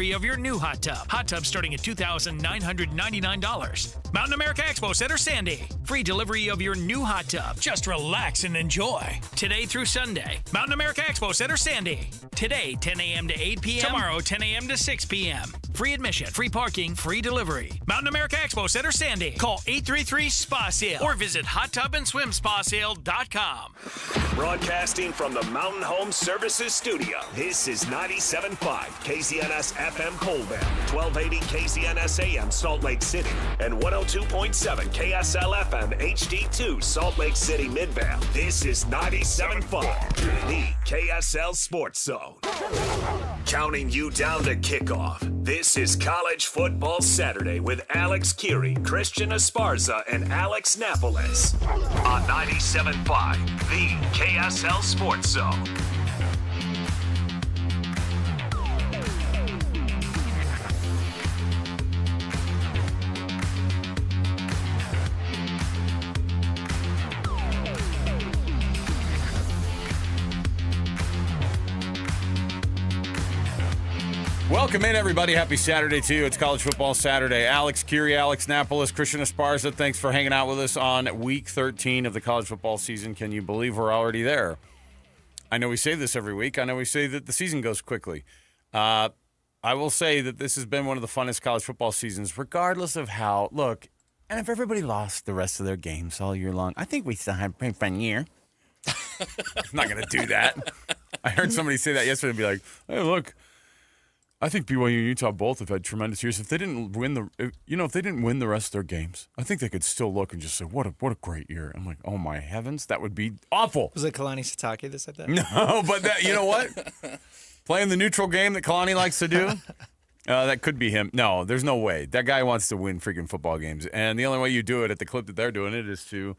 delivery of your new hot tub. Hot tub starting at $2,999. Mountain America Expo Center, Sandy. Free delivery of your new hot tub. Just relax and enjoy. Today through Sunday. Mountain America Expo Center, Sandy. Today, 10 a.m. to 8 p.m. Tomorrow, 10 a.m. to 6 p.m. Free admission, free parking, free delivery. Mountain America Expo Center, Sandy. Call 833-SPA-SALE or visit hottubandSwimSpaSale.com. Broadcasting from the Mountain Home Services Studio, this is 97.5 KZNS FM Colville, 1280 KZNS AM Salt Lake City, and 102.7 KSL FM HD2 Salt Lake City Midvale. This is 97.5, the KSL Sports Zone. Counting you down to kickoff. This is College Football Saturday with Alex Kirry, Christian Esparza, and Alex Napoles on 97.5, the KSL Sports Zone. Welcome in, everybody. Happy Saturday to you. It's College Football Saturday. Alex Kirry, Alex Napoles, Christian Esparza, thanks for hanging out with us on Week 13 of the college football season. Can you believe we're already there? I know we say this every week. I know we say that the season goes quickly. I will say that this has been one of the funnest college football seasons, regardless of how, look, and if everybody lost the rest of their games all year long, I think we still had a pretty fun year. I'm not going to do that. I heard somebody say that yesterday and be like, hey, look, I think BYU and Utah both have had tremendous years. If they didn't win the rest of their games, I think they could still look and just say, "What a great year." I'm like, "Oh my heavens, that would be awful." Was it Kalani Sitake that said that? No, but that, you know what? Playing the neutral game that Kalani likes to do, that could be him. No, there's no way. That guy wants to win freaking football games, and the only way you do it at the clip that they're doing it is to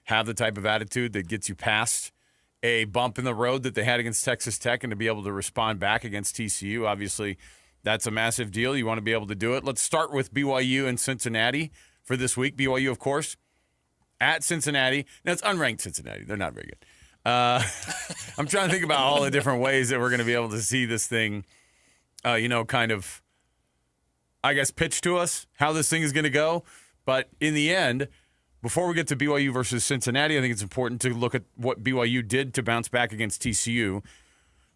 have the type of attitude that gets you past a bump in the road that they had against Texas Tech and to be able to respond back against TCU. Obviously, that's a massive deal. You want to be able to do it. Let's start with BYU and Cincinnati for this week. BYU, of course, at Cincinnati. Now, it's unranked Cincinnati. They're not very good. I'm trying to think about all the different ways that we're going to be able to see this thing, kind of, I guess, pitch to us, how this thing is going to go. But in the end, before we get to BYU versus Cincinnati, I think it's important to look at what BYU did to bounce back against TCU.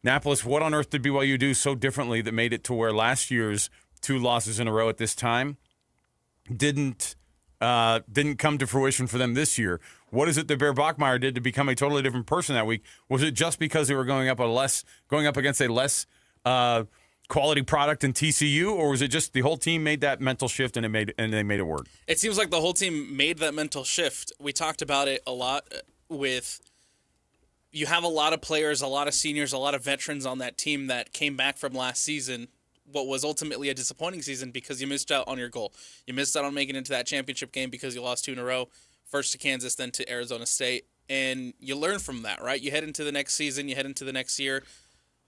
Napoles, what on earth did BYU do so differently that made it to where last year's 2 losses in a row at this time didn't come to fruition for them this year? What is it that Bear Bachmeier did to become a totally different person that week? Was it just because they were going up against a less quality product in TCU, or was it just the whole team made that mental shift and they made it work? It seems like the whole team made that mental shift. We talked about it a lot with you have a lot of players, a lot of seniors, a lot of veterans on that team that came back from last season, what was ultimately a disappointing season because you missed out on your goal. You missed out on making it into that championship game because you lost 2 in a row, first to Kansas, then to Arizona State, and you learn from that, right? You head into the next season, you head into the next year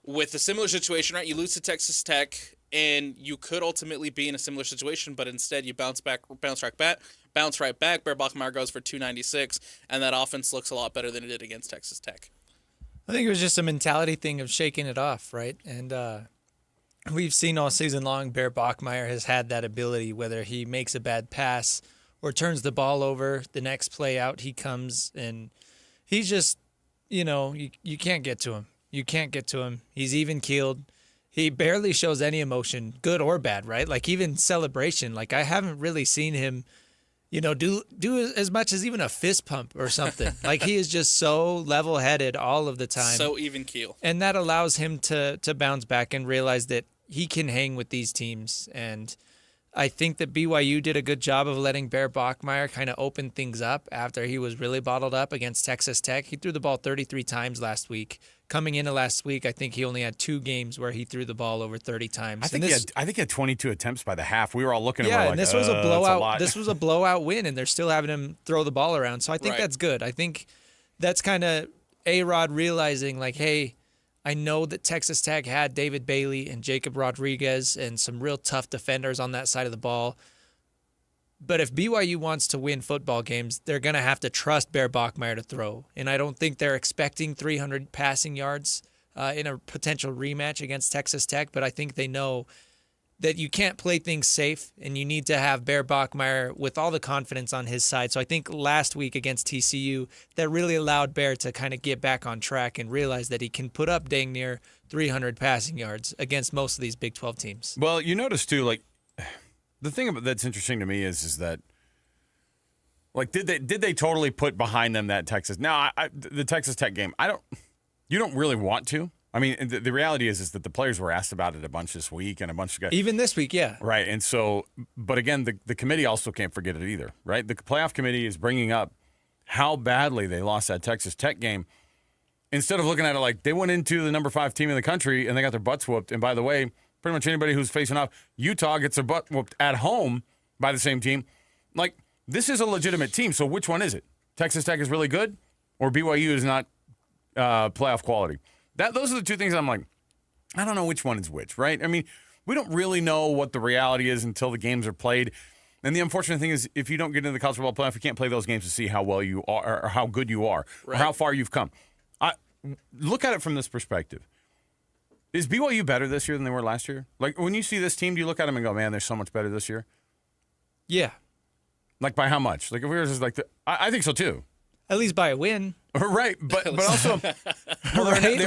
with a similar situation, right? You lose to Texas Tech, and you could ultimately be in a similar situation, but instead you bounce right back. Bear Bachmeier goes for 296, and that offense looks a lot better than it did against Texas Tech. I think it was just a mentality thing of shaking it off, right? And we've seen all season long Bear Bachmeier has had that ability, whether he makes a bad pass or turns the ball over, the next play out he comes, and he's just, you can't get to him. You can't get to him. He's even-keeled. He barely shows any emotion, good or bad, right? Like, even celebration. Like, I haven't really seen him, do as much as even a fist pump or something. Like, he is just so level-headed all of the time. So even-keel. And that allows him to bounce back and realize that he can hang with these teams. And I think that BYU did a good job of letting Bear Bachmeier kind of open things up after he was really bottled up against Texas Tech. He threw the ball 33 times last week. Coming into last week, I think he only had 2 games where he threw the ball over 30 times. I think he had 22 attempts by the half. We were all looking at him and like, this was a blowout. This was a blowout win, and they're still having him throw the ball around. So I think Right. that's good. I think that's kind of A-Rod realizing, like, hey, I know that Texas Tech had David Bailey and Jacob Rodriguez and some real tough defenders on that side of the ball. But if BYU wants to win football games, they're going to have to trust Bear Bachmeier to throw. And I don't think they're expecting 300 passing yards in a potential rematch against Texas Tech, but I think they know that you can't play things safe, and you need to have Bear Bachmeier with all the confidence on his side. So I think last week against TCU, that really allowed Bear to kind of get back on track and realize that he can put up dang near 300 passing yards against most of these Big 12 teams. Well, you notice too, like the thing that's interesting to me is that, like, did they totally put behind them that Texas? Now, the Texas Tech game, you don't really want to. I mean, the reality is that the players were asked about it a bunch this week and a bunch of guys. Even this week, yeah. Right, and so, but again, the committee also can't forget it either, right? The playoff committee is bringing up how badly they lost that Texas Tech game. Instead of looking at it like they went into the number 5 team in the country and they got their butts whooped. And by the way, pretty much anybody who's facing off, Utah gets their butt whooped at home by the same team. Like, this is a legitimate team, so which one is it? Texas Tech is really good, or BYU is not playoff quality? Those are the two things I'm like, I don't know which one is which, right? I mean, we don't really know what the reality is until the games are played. And the unfortunate thing is, if you don't get into the college football playoff, you can't play those games to see how well you are or how good you are, right, or how far you've come. Look at it from this perspective. Is BYU better this year than they were last year? Like, when you see this team, do you look at them and go, man, they're so much better this year? Yeah. Like, by how much? Like, if we were just like, I think so too. At least by a win. Right, but also, well, Right?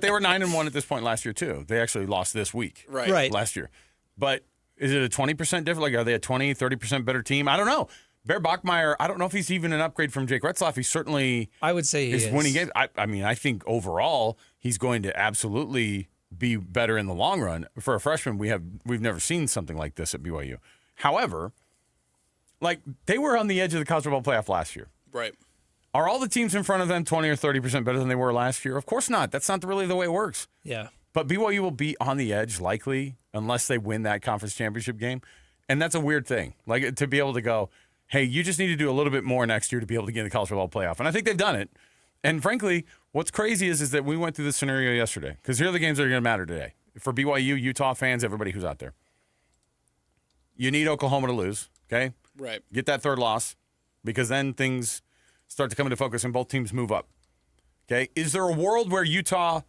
they were 9-1 at this point last year too. They actually lost this week, Right. last year. But is it a 20% difference? Like, are they a 20, 30% better team? I don't know. Bear Bachmeier, I don't know if he's even an upgrade from Jake Retzlaff. He certainly, I would say he is winning games. I mean, I think overall he's going to absolutely be better in the long run. For a freshman, we've never seen something like this at BYU. However, like, they were on the edge of the college football playoff last year. Right. Are all the teams in front of them 20 or 30% better than they were last year? Of course not. That's not really the way it works. Yeah. But BYU will be on the edge likely unless they win that conference championship game. And that's a weird thing. Like, to be able to go, hey, you just need to do a little bit more next year to be able to get in the college football playoff. And I think they've done it. And frankly, what's crazy is that we went through this scenario yesterday, because here are the games that are going to matter today. For BYU, Utah fans, everybody who's out there. You need Oklahoma to lose, okay? Right. Get that third loss, because then things start to come into focus and both teams move up. Okay? Is there a world where Utah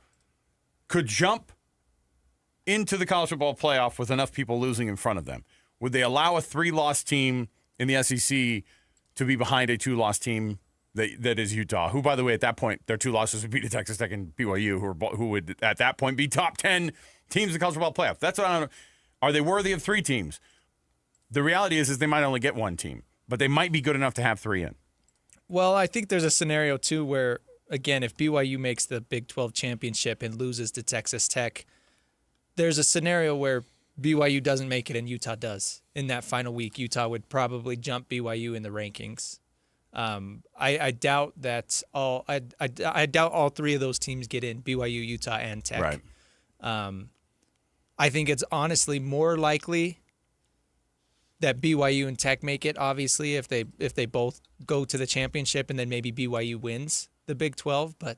could jump into the college football playoff with enough people losing in front of them? Would they allow a 3-loss team in the SEC to be behind a 2-loss team that is Utah, who, by the way, at that point, their 2 losses would be to Texas Tech and BYU, who would at that point be top 10 teams in the college football playoff? That's what I don't know. Are they worthy of 3 teams? The reality is they might only get 1 team, but they might be good enough to have 3 in. Well, I think there's a scenario, too, where, again, if BYU makes the Big 12 championship and loses to Texas Tech, there's a scenario where BYU doesn't make it and Utah does. In that final week, Utah would probably jump BYU in the rankings. I doubt that I doubt all 3 of those teams get in, BYU, Utah, and Tech. Right. I think it's honestly more likely that BYU and Tech make it, obviously, if they both go to the championship and then maybe BYU wins the Big 12. But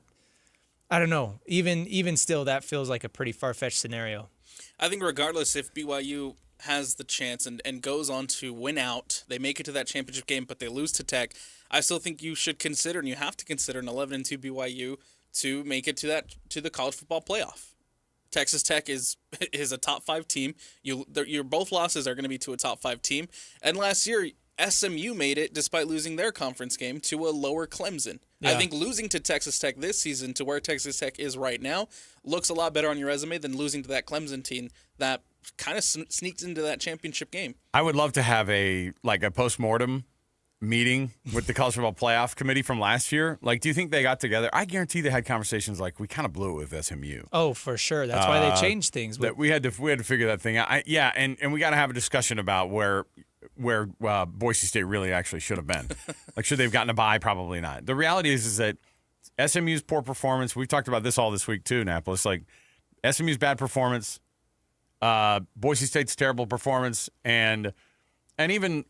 I don't know. Even still, that feels like a pretty far-fetched scenario. I think regardless if BYU has the chance and goes on to win out, they make it to that championship game, but they lose to Tech, I still think you should consider, and you have to consider, an 11-2 BYU to make it to the college football playoff. Texas Tech is a top 5 team. Your both losses are going to be to a top 5 team. And last year, SMU made it despite losing their conference game to a lower Clemson. Yeah. I think losing to Texas Tech this season to where Texas Tech is right now looks a lot better on your resume than losing to that Clemson team that kind of sneaked into that championship game. I would love to have a postmortem meeting with the college football playoff committee from last year. Like, do you think they got together? I guarantee they had conversations like, we kind of blew it with SMU. Oh, for sure. That's why they changed things. That we had to figure that thing out. And we got to have a discussion about where Boise State really actually should have been. Like, should they have gotten a bye? Probably not. The reality is that SMU's poor performance, we've talked about this all this week too, Napoles, like SMU's bad performance, Boise State's terrible performance, and even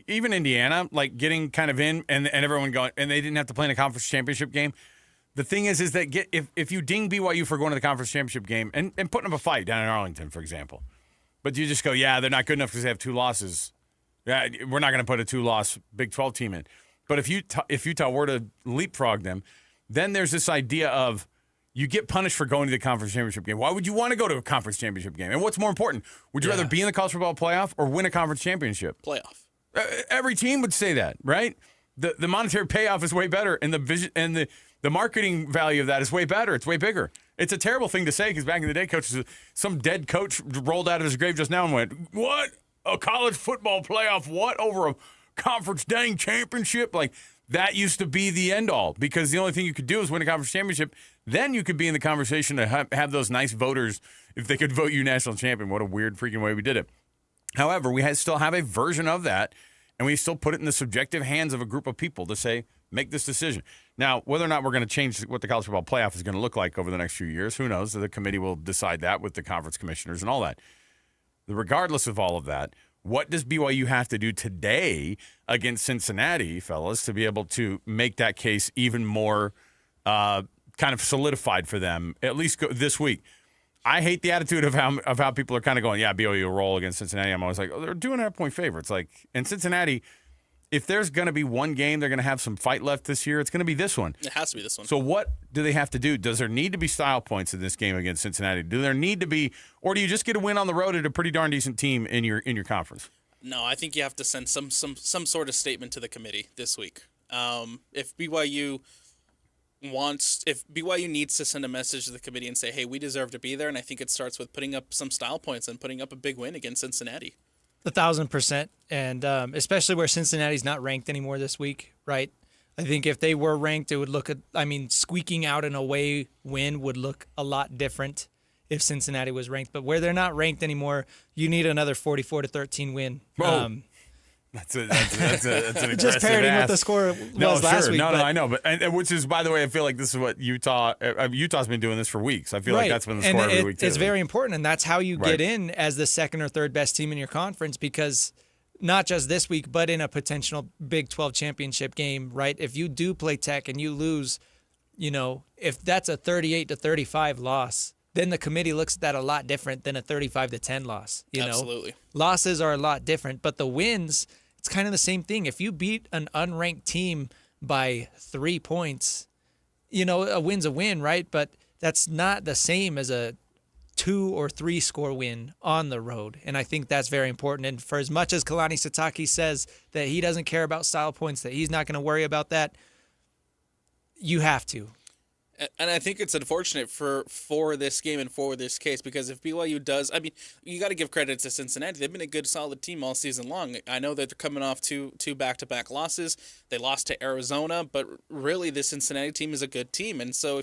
Indiana, like, getting kind of in and everyone going, and they didn't have to play in a conference championship game. The thing is that if you ding BYU for going to the conference championship game and putting up a fight down in Arlington, for example, but you just go, yeah, they're not good enough because they have 2 losses. Yeah, we're not going to put a 2-loss Big 12 team in. But if Utah were to leapfrog them, then there's this idea of you get punished for going to the conference championship game. Why would you want to go to a conference championship game? And what's more important? Would you rather be in the college football playoff or win a conference championship? Playoff. Every team would say that, right? The monetary payoff is way better, and the vision and the marketing value of that is way better. It's way bigger. It's a terrible thing to say because back in the day, some dead coach rolled out of his grave just now and went, "What? A college football playoff? What? Over a conference dang championship?" Like, that used to be the end all because the only thing you could do is win a conference championship. Then you could be in the conversation to have those nice voters if they could vote you national champion. What a weird freaking way we did it. However, we still have a version of that, and we still put it in the subjective hands of a group of people to say, make this decision. Now, whether or not we're going to change what the college football playoff is going to look like over the next few years, who knows? The committee will decide that with the conference commissioners and all that. Regardless of all of that, what does BYU have to do today against Cincinnati, fellas, to be able to make that case even more kind of solidified for them, at least this week? I hate the attitude of how people are kind of going, yeah, BYU will roll against Cincinnati. I'm always like, oh, they're 2.5-point favorites. Like, in Cincinnati, if there's going to be one game they're going to have some fight left this year, it's going to be this one. It has to be this one. So what do they have to do? Does there need to be style points in this game against Cincinnati? Do there need to be, or do you just get a win on the road at a pretty darn decent team in your conference? No, I think you have to send some sort of statement to the committee this week. If BYU needs to send a message to the committee and say, hey, we deserve to be there, and I think it starts with putting up some style points and putting up a big win against Cincinnati. 1,000%, and especially where Cincinnati's not ranked anymore this week, right? I think if they were ranked, it would look squeaking out an away win would look a lot different if Cincinnati was ranked. But where they're not ranked anymore, you need another 44-13 win. That's an aggressive just parroting ask. what the score was last week. No, I know. But which is, by the way, I feel like this is what Utah's been doing this for weeks. I feel like that's been the score every week, too. It's very important, and that's how you get in as the second or third best team in your conference, because not just this week, but in a potential Big 12 championship game, right? If you do play Tech and you lose, if that's a 38-35 loss, then the committee looks at that a lot different than a 35-10 loss. Absolutely. Losses are a lot different, but the wins, it's kind of the same thing. If you beat an unranked team by 3 points, a win's a win, right? But that's not the same as a 2 or 3 score win on the road. And I think that's very important. And for as much as Kalani Sitake says that he doesn't care about style points, that he's not going to worry about that, you have to. And I think it's unfortunate for this game and for this case, because if BYU does, you got to give credit to Cincinnati. They've been a good, solid team all season long. I know that they're coming off two back-to-back losses. They lost to Arizona, but really, this Cincinnati team is a good team. And so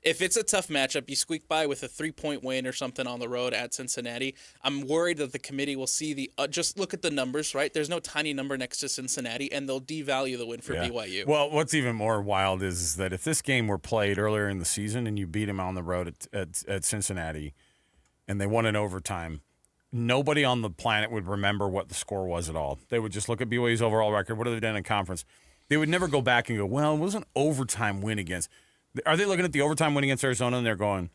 if it's a tough matchup, you squeak by with a 3-point win or something on the road at Cincinnati. I'm worried that the committee will see just look at the numbers, right? There's no tiny number next to Cincinnati, and they'll devalue the win for BYU. Well, what's even more wild is that if this game were played earlier in the season and you beat them on the road at Cincinnati and they won in overtime, nobody on the planet would remember what the score was at all. They would just look at BYU's overall record. What have they done in conference? They would never go back and go, well, it was an overtime win against. Are they looking at the overtime win against Arizona and they're going,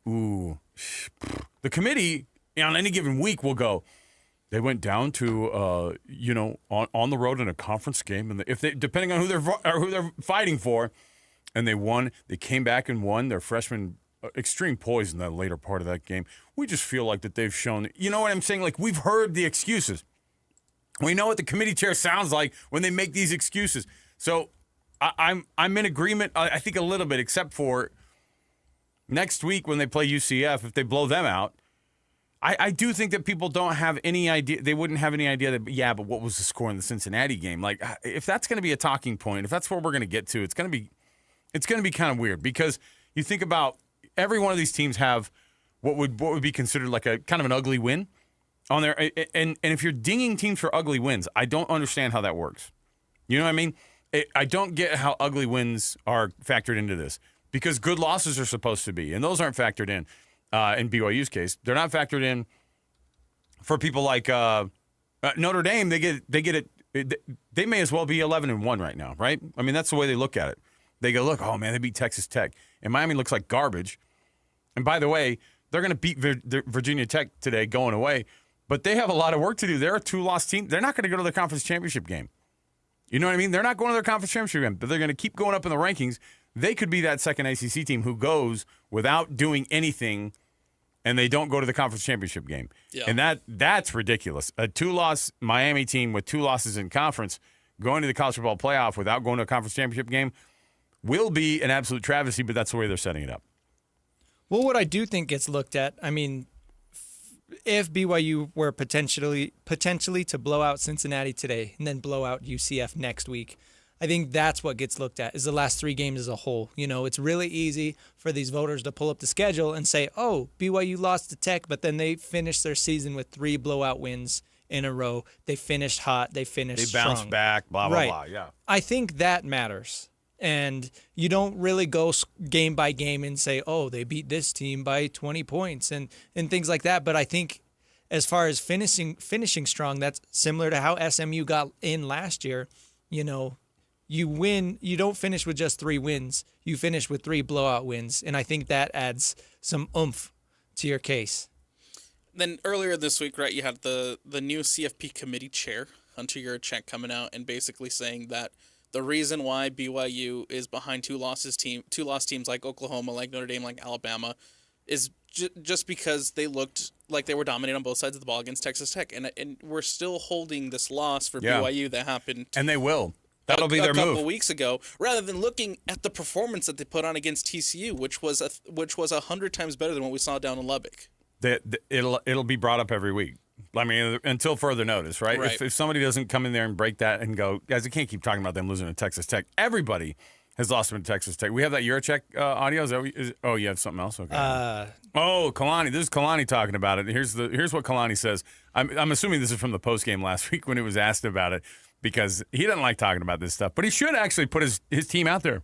ooh, the committee on any given week will go, they went down to, on the road in a conference game, and if they, depending on who they're fighting for, and they won, they came back and won. Their freshman extreme poise in the later part of that game. We just feel like that they've shown, you know what I'm saying? Like, we've heard the excuses. We know what the committee chair sounds like when they make these excuses. So I'm in agreement, I think, a little bit, except for next week when they play UCF, if they blow them out. I do think that people don't have any idea. They wouldn't have any idea that, but what was the score in the Cincinnati game? Like, if that's going to be a talking point, if that's where we're going to get to, it's going to be kind of weird, because you think about every one of these teams have what would be considered like a kind of an ugly win on there. And if you're dinging teams for ugly wins, I don't understand how that works. You know what I mean? I don't get how ugly wins are factored into this, because good losses are supposed to be, and those aren't factored in BYU's case. They're not factored in for people like Notre Dame. They get it. They may as well be 11-1 right now, right? I mean, that's the way they look at it. They go, look, oh man, they beat Texas Tech, and Miami looks like garbage. And by the way, they're going to beat Virginia Tech today going away, but they have a lot of work to do. They're a 2-loss team. They're not going to go to the conference championship game. You know what I mean? They're not going to their conference championship game, but they're going to keep going up in the rankings. they could be that second ACC team who goes without doing anything, and they don't go to the conference championship game. Yeah. And that's ridiculous. A 2-loss Miami team with 2 losses in conference going to the college football playoff without going to a conference championship game will be an absolute travesty, but that's the way they're setting it up. Well, what I do think gets looked at, I mean, if BYU were potentially to blow out Cincinnati today and then blow out UCF next week, I think that's what gets looked at, is the last 3 games as a whole. You know, it's really easy for these voters to pull up the schedule and say, oh, BYU lost to Tech, but then they finished their season with 3 blowout wins in a row. They finished hot. They finished strong. They bounced back, blah, blah, right. blah, yeah. I think that matters. And you don't really go game by game and say, oh, they beat this team by 20 points and things like that. But I think as far as finishing strong, that's similar to how SMU got in last year. You know, you win. You don't finish with just 3 wins. You finish with 3 blowout wins. And I think that adds some oomph to your case. Then earlier this week, right, you had the new CFP committee chair, Hunter Yurchek, coming out and basically saying that the reason why BYU is behind 2-loss teams like Oklahoma, like Notre Dame, like Alabama, is just because they looked like they were dominating on both sides of the ball against Texas Tech, and we're still holding this loss for BYU that happened. And they will. That'll be their move. A couple weeks ago, rather than looking at the performance that they put on against TCU, which was 100 times better than what we saw down in Lubbock. It'll be brought up every week. I mean, until further notice, right? Right. If somebody doesn't come in there and break that and go, guys, I can't keep talking about them losing to Texas Tech. Everybody has lost them to Texas Tech. We have that Yurchek audio. Oh, you have something else? Okay. Kalani. This is Kalani talking about it. Here's what Kalani says. I'm assuming this is from the postgame last week when he was asked about it, because he doesn't like talking about this stuff. But he should actually put his team out there.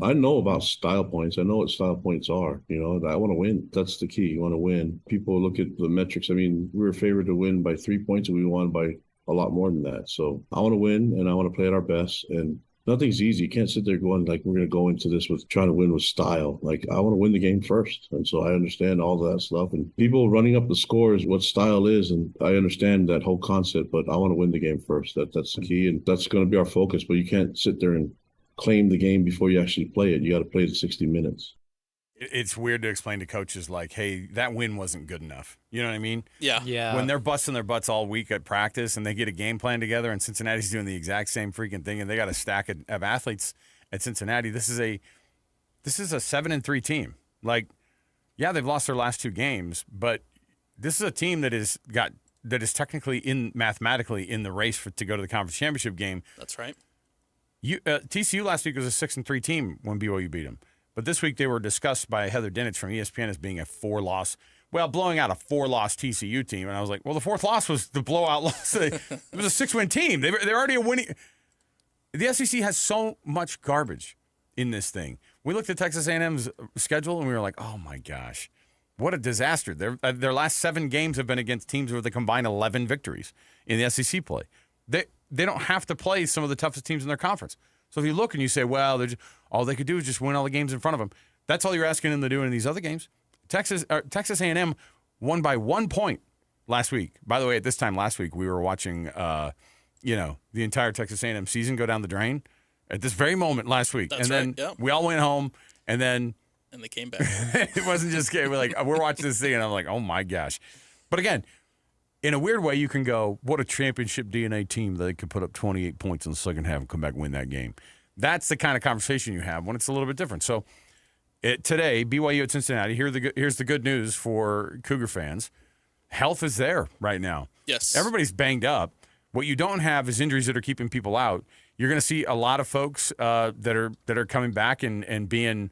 I know about style points. I know what style points are. You know, I want to win. That's the key. You want to win. People look at the metrics. I mean, we were favored to win by 3 points, and we won by a lot more than that. So I want to win, and I want to play at our best. And nothing's easy. You can't sit there going like we're going to go into this with trying to win with style. Like, I want to win the game first. And so I understand all that stuff. And people running up the scores, what style is, and I understand that whole concept. But I want to win the game first. That's the key, and that's going to be our focus. But you can't sit there and claim the game before you actually play it. You got to play the 60 minutes. It's weird to explain to coaches like, hey, that win wasn't good enough. You know what I mean? Yeah. When they're busting their butts all week at practice and they get a game plan together, and Cincinnati's doing the exact same freaking thing, and they got a stack of athletes at Cincinnati. This is a 7-3 team. Like, yeah, they've lost their last 2 games, but this is a team that is technically mathematically in the race to go to the conference championship game. That's right. TCU last week was a 6-3 team when BYU beat them. But this week they were discussed by Heather Dinich from ESPN as being a 4-loss. Well, blowing out a 4-loss TCU team. And I was like, well, the 4th loss was the blowout loss. It was a 6-win team. They're already a winning. The SEC has so much garbage in this thing. We looked at Texas A&M's schedule and we were like, oh, my gosh. What a disaster. Their last 7 games have been against teams with a combined 11 victories in the SEC play. They don't have to play some of the toughest teams in their conference. So if you look and you say, well, all they could do is just win all the games in front of them. That's all you're asking them to do in these other games. Texas A&M won by 1 point last week. By the way, at this time last week, we were watching, the entire Texas A&M season go down the drain at this very moment last week. That's and then we all went home, and they came back. It wasn't just we're watching this thing, and I'm like, oh my gosh. But again, in a weird way, you can go, what a championship DNA team that could put up 28 points in the second half and come back and win that game. That's the kind of conversation you have when it's a little bit different. So today, BYU at Cincinnati, here's the good news for Cougar fans. Health is there right now. Yes. Everybody's banged up. What you don't have is injuries that are keeping people out. You're going to see a lot of folks that are coming back and being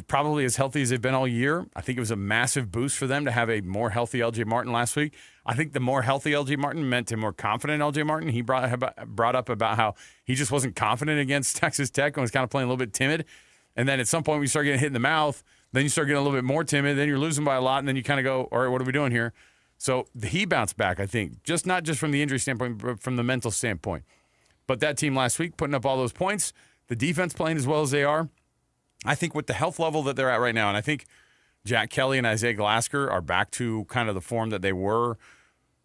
probably as healthy as they've been all year. I think it was a massive boost for them to have a more healthy LJ Martin last week. I think the more healthy LJ Martin meant a more confident LJ Martin. He brought up about how he just wasn't confident against Texas Tech and was kind of playing a little bit timid. And then at some point, we start getting hit in the mouth. Then you start getting a little bit more timid. Then you're losing by a lot. And then you kind of go, all right, what are we doing here? So he bounced back, I think, not just from the injury standpoint, but from the mental standpoint. But that team last week putting up all those points, the defense playing as well as they are, I think with the health level that they're at right now, and I think Jack Kelly and Isaiah Glasker are back to kind of the form that they were.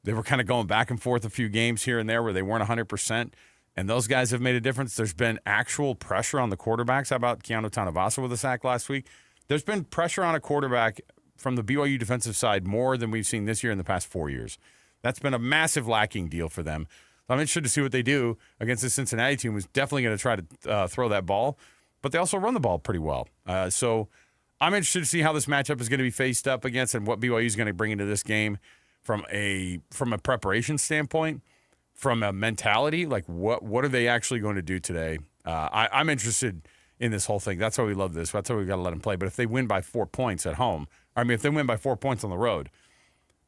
They were kind of going back and forth a few games here and there where they weren't 100%. and those guys have made a difference. There's been actual pressure on the quarterbacks. How about Keanu Tanavasa with a sack last week? There's been pressure on a quarterback from the BYU defensive side more than we've seen this year in the past 4 years. That's been a massive lacking deal for them. So I'm interested to see what they do against the Cincinnati team, who's definitely going to try to throw that ball, but they also run the ball pretty well. So I'm interested to see how this matchup is going to be faced up against and what BYU is going to bring into this game from a preparation standpoint, from a mentality. Like, what are they actually going to do today? I'm interested in this whole thing. That's why we love this. That's why we've got to let them play. But if they win by 4 points at home, if they win by 4 points on the road,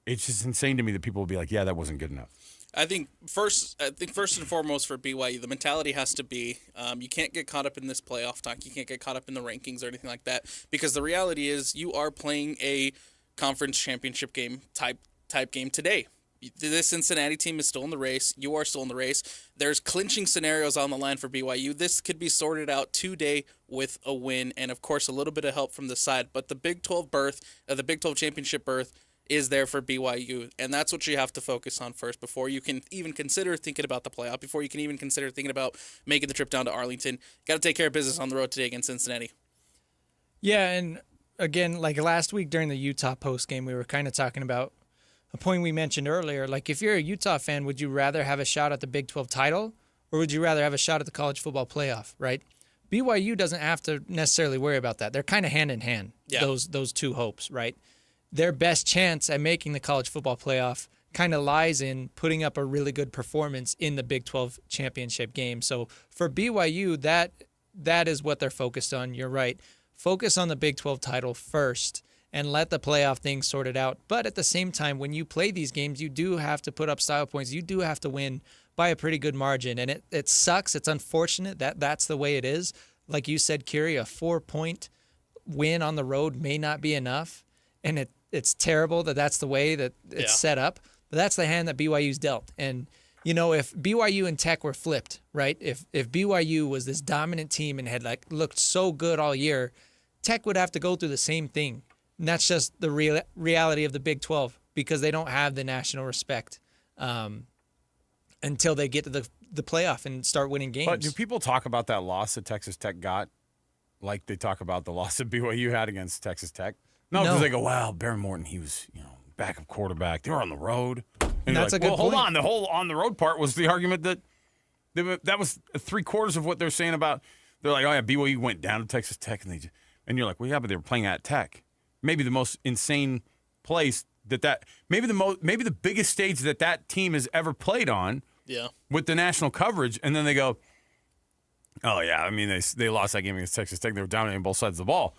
it's just insane to me that people will be like, yeah, that wasn't good enough. I think first and foremost for BYU, the mentality has to be you can't get caught up in this playoff talk. You can't get caught up in the rankings or anything like that, because the reality is you are playing a conference championship game type game today. This Cincinnati team is still in the race. You are still in the race. There's clinching scenarios on the line for BYU. This could be sorted out today with a win and, of course, a little bit of help from the side. But the Big 12 the Big 12 championship berth is there for BYU, and that's what you have to focus on first before you can even consider thinking about the playoff, before you can even consider thinking about making the trip down to Arlington. Got to take care of business on the road today against Cincinnati. Yeah, and again, like last week during the Utah post game, we were kind of talking about a point we mentioned earlier. Like, if you're a Utah fan, would you rather have a shot at the Big 12 title, or would you rather have a shot at the college football playoff, right? BYU doesn't have to necessarily worry about that. They're kind of hand in hand, those two hopes, right? Their best chance at making the college football playoff kind of lies in putting up a really good performance in the Big 12 championship game. So for BYU, that is what they're focused on. You're right. Focus on the Big 12 title first and let the playoff thing sort it out. But at the same time, when you play these games, you do have to put up style points. You do have to win by a pretty good margin. And it sucks. It's unfortunate that that's the way it is. Like you said, Kirry, a 4-point win on the road may not be enough. And it's terrible that that's the way that it's set up. But that's the hand that BYU's dealt. And, if BYU and Tech were flipped, right? If BYU was this dominant team and had looked so good all year, Tech would have to go through the same thing. And that's just the reality of the Big 12, because they don't have the national respect until they get to the playoff and start winning games. But do people talk about that loss that Texas Tech got like they talk about the loss that BYU had against Texas Tech? No, because they go, wow, Bear Morton, he was, backup quarterback. They were on the road. And that's a good point. Hold on. The whole on the road part was the argument that was 3/4 of what they're saying about. They're like, oh yeah, BYU went down to Texas Tech, and you're like, well, yeah, but they were playing at Tech. Maybe the most insane place maybe the biggest stage that team has ever played on. Yeah. With the national coverage, and then they go, oh yeah, they lost that game against Texas Tech. They were dominating both sides of the ball.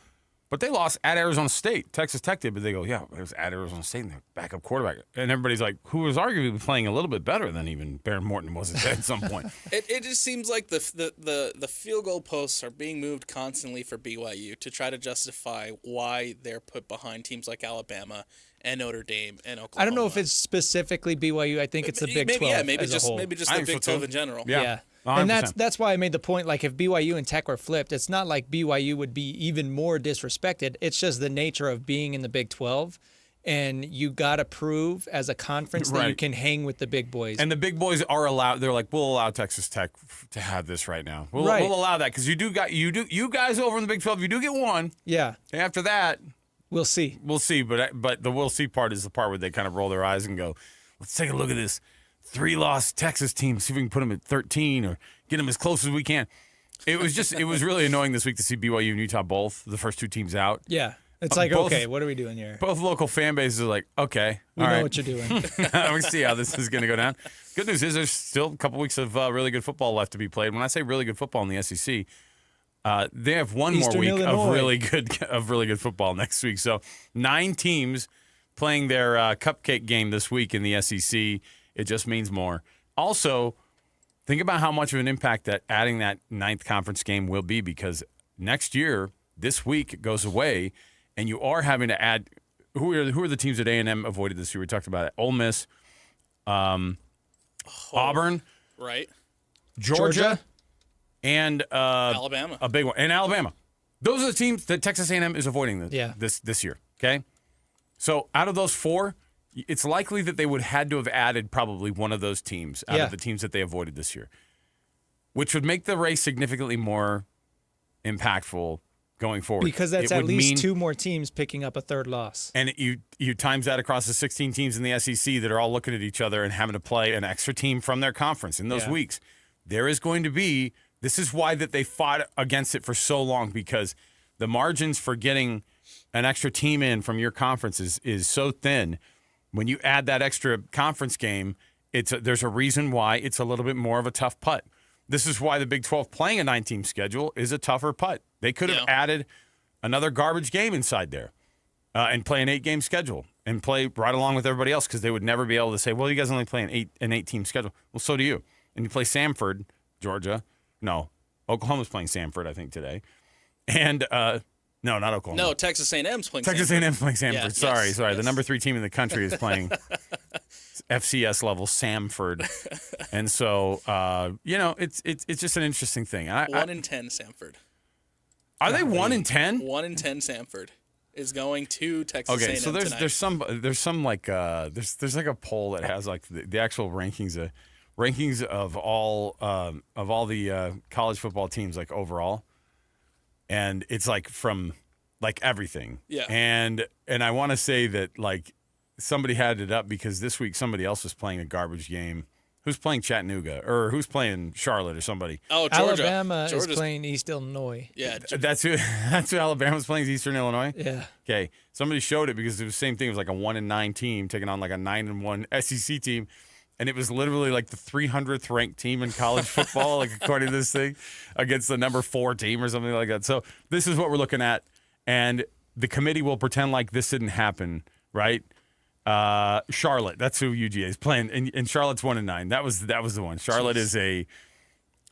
But they lost at Arizona State. Texas Tech did, but they go, yeah, it was at Arizona State and their backup quarterback. And everybody's like, who was arguably playing a little bit better than even Baron Morton was at some point. It just seems like the field goal posts are being moved constantly for BYU to try to justify why they're put behind teams like Alabama and Notre Dame and Oklahoma. I don't know if it's specifically BYU. I think it's the Big 12 maybe as a whole. Maybe just the Big 12 in general. Yeah. 100%. And that's why I made the point, like, if BYU and Tech were flipped, it's not like BYU would be even more disrespected. It's just the nature of being in the Big 12, and you got to prove as a conference that you can hang with the big boys. And the big boys are allowed. They're like, we'll allow Texas Tech to have this right now. We'll allow that because you guys over in the Big 12, you do get one. Yeah. After that, we'll see. We'll see, but the we'll see part is the part where they kind of roll their eyes and go, let's take a look at this 3-loss Texas team, see if we can put them at 13 or get them as close as we can. It was really annoying this week to see BYU and Utah both, the first two teams out. Yeah. It's like, okay, what are we doing here? Both local fan bases are like, okay. We know what you're doing. We see how this is going to go down. Good news is there's still a couple weeks of really good football left to be played. When I say really good football in the SEC, they have one Eastern more week Illinois. of really good football next week. So 9 teams playing their cupcake game this week in the SEC. It just means more. Also, think about how much of an impact that adding that 9th conference game will be, because next year, this week goes away, and you are having to add who are the teams that A&M avoided this year? We talked about it. Ole Miss, Auburn, right, Georgia, and Alabama. A big one. And Alabama. Those are the teams that Texas A&M is avoiding this year. Okay? So out of those 4, it's likely that they would had to have added probably one of those teams out of the teams that they avoided this year. which would make the race significantly more impactful going forward. Because that's It at would least mean- 2 more teams picking up a third loss. And you times that across the 16 teams in the SEC that are all looking at each other and having to play an extra team from their conference in those weeks. There is going to be, this is why that they fought against it for so long, because the margins for getting an extra team in from your conference is so thin. When you add that extra conference game, there's a reason why it's a little bit more of a tough putt. This is why the Big 12 playing a 9-team schedule is a tougher putt. They could have added another garbage game inside there and play an 8-game schedule and play right along with everybody else, because they would never be able to say, well, you guys only play an 8-team schedule. Well, so do you. And you play Samford, Georgia. No, Oklahoma's playing Samford, I think, today. And no, not Oklahoma. No, Texas A&M's playing Texas Samford. A&M's playing Samford. Yeah, sorry. yes. The number 3 team in the country is playing FCS level Samford. And so, it's just an interesting thing. 1 in 10 Samford. Are they 1 in 10? 1 in 10 Samford is going to Texas A&M Okay, so tonight. there's some like there's like a poll that has like the actual rankings of all the college football teams, like overall, and it's like from like everything. Yeah. And I want to say that like somebody had it up because this week somebody else was playing a garbage game. Who's playing Chattanooga or who's playing Charlotte or somebody? Oh, Georgia. Alabama Georgia's is playing East Illinois. Yeah. That's who Alabama's playing, is Eastern Illinois. Yeah. Okay, somebody showed it because it was the same thing. It was like a 1-9 team taking on like a 9-1 SEC team, and it was literally like the 300th ranked team in college football, like according to this thing, against the number 4 team or something like that. So this is what we're looking at, and the committee will pretend like this didn't happen, right? Charlotte, that's who UGA is playing, and Charlotte's 1-9. That was the one. Charlotte is a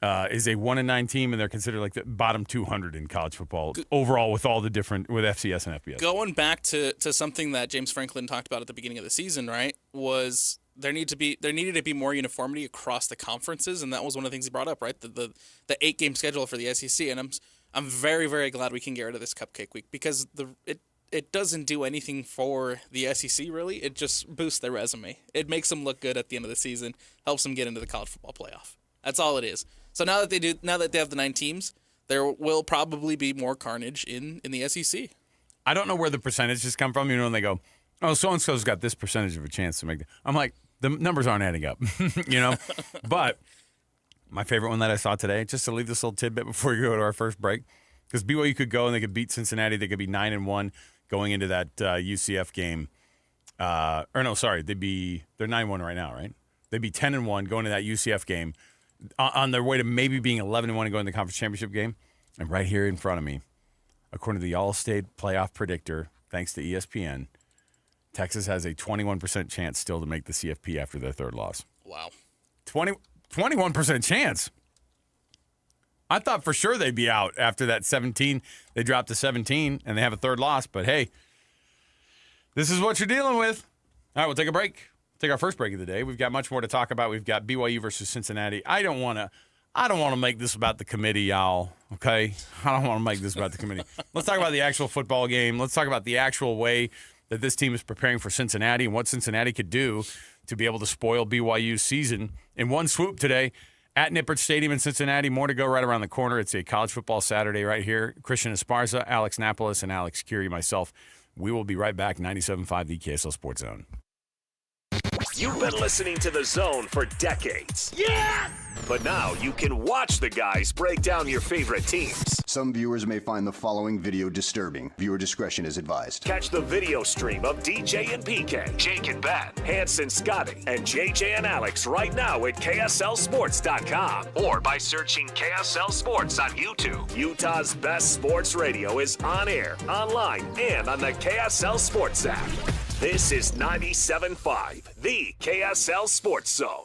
1-9 team, and they're considered like the bottom 200 in college football overall with all the different with FCS and FBS. Going back to something that James Franklin talked about at the beginning of the season, right? Was there needed to be more uniformity across the conferences, and that was one of the things he brought up, right? The 8-game schedule for the SEC, and I'm very, very glad we can get rid of this cupcake week, because it doesn't do anything for the SEC, really. It just boosts their resume. It makes them look good at the end of the season, helps them get into the college football playoff. That's all it is. So now that they have the 9 teams, there will probably be more carnage in the SEC. I don't know where the percentages come from. When they go, oh, so-and-so's got this percentage of a chance to make it. I'm like, the numbers aren't adding up, But my favorite one that I saw today, just to leave this little tidbit before you go to our first break, because BYU could go and they could beat Cincinnati. They could be 9-1 going into that UCF game. They're 9-1 right now, right? They'd be 10-1 going to that UCF game on their way to maybe being 11-1 and going to the conference championship game. And right here in front of me, according to the All-State playoff predictor, thanks to ESPN, Texas has a 21% chance still to make the CFP after their 3rd loss. Wow. 21% chance. I thought for sure they'd be out after that 17. They dropped to 17, and they have a 3rd loss. But, hey, this is what you're dealing with. All right, we'll take a break. Take our first break of the day. We've got much more to talk about. We've got BYU versus Cincinnati. I don't want to make this about the committee, y'all, okay? I don't want to make this about the committee. Let's talk about the actual football game. Let's talk about the actual way that this team is preparing for Cincinnati and what Cincinnati could do to be able to spoil BYU's season in one swoop today at Nippert Stadium in Cincinnati. More to go right around the corner. It's a college football Saturday right here. Christian Esparza, Alex Napoles, and Alex Kirry, myself. We will be right back. 97.5, the KSL Sports Zone. You've been listening to The Zone for decades. Yes! But now you can watch the guys break down your favorite teams. Some viewers may find the following video disturbing. Viewer discretion is advised. Catch the video stream of DJ and PK, Jake and Ben, Hanson Scotty, and JJ and Alex right now at KSLSports.com or by searching KSL Sports on YouTube. Utah's best sports radio is on air, online, and on the KSL Sports app. This is 97.5, the KSL Sports Zone.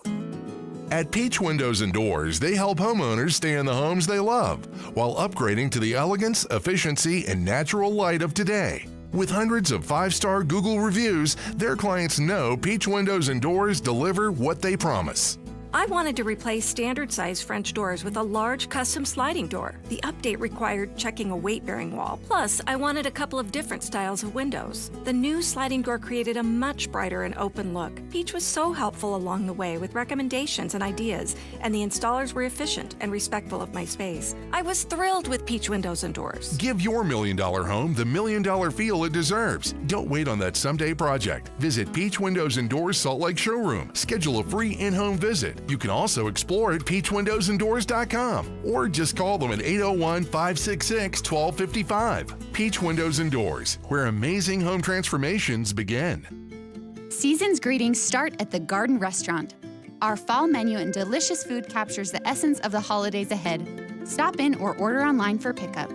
At Peach Windows and Doors, they help homeowners stay in the homes they love while upgrading to the elegance, efficiency, and natural light of today. With hundreds of 5-star Google reviews, their clients know Peach Windows and Doors deliver what they promise. I wanted to replace standard-sized French doors with a large custom sliding door. The update required checking a weight-bearing wall. Plus, I wanted a couple of different styles of windows. The new sliding door created a much brighter and open look. Peach was so helpful along the way with recommendations and ideas, and the installers were efficient and respectful of my space. I was thrilled with Peach Windows and Doors. Give your $1 million home the $1 million feel it deserves. Don't wait on that someday project. Visit Peach Windows and Doors Salt Lake Showroom. Schedule a free in-home visit. You can also explore at peachwindowsanddoors.com or just call them at 801-566-1255. Peach Windows and Doors, where amazing home transformations begin. Season's greetings start at the Garden Restaurant. Our fall menu and delicious food captures the essence of the holidays ahead. Stop in or order online for pickup.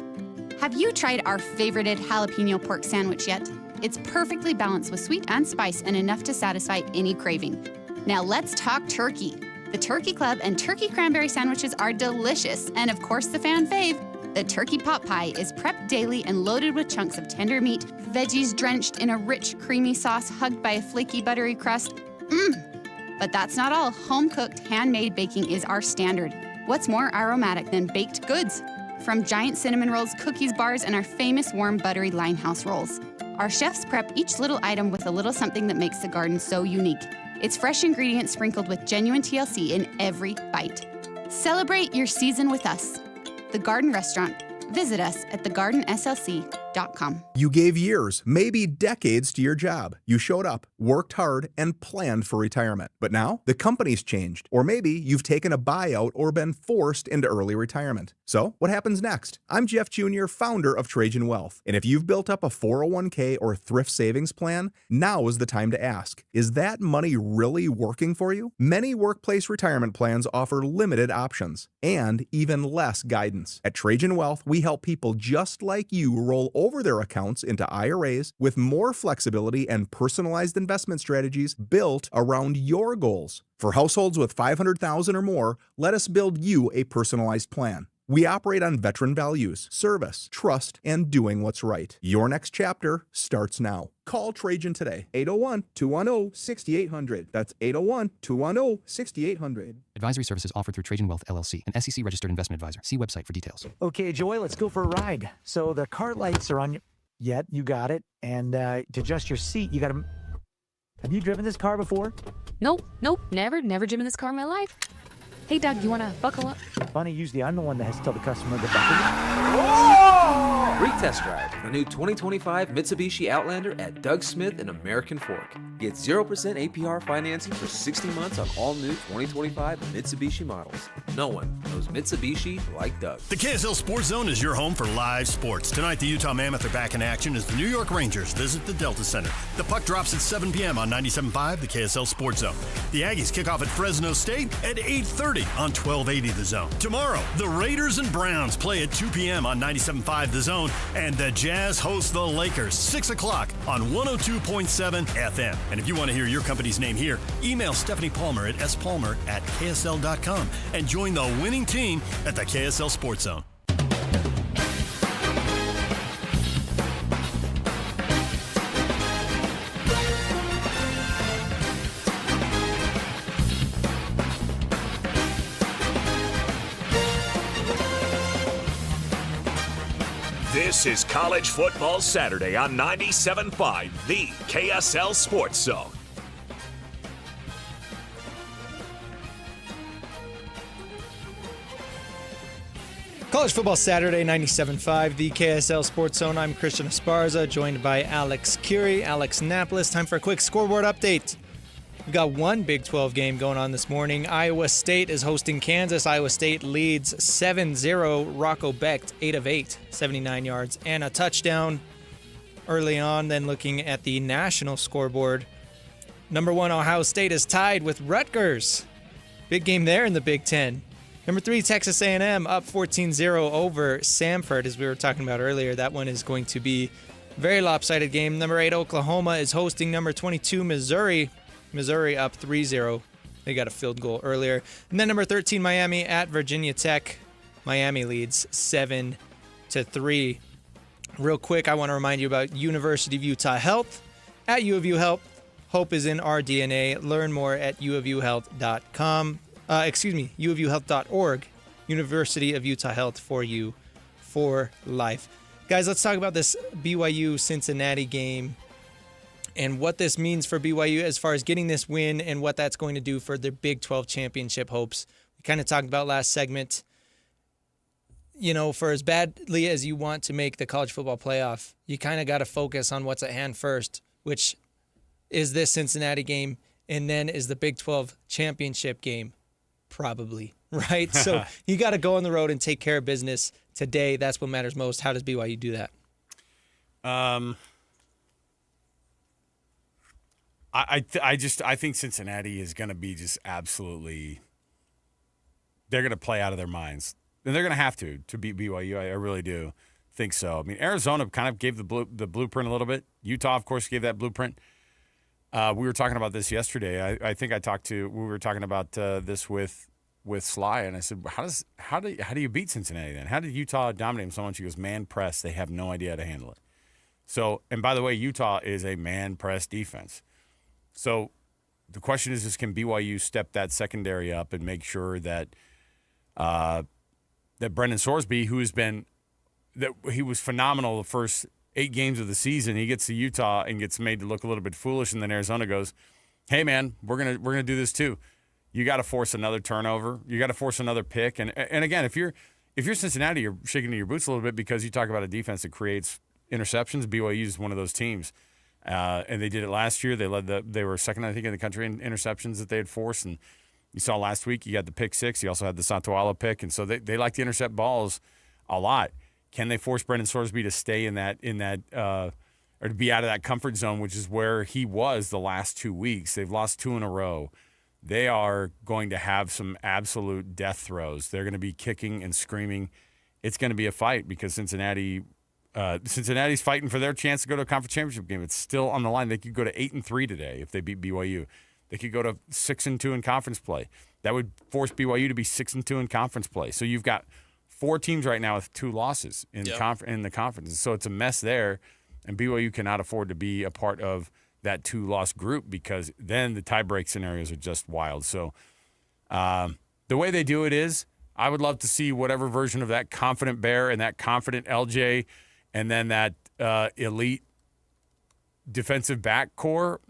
Have you tried our favorited jalapeno pork sandwich yet? It's perfectly balanced with sweet and spice and enough to satisfy any craving. Now let's talk turkey. The Turkey Club and turkey cranberry sandwiches are delicious, and of course the fan fave, the turkey pot pie is prepped daily and loaded with chunks of tender meat, veggies drenched in a rich, creamy sauce hugged by a flaky, buttery crust. But that's not all. Home-cooked, handmade baking is our standard. What's more aromatic than baked goods? From giant cinnamon rolls, cookies, bars, and our famous warm, buttery Limehouse rolls. Our chefs prep each little item with a little something that makes the garden so unique. It's fresh ingredients sprinkled with genuine TLC in every bite. Celebrate your season with us. The Garden Restaurant. Visit us at thegardenslc.com. You gave years, maybe decades to your job. You showed up, worked hard, and planned for retirement. But now, the company's changed. Or maybe you've taken a buyout or been forced into early retirement. So, what happens next? I'm Jeff Jr., founder of Trajan Wealth. And if you've built up a 401k or thrift savings plan, now is the time to ask, is that money really working for you? Many workplace retirement plans offer limited options and even less guidance. At Trajan Wealth, we help people just like you roll over their accounts into IRAs with more flexibility and personalized investment strategies built around your goals. For households with $500,000 or more, let us build you a personalized plan. We operate on veteran values, service, trust, and doing what's right. Your next chapter starts now. Call Trajan today, 801-210-6800. That's 801-210-6800. Advisory services offered through Trajan Wealth, LLC, an SEC-registered investment advisor. See website for details. Okay, Joy, let's go for a ride. So the car lights are on your... Yep, you got it. And to adjust your seat, you got to... Have you driven this car before? Nope, never driven this car in my life. Hey, Doug, you want to buckle up? Funny, usually I'm the one that has to tell the customer to buckle up. Free test drive the new 2025 Mitsubishi Outlander at Doug Smith and American Fork. Get 0% APR financing for 60 months on all new 2025 Mitsubishi models. No one knows Mitsubishi like Doug. The KSL Sports Zone is your home for live sports. Tonight, the Utah Mammoth are back in action as the New York Rangers visit the Delta Center. The puck drops at 7 p.m. on 97.5, the KSL Sports Zone. The Aggies kick off at Fresno State at 8:30 on 1280 The Zone. Tomorrow, the Raiders and Browns play at 2 p.m. on 97.5 The Zone, and the Jazz host the Lakers 6 o'clock on 102.7 FM. And if you want to hear your company's name here, email Stephanie Palmer at spalmer@ksl.com and join the winning team at the KSL Sports Zone. This is College Football Saturday on 97.5, the KSL Sports Zone. College Football Saturday, 97.5, the KSL Sports Zone. I'm Christian Esparza, joined by Alex Kirry, Alex Napoles. Time for a quick scoreboard update. We've got one Big 12 game going on this morning. Iowa State is hosting Kansas. Iowa State leads 7-0. Rocco Becht, 8 of 8, 79 yards and a touchdown early on. Then looking at the national scoreboard, number 1 Ohio State is tied with Rutgers. Big game there in the Big Ten. Number 3 Texas A&M up 14-0 over Samford, as we were talking about earlier. That one is going to be a very lopsided game. Number 8 Oklahoma is hosting number 22 Missouri. Missouri up 3-0. They got a field goal earlier. And then number 13, Miami at Virginia Tech. Miami leads 7-3. Real quick, I want to remind you about University of Utah Health. At U of U Health, hope is in our DNA. Learn more at uofuhealth.com. uofuhealth.org, University of Utah Health for you for life. Guys, let's talk about this BYU-Cincinnati game and what this means for BYU as far as getting this win and what that's going to do for their Big 12 championship hopes. We kind of talked about last segment. You know, for as badly as you want to make the college football playoff, you kind of got to focus on what's at hand first, which is this Cincinnati game, and then is the Big 12 championship game, probably, right? So you got to go on the road and take care of business today. That's what matters most. How does BYU do that? I think Cincinnati is going to be just absolutely. They're going to play out of their minds, and they're going to have to beat BYU. I really do think so. I mean, Arizona kind of gave the blueprint a little bit. Utah, of course, gave that blueprint. We were talking about this yesterday. I think we were talking about this with Sly, and I said, how do you beat Cincinnati then? How did Utah dominate them so much? He goes, man press. They have no idea how to handle it. So, and by the way, Utah is a man press defense. So the question is can BYU step that secondary up and make sure that that Brendan Sorsby, he was phenomenal the first 8 games of the season, he gets to Utah and gets made to look a little bit foolish, and then Arizona goes, hey man, we're gonna do this too. You got to force another turnover. You got to force another pick. And again, if you're Cincinnati, you're shaking your boots a little bit because you talk about a defense that creates interceptions. BYU is one of those teams, and they did it last year. They were second, I think, in the country in interceptions that they had forced. And you saw last week, you got the pick 6. You also had the Santuala pick, and so they like to intercept balls a lot. Can they force Brendan Sorsby to stay in that or to be out of that comfort zone, which is where he was the last 2 weeks? They've lost 2 in a row. They are going to have some absolute death throws. They're going to be kicking and screaming. It's going to be a fight because Cincinnati's fighting for their chance to go to a conference championship game. It's still on the line. They could go to 8-3 today if they beat BYU. They could go to 6-2 in conference play. That would force BYU to be 6-2 in conference play. So you've got 4 teams right now with 2 losses in the conference. So it's a mess there, and BYU cannot afford to be a part of that 2-loss group because then the tie-break scenarios are just wild. So the way they do it is I would love to see whatever version of that confident Bear and that confident LJ and then that elite defensive back core.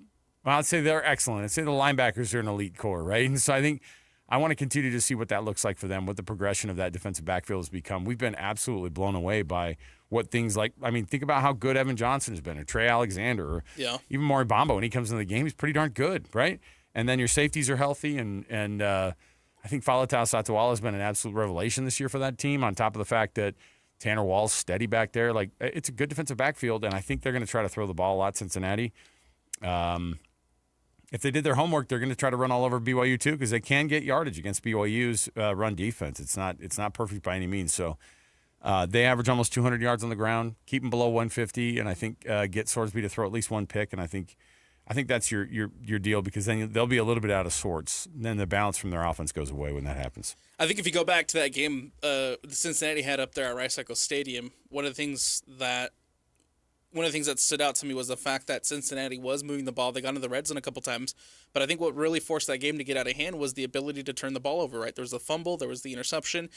Well, I'd say they're excellent. I'd say the linebackers are an elite core, right? And so I think I want to continue to see what that looks like for them, what the progression of that defensive backfield has become. We've been absolutely blown away by what things like, I mean, think about how good Evan Johnson has been, or Trey Alexander, or even Maury Bombo. When he comes into the game, he's pretty darn good, right? And then your safeties are healthy, and I think Faletau Satuala has been an absolute revelation this year for that team, on top of the fact that Tanner Wall's steady back there. Like, it's a good defensive backfield, and I think they're going to try to throw the ball a lot, Cincinnati. If they did their homework, they're going to try to run all over BYU too, because they can get yardage against BYU's run defense. It's not perfect by any means. So they average almost 200 yards on the ground, keep them below 150, and I think get Sorsby to throw at least 1 pick. And I think that's your deal, because then they'll be a little bit out of sorts. And then the balance from their offense goes away when that happens. I think if you go back to that game Cincinnati had up there at Rice-Eccles Stadium, one of the things that stood out to me was the fact that Cincinnati was moving the ball. They got into the red zone a couple times, but I think what really forced that game to get out of hand was the ability to turn the ball over, right? There was the fumble, there was the interception.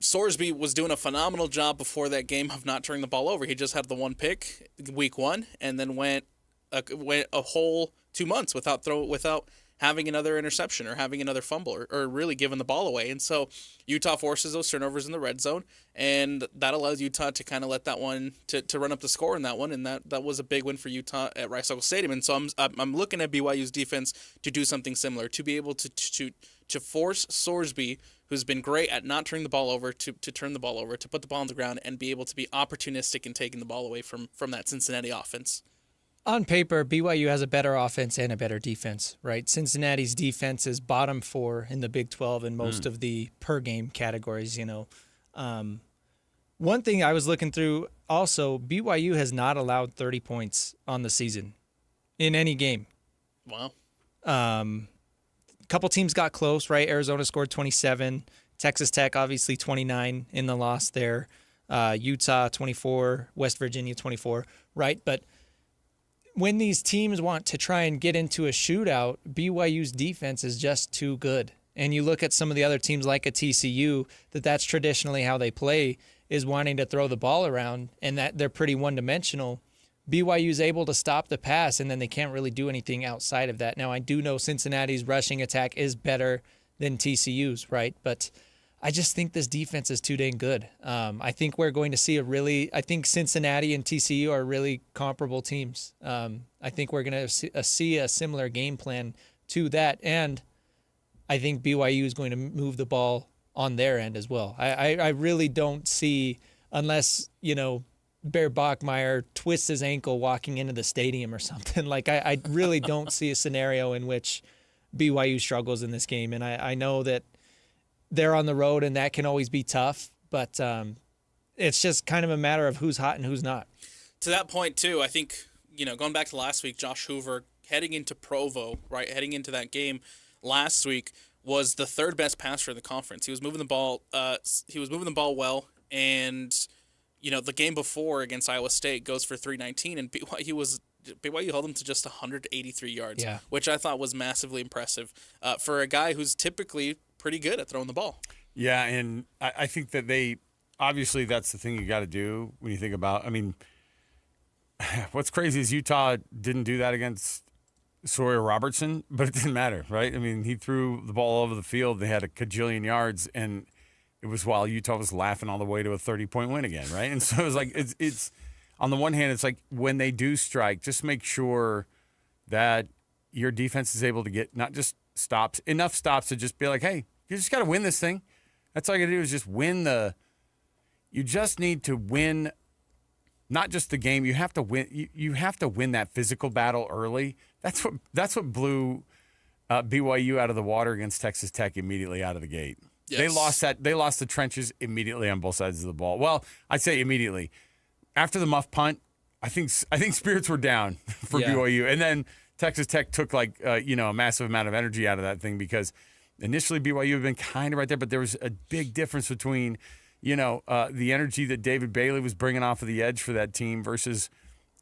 Sorsby was doing a phenomenal job before that game of not turning the ball over. He just had the 1 pick week 1 and then went a whole 2 months without having another interception or having another fumble or really giving the ball away. And so Utah forces those turnovers in the red zone, and that allows Utah to kind of let that one to run up the score in that one, and that was a big win for Utah at Rice-Eccles Stadium. And so I'm looking at BYU's defense to do something similar, to be able to force Sorsby, who's been great at not turning the ball over, to turn the ball over, to put the ball on the ground, and be able to be opportunistic in taking the ball away from that Cincinnati offense. On paper, BYU has a better offense and a better defense, right? Cincinnati's defense is bottom 4 in the Big 12 in most of the per-game categories, you know. One thing I was looking through also, BYU has not allowed 30 points on the season in any game. Wow. A couple teams got close, right? Arizona scored 27. Texas Tech, obviously, 29 in the loss there. Utah, 24. West Virginia, 24, right? But when these teams want to try and get into a shootout, BYU's defense is just too good. And you look at some of the other teams like a TCU, that's traditionally how they play, is wanting to throw the ball around, and that they're pretty one-dimensional. BYU is able to stop the pass, and then they can't really do anything outside of that. Now, I do know Cincinnati's rushing attack is better than TCU's, right? But I just think this defense is too dang good. I think we're going to see I think Cincinnati and TCU are really comparable teams. I think we're going to see a similar game plan to that, and I think BYU is going to move the ball on their end as well. I really don't see, unless, Bear Bachmeier twists his ankle walking into the stadium or something. Like, I really don't see a scenario in which BYU struggles in this game. And I know that they're on the road and that can always be tough, but it's just kind of a matter of who's hot and who's not. To that point, too, I think, going back to last week, Josh Hoover heading into Provo, right, heading into that game last week, was the third best passer in the conference. He was moving the ball. Well, and the game before against Iowa State goes for 319, and BYU held him to just 183 yards, which I thought was massively impressive for a guy who's typically pretty good at throwing the ball. Yeah, and I think that obviously that's the thing you got to do when you think about. I mean, what's crazy is Utah didn't do that against Sawyer Robertson, but it didn't matter, right? I mean, he threw the ball all over the field. They had a cajillion yards, and it was while Utah was laughing all the way to a 30-point win again, right? And so it was like, it's on the one hand, it's like when they do strike, just make sure that your defense is able to get not just enough stops to just be like, hey, you just got to win this thing. That's all you got to do is just win you just need to win not just the game. You have to win. You have to win that physical battle early. That's what blew BYU out of the water against Texas Tech immediately out of the gate. Yes. They lost the trenches immediately on both sides of the ball. Well, I'd say immediately after the muff punt. I think spirits were down for BYU, and then Texas Tech took a massive amount of energy out of that thing because initially BYU had been kind of right there, but there was a big difference between the energy that David Bailey was bringing off of the edge for that team versus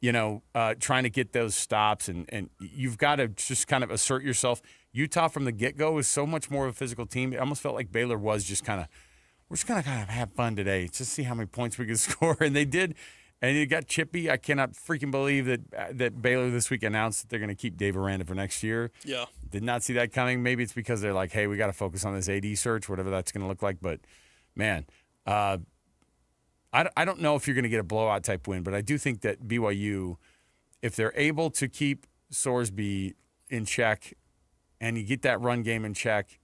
trying to get those stops, and you've got to just kind of assert yourself. Utah from the get-go was so much more of a physical team. It almost felt like Baylor was just we're just going to kind of have fun today, just see how many points we can score. And they did, and it got chippy. I cannot freaking believe that Baylor this week announced that they're going to keep Dave Aranda for next year. Yeah. Did not see that coming. Maybe it's because they're like, hey, we got to focus on this AD search, whatever that's going to look like. But, man, I don't know if you're going to get a blowout type win, but I do think that BYU, if they're able to keep Sorsby in check and you get that run game in check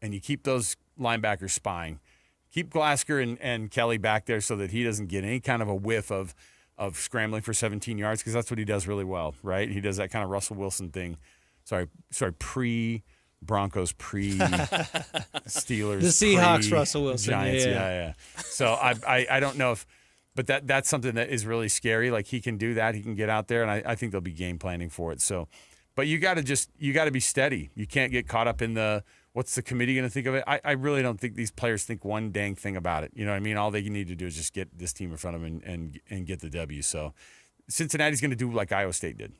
and you keep those linebackers spying, keep Glasgow and Kelly back there so that he doesn't get any kind of a whiff of scrambling for 17 yards because that's what he does really well, right? He does that kind of Russell Wilson thing. Sorry, pre-Broncos, pre-Steelers. The Seahawks, Russell Wilson. Giants, yeah. So I don't know if – but that's something that is really scary. Like he can do that. He can get out there, and I think they'll be game planning for it. So, but you got to be steady. You can't get caught up in what's the committee going to think of it. I really don't think these players think one dang thing about it. You know what I mean? All they need to do is just get this team in front of them and get the W. So Cincinnati's going to do like Iowa State did.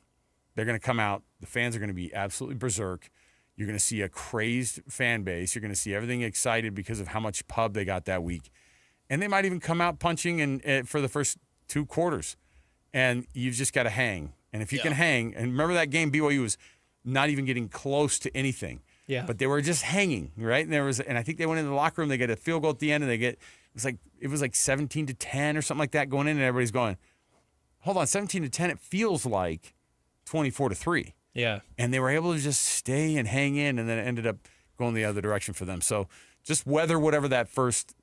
They're going to come out. The fans are going to be absolutely berserk. You're going to see a crazed fan base. You're going to see everything excited because of how much pub they got that week. And they might even come out punching for the first two quarters. And you've just got to hang. And if you can hang, and remember that game, BYU was not even getting close to anything. Yeah. But they were just hanging, right? And I think they went into the locker room. They get a field goal at the end, and it was like 17-10 or something like that going in, and everybody's going, hold on, 17-10. It feels like 24-3. Yeah. And they were able to just stay and hang in, and then it ended up going the other direction for them. So just weather whatever that first,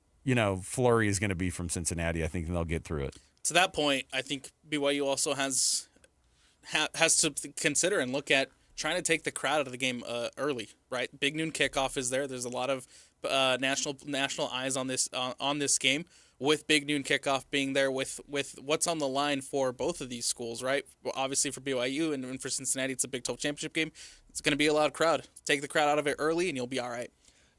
flurry is going to be from Cincinnati. I think they'll get through it. To that point, I think BYU also has to consider and look at trying to take the crowd out of the game early, right? Big noon kickoff is there. There's a lot of national eyes on this game, with big noon kickoff being there with what's on the line for both of these schools, right? Well, obviously for BYU and for Cincinnati, it's a Big 12 championship game. It's going to be a loud crowd. Take the crowd out of it early, and you'll be all right.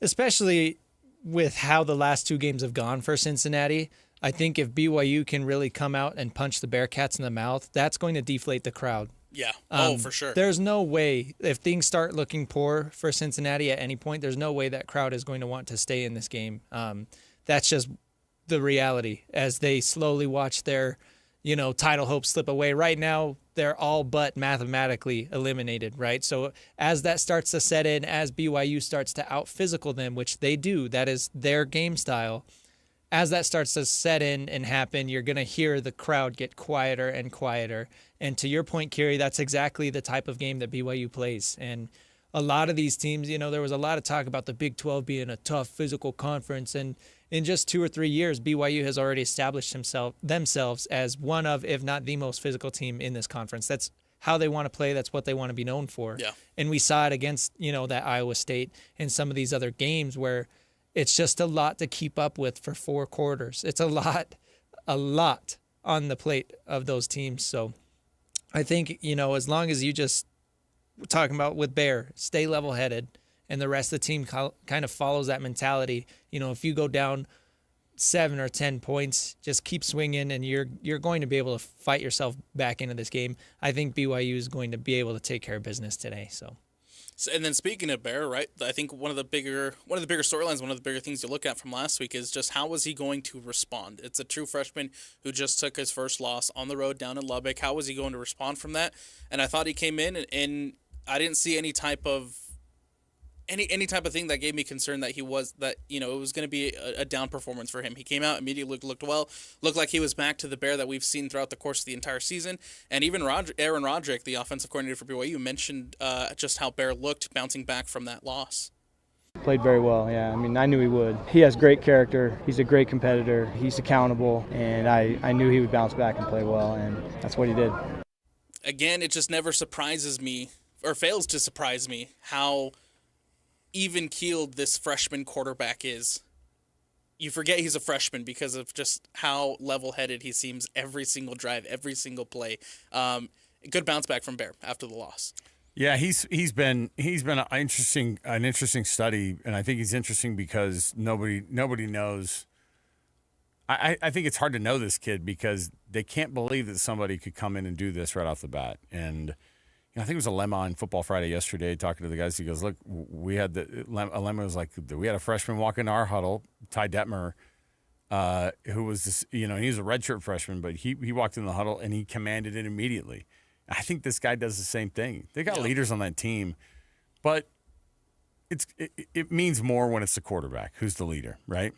Especially with how the last two games have gone for Cincinnati, I think if BYU can really come out and punch the Bearcats in the mouth, that's going to deflate the crowd. Yeah. For sure. There's no way, if things start looking poor for Cincinnati at any point, there's no way that crowd is going to want to stay in this game. That's just the reality as they slowly watch their, title hopes slip away. Right now, they're all but mathematically eliminated, right? So as that starts to set in, as BYU starts to out-physical them, which they do, that is their game style, as that starts to set in and happen, you're going to hear the crowd get quieter and quieter. And to your point, Kirry, that's exactly the type of game that BYU plays. And a lot of these teams, there was a lot of talk about the Big 12 being a tough physical conference. And in just 2 or 3 years, BYU has already established themselves as one of, if not the most physical team in this conference. That's how they want to play. That's what they want to be known for. Yeah. And we saw it against, that Iowa State and some of these other games where it's just a lot to keep up with for 4 quarters. It's a lot on the plate of those teams. So I think, as long as you just, talking about with Bear, stay level-headed, and the rest of the team kind of follows that mentality. If you go down 7 or 10 points, just keep swinging, and you're going to be able to fight yourself back into this game. I think BYU is going to be able to take care of business today. So, and then speaking of Bear, right? I think one of the bigger storylines, one of the bigger things to look at from last week is just how was he going to respond? It's a true freshman who just took his first loss on the road down in Lubbock. How was he going to respond from that? And I thought he came in and I didn't see any type of thing that gave me concern that it was going to be a down performance for him. He came out immediately, looked well, looked like he was back to the Bear that we've seen throughout the course of the entire season. And even Aaron Roderick, the offensive coordinator for BYU, mentioned just how Bear looked bouncing back from that loss. Played very well, yeah. I knew he would. He has great character. He's a great competitor. He's accountable, and I knew he would bounce back and play well, and that's what he did. Again, it just never surprises me, or fails to surprise me, how even-keeled this freshman quarterback is. You forget he's a freshman because of just how level-headed he seems every single drive, every single play. Good bounce back from Bear after the loss. Yeah, he's been an interesting study, and I think he's interesting because nobody knows. I think it's hard to know this kid because they can't believe that somebody could come in and do this right off the bat. And I think it was Alema on Football Friday yesterday talking to the guys. He goes, look, Alema was like, we had a freshman walk into our huddle, Ty Detmer, who was this, he was a redshirt freshman, but he walked in the huddle and he commanded it immediately. I think this guy does the same thing. They got leaders on that team, but it means more when it's the quarterback who's the leader, right?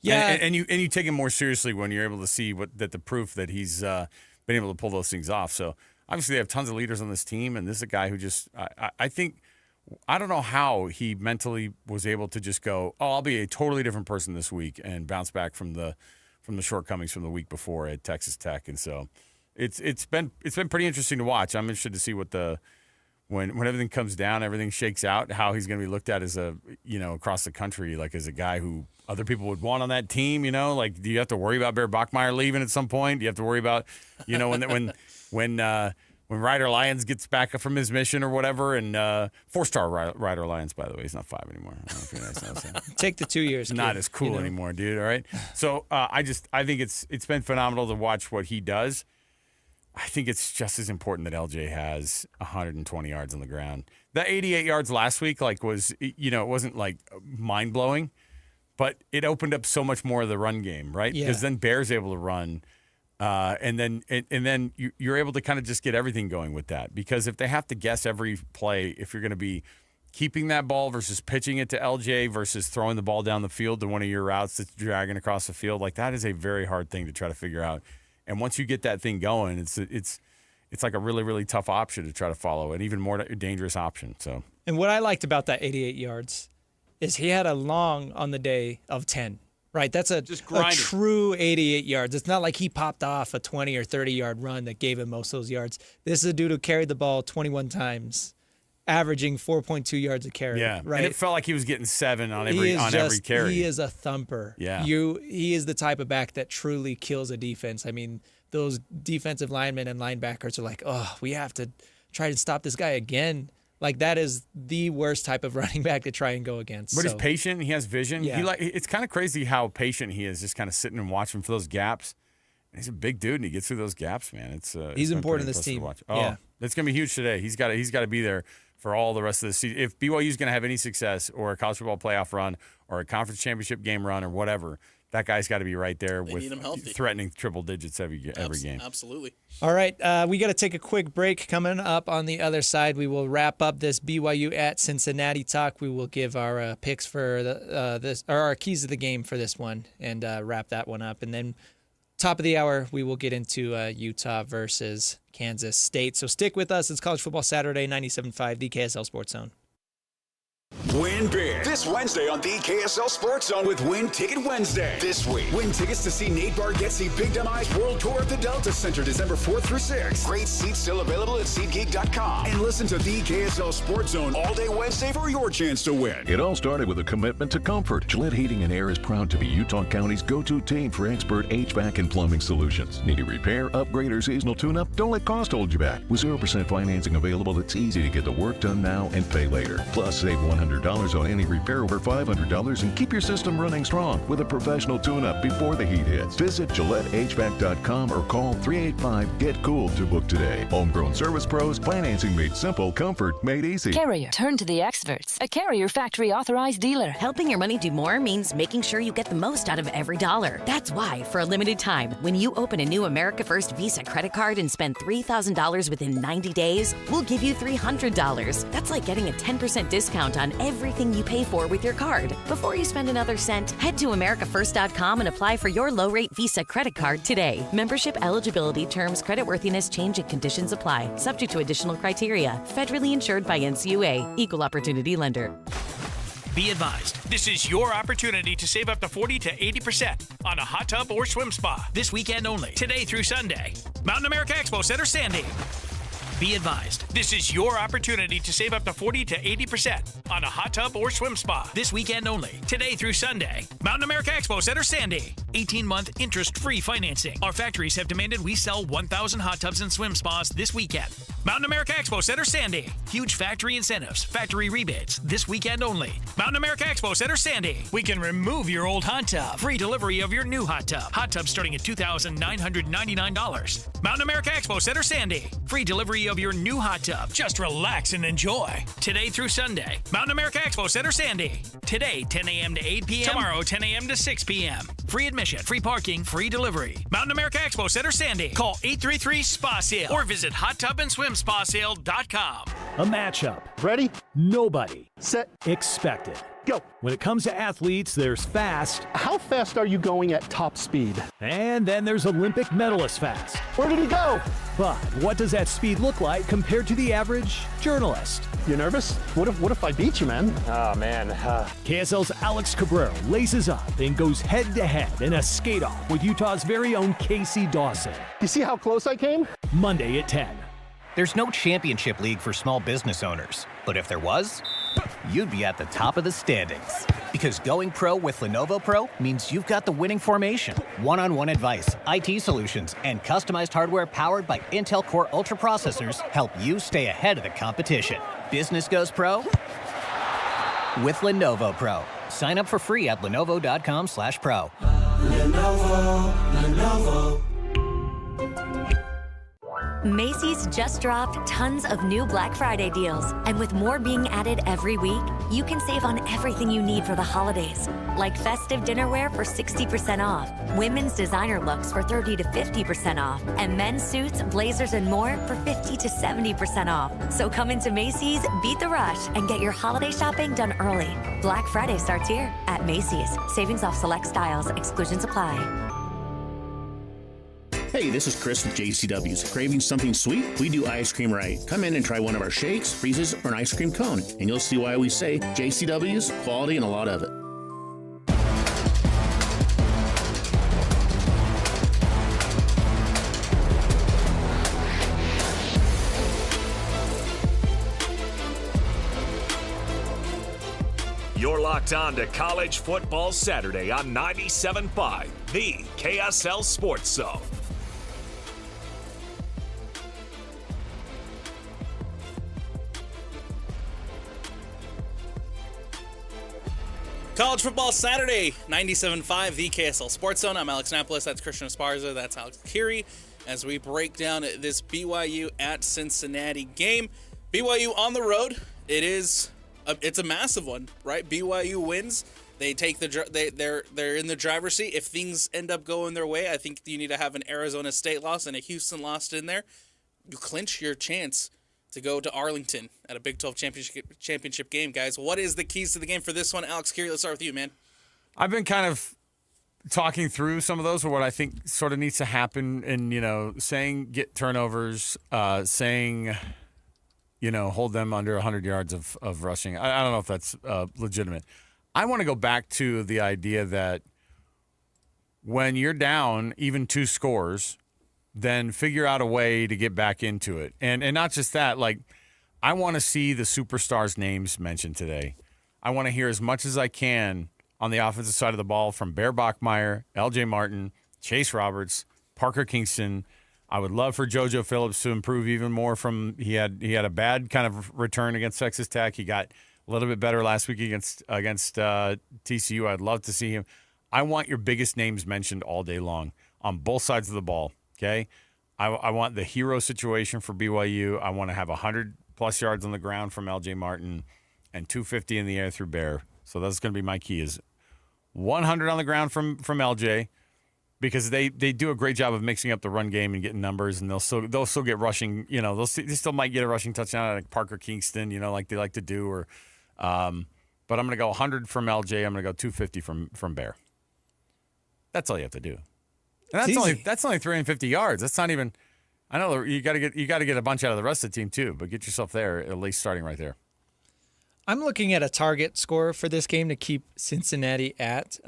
Yeah, and you take him more seriously when you're able to see the proof that he's been able to pull those things off. So obviously they have tons of leaders on this team, and this is a guy who just I don't know how he mentally was able to just go, I'll be a totally different person this week and bounce back from the shortcomings from the week before at Texas Tech, and so. It's been pretty interesting to watch. I'm interested to see what when everything comes down, everything shakes out, how he's going to be looked at as across the country, like as a guy who other people would want on that team. Like do you have to worry about Bear Bachmeier leaving at some point? Do you have to worry about when Ryder Lyons gets back from his mission or whatever? And 4-star Ryder Lyons, by the way, he's not 5 anymore. I don't know if you guys know that. Take the 2 years. Not as cool anymore, dude. All right. So I think it's been phenomenal to watch what he does. I think it's just as important that LJ has 120 yards on the ground. The 88 yards last week, it wasn't like mind blowing, but it opened up so much more of the run game, right? Yeah. Because then Bear's able to run, and then you're able to kind of just get everything going with that. Because if they have to guess every play, if you're going to be keeping that ball versus pitching it to LJ versus throwing the ball down the field to one of your routes that's dragging across the field, that is a very hard thing to try to figure out. And once you get that thing going, it's like a really, really tough option to try to follow, an even more dangerous option. So. And what I liked about that 88 yards is he had a long on the day of 10, right? That's a true 88 yards. It's not like he popped off a 20 or 30-yard run that gave him most of those yards. This is a dude who carried the ball 21 times, averaging 4.2 yards a carry. Yeah, right? And it felt like he was getting 7 on every carry. He is a thumper. Yeah. He is the type of back that truly kills a defense. Those defensive linemen and linebackers are like, we have to try to stop this guy again. That is the worst type of running back to try and go against. But he's patient. He has vision. Yeah. It's kind of crazy how patient he is, just kind of sitting and watching for those gaps. He's a big dude, and he gets through those gaps, man. He's important in this impressive team. to watch. Oh, Yeah. it's going to be huge today. He's got to be there for all the rest of the season. If BYU's going to have any success or a college football playoff run or a conference championship game run or whatever, that guy's got to be right there with threatening triple digits every game. Absolutely. All right, we got to take a quick break. Coming up on the other side, we will wrap up this BYU at Cincinnati talk. We will give our picks for our keys of the game for this one and wrap that one up. And then top of the hour, we will get into Utah versus Kansas State. So stick with us. It's College Football Saturday, 97.5, the KSL Sports Zone. Win big this Wednesday on the KSL Sports Zone with Win Ticket Wednesday. This week, win tickets to see Nate Bargatze Big Dumb Eyes World Tour at the Delta Center December 4th through 6th. Great seats still available at SeatGeek.com. And listen to the KSL Sports Zone all day Wednesday for your chance to win. It all started with a commitment to comfort. Gillette Heating and Air is proud to be Utah County's go-to team for expert HVAC and plumbing solutions. Need a repair, upgrade, or seasonal tune-up? Don't let cost hold you back. With 0% financing available, it's easy to get the work done now and pay later. Plus, save $100 on any repair over $500 and keep your system running strong with a professional tune-up before the heat hits. Visit GilletteHVAC.com or call 385-GET-COOL to book today. Homegrown service pros, financing made simple, comfort made easy. Carrier, turn to the experts. A Carrier factory authorized dealer. Helping your money do more means making sure you get the most out of every dollar. That's why, for a limited time, when you open a new America First Visa credit card and spend $3,000 within 90 days, we'll give you $300. That's like getting a 10% discount on everything you pay for with your card. Before you spend another cent, head to AmericaFirst.com and apply for your low-rate Visa credit card today. Membership eligibility, terms, creditworthiness, change, and conditions apply. Subject to additional criteria. Federally insured by NCUA. Equal Opportunity Lender. Be advised, this is your opportunity to save up to 40 to 80% on a hot tub or swim spa this weekend only, today through Sunday. Mountain America Expo Center, Sandy. Be advised, this is your opportunity to save up to 40 to 80% on a hot tub or swim spa this weekend only, today through Sunday. Mountain America Expo Center, Sandy. 18-month interest-free financing. Our factories have demanded we sell 1,000 hot tubs and swim spas this weekend. Mountain America Expo Center, Sandy. Huge factory incentives, factory rebates this weekend only. Mountain America Expo Center, Sandy. We can remove your old hot tub. Free delivery of your new hot tub. Hot tub starting at $2,999. Mountain America Expo Center, Sandy. Free delivery of your new hot tub. Just relax and enjoy. Today through Sunday. Mountain America Expo Center, Sandy. Today, 10 a.m. to 8 p.m. Tomorrow, 10 a.m. to 6 p.m. Free admission, free parking, free delivery. Mountain America Expo Center, Sandy. Call 833-SPA-SALE or visit hottubandSwimSpaSale.com. A matchup. Ready? Nobody. Set. Expected. Go. When it comes to athletes, there's fast. How fast are you going at top speed? And then there's Olympic medalist fast. Where did he go? But what does that speed look like compared to the average journalist? You nervous? What if I beat you, man? Oh, man. KSL's Alex Cabrera laces up and goes head-to-head in a skate-off with Utah's very own Casey Dawson. You see how close I came? Monday at 10. There's no championship league for small business owners, but if there was, you'd be at the top of the standings. Because going pro with Lenovo Pro means you've got the winning formation. One-on-one advice, IT solutions, and customized hardware powered by Intel Core Ultra processors help you stay ahead of the competition. Business goes pro with Lenovo Pro. Sign up for free at lenovo.com/pro. Lenovo. Macy's just dropped tons of new Black Friday deals. And with more being added every week, you can save on everything you need for the holidays. Like festive dinnerware for 60% off, women's designer looks for 30 to 50% off, and men's suits, blazers, and more for 50 to 70% off. So come into Macy's, beat the rush, and get your holiday shopping done early. Black Friday starts here at Macy's. Savings off select styles. Exclusions apply. Hey, this is Chris with JCW's. Craving something sweet? We do ice cream right. Come in and try one of our shakes, freezes, or an ice cream cone, and you'll see why we say JCW's, quality and a lot of it. You're locked on to College Football Saturday on 97.5, the KSL Sports Zone. College Football Saturday, 97.5, the KSL Sports Zone. I'm Alex Napoles. That's Christian Esparza. That's Alex Kirry. As we break down this BYU at Cincinnati game. BYU on the road. It's a massive one, right? BYU wins. They take they're in the driver's seat. If things end up going their way, I think you need to have an Arizona State loss and a Houston loss in there. You clinch your chance to go to Arlington at a Big 12 championship game, guys. What is the keys to the game for this one? Alex Kirry, let's start with you, man. I've been kind of talking through some of those, or what I think sort of needs to happen, and saying get turnovers, saying hold them under 100 yards of rushing. I don't know if that's legitimate. I want to go back to the idea that when you're down even 2 scores, then figure out a way to get back into it. And not just that, like, I want to see the superstars' names mentioned today. I want to hear as much as I can on the offensive side of the ball from Bear Bachmeier, L.J. Martin, Chase Roberts, Parker Kingston. I would love for JoJo Phillips to improve even more from he had a bad kind of return against Texas Tech. He got a little bit better last week against TCU. I'd love to see him. I want your biggest names mentioned all day long on both sides of the ball. Okay, I want the hero situation for BYU. I want to have 100-plus yards on the ground from L.J. Martin and 250 in the air through Bear. So that's going to be my key is 100 on the ground from LJ, because they do a great job of mixing up the run game and getting numbers, and they'll still get rushing. They still might get a rushing touchdown like Parker Kingston, like they like to do. Or, but I'm going to go 100 from LJ. I'm going to go 250 from Bear. That's all you have to do. And that's only 350 yards. That's not even. I know you got to get a bunch out of the rest of the team too, but get yourself there at least starting right there. I'm looking at a target score for this game to keep Cincinnati at.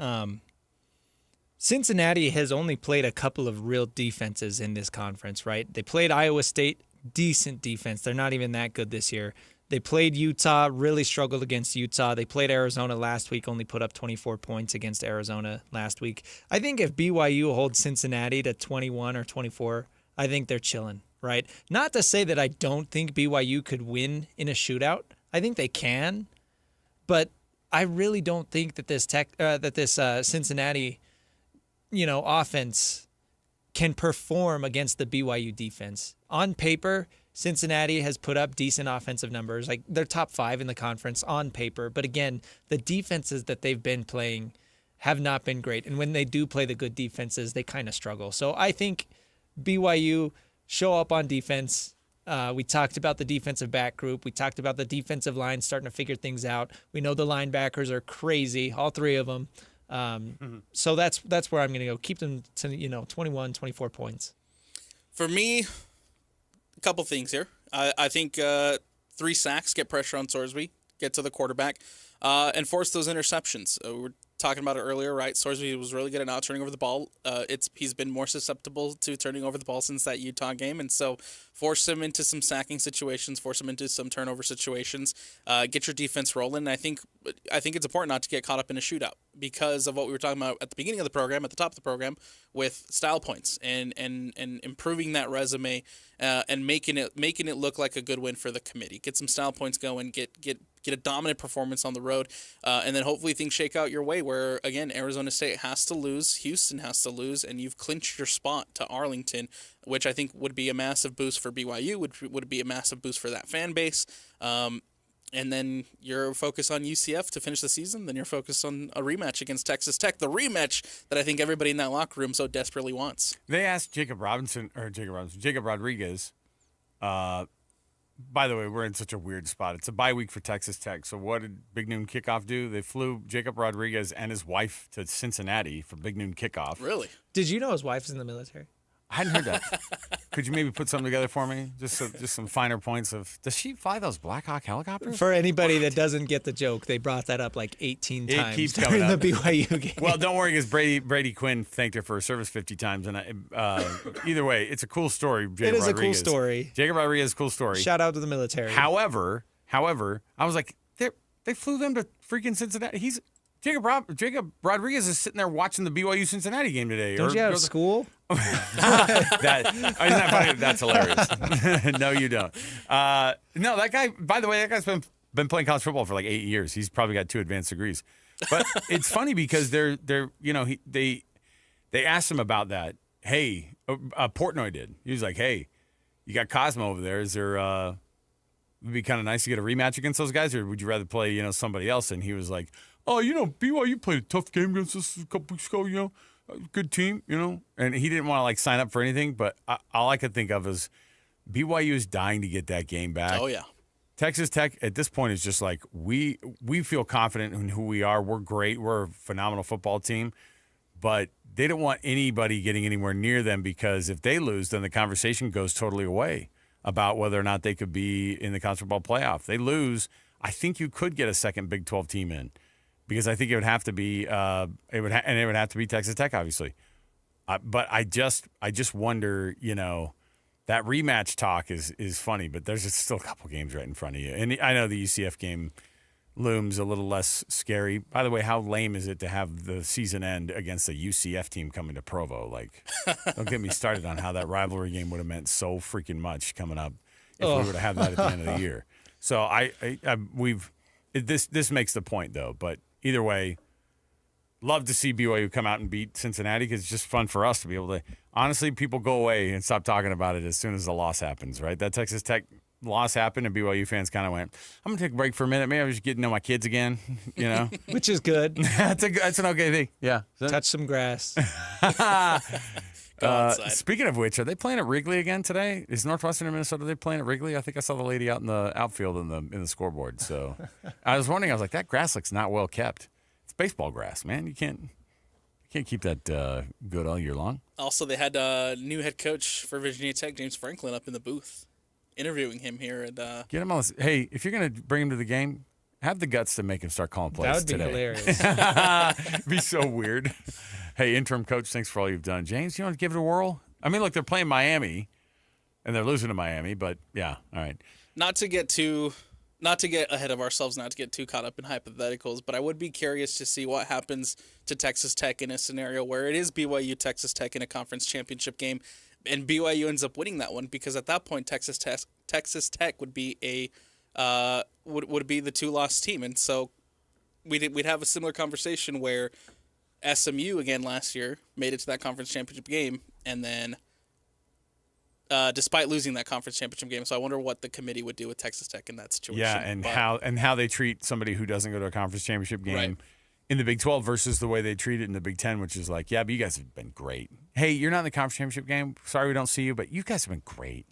Cincinnati has only played a couple of real defenses in this conference, right? They played Iowa State, decent defense. They're not even that good this year. They played Utah, really struggled against Utah. They played Arizona last week, only put up 24 points against Arizona last week. I think if BYU holds Cincinnati to 21 or 24, I think they're chilling, right? Not to say that I don't think BYU could win in a shootout. I think they can, but I really don't think that this Cincinnati, offense can perform against the BYU defense. On paper, Cincinnati has put up decent offensive numbers. Like, they're top 5 in the conference on paper. But again, the defenses that they've been playing have not been great. And when they do play the good defenses, they kind of struggle. So I think BYU show up on defense. We talked about the defensive back group. We talked about the defensive line starting to figure things out. We know the linebackers are crazy, all 3 of them. So that's where I'm going to go. Keep them to 21, 24 points. For me, a couple things here. I think 3 sacks, get pressure on Sorsby, get to the quarterback, and force those interceptions. We were talking about it earlier, right? Sorsby was really good at not turning over the ball. He's been more susceptible to turning over the ball since that Utah game, and so force him into some sacking situations, force him into some turnover situations, get your defense rolling. I think it's important not to get caught up in a shootout because of what we were talking about at the beginning of the program, at the top of the program, with style points and improving that resume and making it look like a good win for the committee. Get some style points going, get a dominant performance on the road, and then hopefully things shake out your way where, again, Arizona State has to lose, Houston has to lose, and you've clinched your spot to Arlington, which I think would be a massive boost for BYU, would be a massive boost for that fan base. And then you're focused on UCF to finish the season, then you're focused on a rematch against Texas Tech, the rematch that I think everybody in that locker room so desperately wants. They asked Jacob Rodriguez, by the way, we're in such a weird spot. It's a bye week for Texas Tech. So what did Big Noon Kickoff do? They flew Jacob Rodriguez and his wife to Cincinnati for Big Noon Kickoff. Really? Did you know his wife's in the military? I hadn't heard that. Could you maybe put something together for me? Just some finer points of, does she fly those Black Hawk helicopters? For anybody that doesn't get the joke, they brought that up like 18 times keeps during coming the up. BYU game. Well, don't worry, because Brady Quinn thanked her for her service 50 times. And either way, it's a cool story, Jacob Rodriguez. It is a cool story. Jacob Rodriguez is a cool story. Shout out to the military. However, I was like, they flew them to freaking Cincinnati. Jacob Rodriguez is sitting there watching the BYU Cincinnati game today. Don't you have school? Isn't that funny? That's hilarious. No, you don't. No, that guy, by the way, that guy's been Been playing college football for like 8 years. He's probably got 2 advanced degrees. But it's funny because they asked him about that. Hey, Portnoy did. He was like, hey, you got Cosmo over there. Is there would be kind of nice to get a rematch against those guys, or would you rather play, somebody else? And he was like, oh, BYU played a tough game against us a couple weeks ago, good team, And he didn't want to, sign up for anything, but all I could think of is BYU is dying to get that game back. Oh, yeah. Texas Tech, at this point, is just like, we feel confident in who we are. We're great. We're a phenomenal football team. But they don't want anybody getting anywhere near them because if they lose, then the conversation goes totally away about whether or not they could be in the college football playoff. They lose, I think you could get a second Big 12 team in because I think it would have to be it would have to be Texas Tech, obviously. But I just wonder, that rematch talk is funny, but there's just still a couple games right in front of you. And I know the UCF game looms a little less scary. By the way, how lame is it to have the season end against a UCF team coming to Provo? Don't get me started on how that rivalry game would have meant so freaking much coming up if we were to have that at the end of the year. So this makes the point though. But either way, love to see BYU come out and beat Cincinnati because it's just fun for us to be able to. Honestly, people go away and stop talking about it as soon as the loss happens, right? That Texas Tech loss happened, and BYU fans kind of went, I'm going to take a break for a minute. Maybe I was just getting to know my kids again, Which is good. That's an okay thing. Yeah. Touch some grass. Speaking of which, are they playing at Wrigley again today? Is Northwestern and Minnesota, are they playing at Wrigley? I think I saw the lady out in the outfield in the scoreboard. So I was wondering, I was like, that grass looks not well kept. It's baseball grass, man. You can't keep that good all year long. Also, they had a new head coach for Virginia Tech, James Franklin, up in the booth, interviewing him here. And get him on this. Hey, if you're going to bring him to the game, have the guts to make him start calling plays today. That would be hilarious. It'd be so weird. Hey, interim coach, thanks for all you've done. James, you want to give it a whirl? I mean, look, they're playing Miami, and they're losing to Miami, but yeah, all right. Not to get ahead of ourselves, not to get too caught up in hypotheticals, but I would be curious to see what happens to Texas Tech in a scenario where it is BYU Texas Tech in a conference championship game, and BYU ends up winning that one, because at that point Texas Tech would be would be the 2-loss team, and so we'd have a similar conversation where SMU again last year made it to that conference championship game, and then despite losing that conference championship game. So I wonder what the committee would do with Texas Tech in that situation. Yeah, and how they treat somebody who doesn't go to a conference championship game in the Big 12 versus the way they treat it in the Big 10, which is like, yeah, but you guys have been great. Hey, you're not in the conference championship game. Sorry we don't see you, but you guys have been great.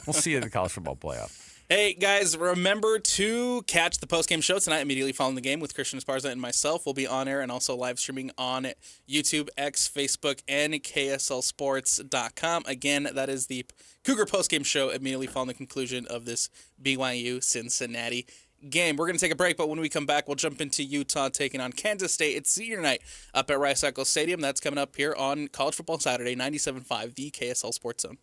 We'll see you at the college football playoff. Hey, guys, remember to catch the postgame show tonight immediately following the game with Christian Esparza and myself. We'll be on air and also live streaming on YouTube, X, Facebook, and KSLSports.com. Again, that is the Cougar postgame show immediately following the conclusion of this BYU-Cincinnati game. We're going to take a break, but when we come back, we'll jump into Utah taking on Kansas State. It's senior night up at Rice-Eccles Stadium. That's coming up here on College Football Saturday, 97.5, the KSL Sports Zone.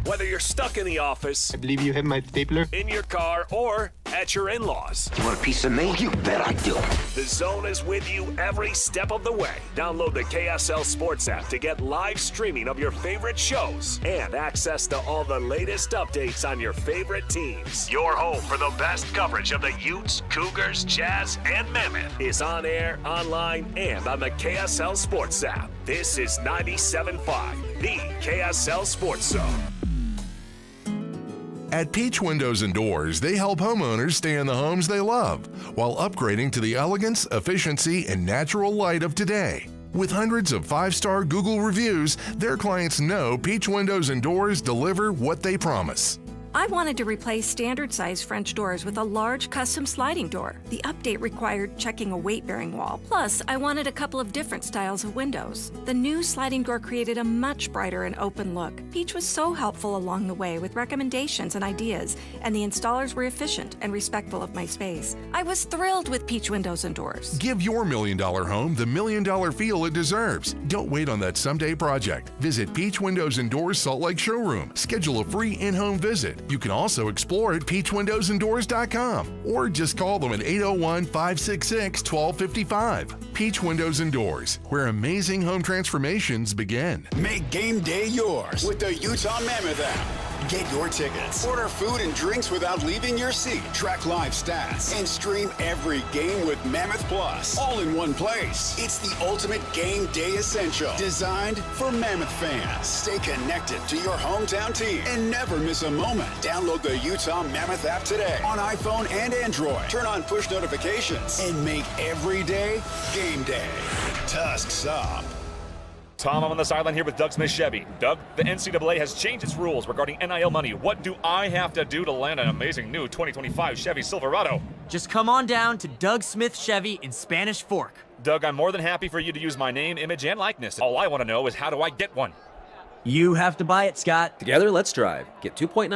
Whether you're stuck in the office, I believe you have my stapler, in your car, or at your in-laws. You want a piece of me? You bet I do. The Zone is with you every step of the way. Download the KSL Sports app to get live streaming of your favorite shows and access to all the latest updates on your favorite teams. Your home for the best coverage of the Utes, Cougars, Jazz, and Mammoth is on air, online, and on the KSL Sports app. This is 97.5, the KSL Sports Zone. At Peach Windows and Doors, they help homeowners stay in the homes they love while upgrading to the elegance, efficiency, and natural light of today. With hundreds of 5-star Google reviews, their clients know Peach Windows and Doors deliver what they promise. I wanted to replace standard-size French doors with a large custom sliding door. The update required checking a weight-bearing wall. Plus, I wanted a couple of different styles of windows. The new sliding door created a much brighter and open look. Peach was so helpful along the way with recommendations and ideas, and the installers were efficient and respectful of my space. I was thrilled with Peach Windows and Doors. Give your $1 million home the $1 million feel it deserves. Don't wait on that someday project. Visit Peach Windows and Doors Salt Lake Showroom. Schedule a free in-home visit. You can also explore at peachwindowsanddoors.com or just call them at 801-566-1255. Peach Windows and Doors, where amazing home transformations begin. Make game day yours with the Utah Mammoth app. Get your tickets, order food and drinks without leaving your seat, track live stats, and stream every game with Mammoth Plus, all in one place. It's the ultimate game day essential, designed for Mammoth fans. Stay connected to your hometown team and never miss a moment. Download the Utah Mammoth app today on iPhone and Android. Turn on push notifications and make every day game day. Tusks up. Tom, I'm on the sideline here with Doug Smith Chevy. Doug, the NCAA has changed its rules regarding NIL money. What do I have to do to land an amazing new 2025 Chevy Silverado? Just come on down to Doug Smith Chevy in Spanish Fork. Doug, I'm more than happy for you to use my name, image, and likeness. All I want to know is how do I get one? You have to buy it, Scott. Together, let's drive. Get 2.9%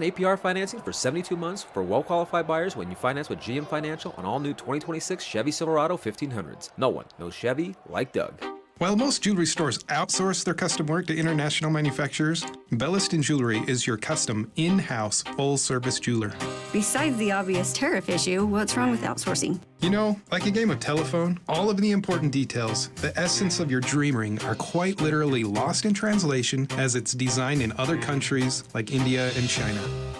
APR financing for 72 months for well-qualified buyers when you finance with GM Financial on all new 2026 Chevy Silverado 1500s. No one knows Chevy like Doug. While most jewelry stores outsource their custom work to international manufacturers, Belliston Jewelry is your custom, in-house, full-service jeweler. Besides the obvious tariff issue, what's wrong with outsourcing? You know, like a game of telephone, all of the important details, the essence of your dream ring, are quite literally lost in translation as it's designed in other countries like India and China.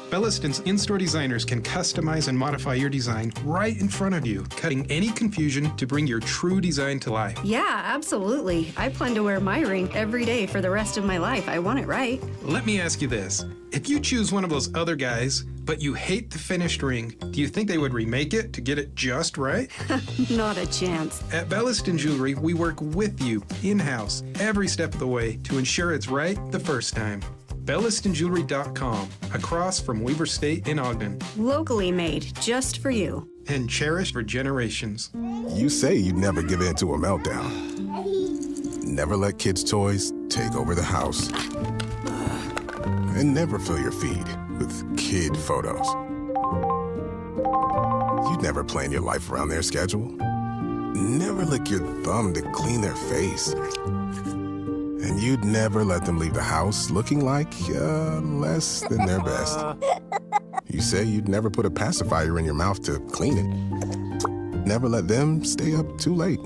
Belliston's in-store designers can customize and modify your design right in front of you, cutting any confusion to bring your true design to life. Yeah, absolutely. I plan to wear my ring every day for the rest of my life. I want it right. Let me ask you this. If you choose one of those other guys, but you hate the finished ring, do you think they would remake it to get it just right? Not a chance. At Belliston Jewelry, we work with you, in-house, every step of the way to ensure it's right the first time. BellistonJewelry.com, across from Weber State in Ogden. Locally made, just for you. And cherished for generations. You say you'd never give in to a meltdown. Never let kids' toys take over the house. And never fill your feed with kid photos. You'd never plan your life around their schedule. Never lick your thumb to clean their face. And you'd never let them leave the house looking like less than their best. You say you'd never put a pacifier in your mouth to clean it. Never let them stay up too late.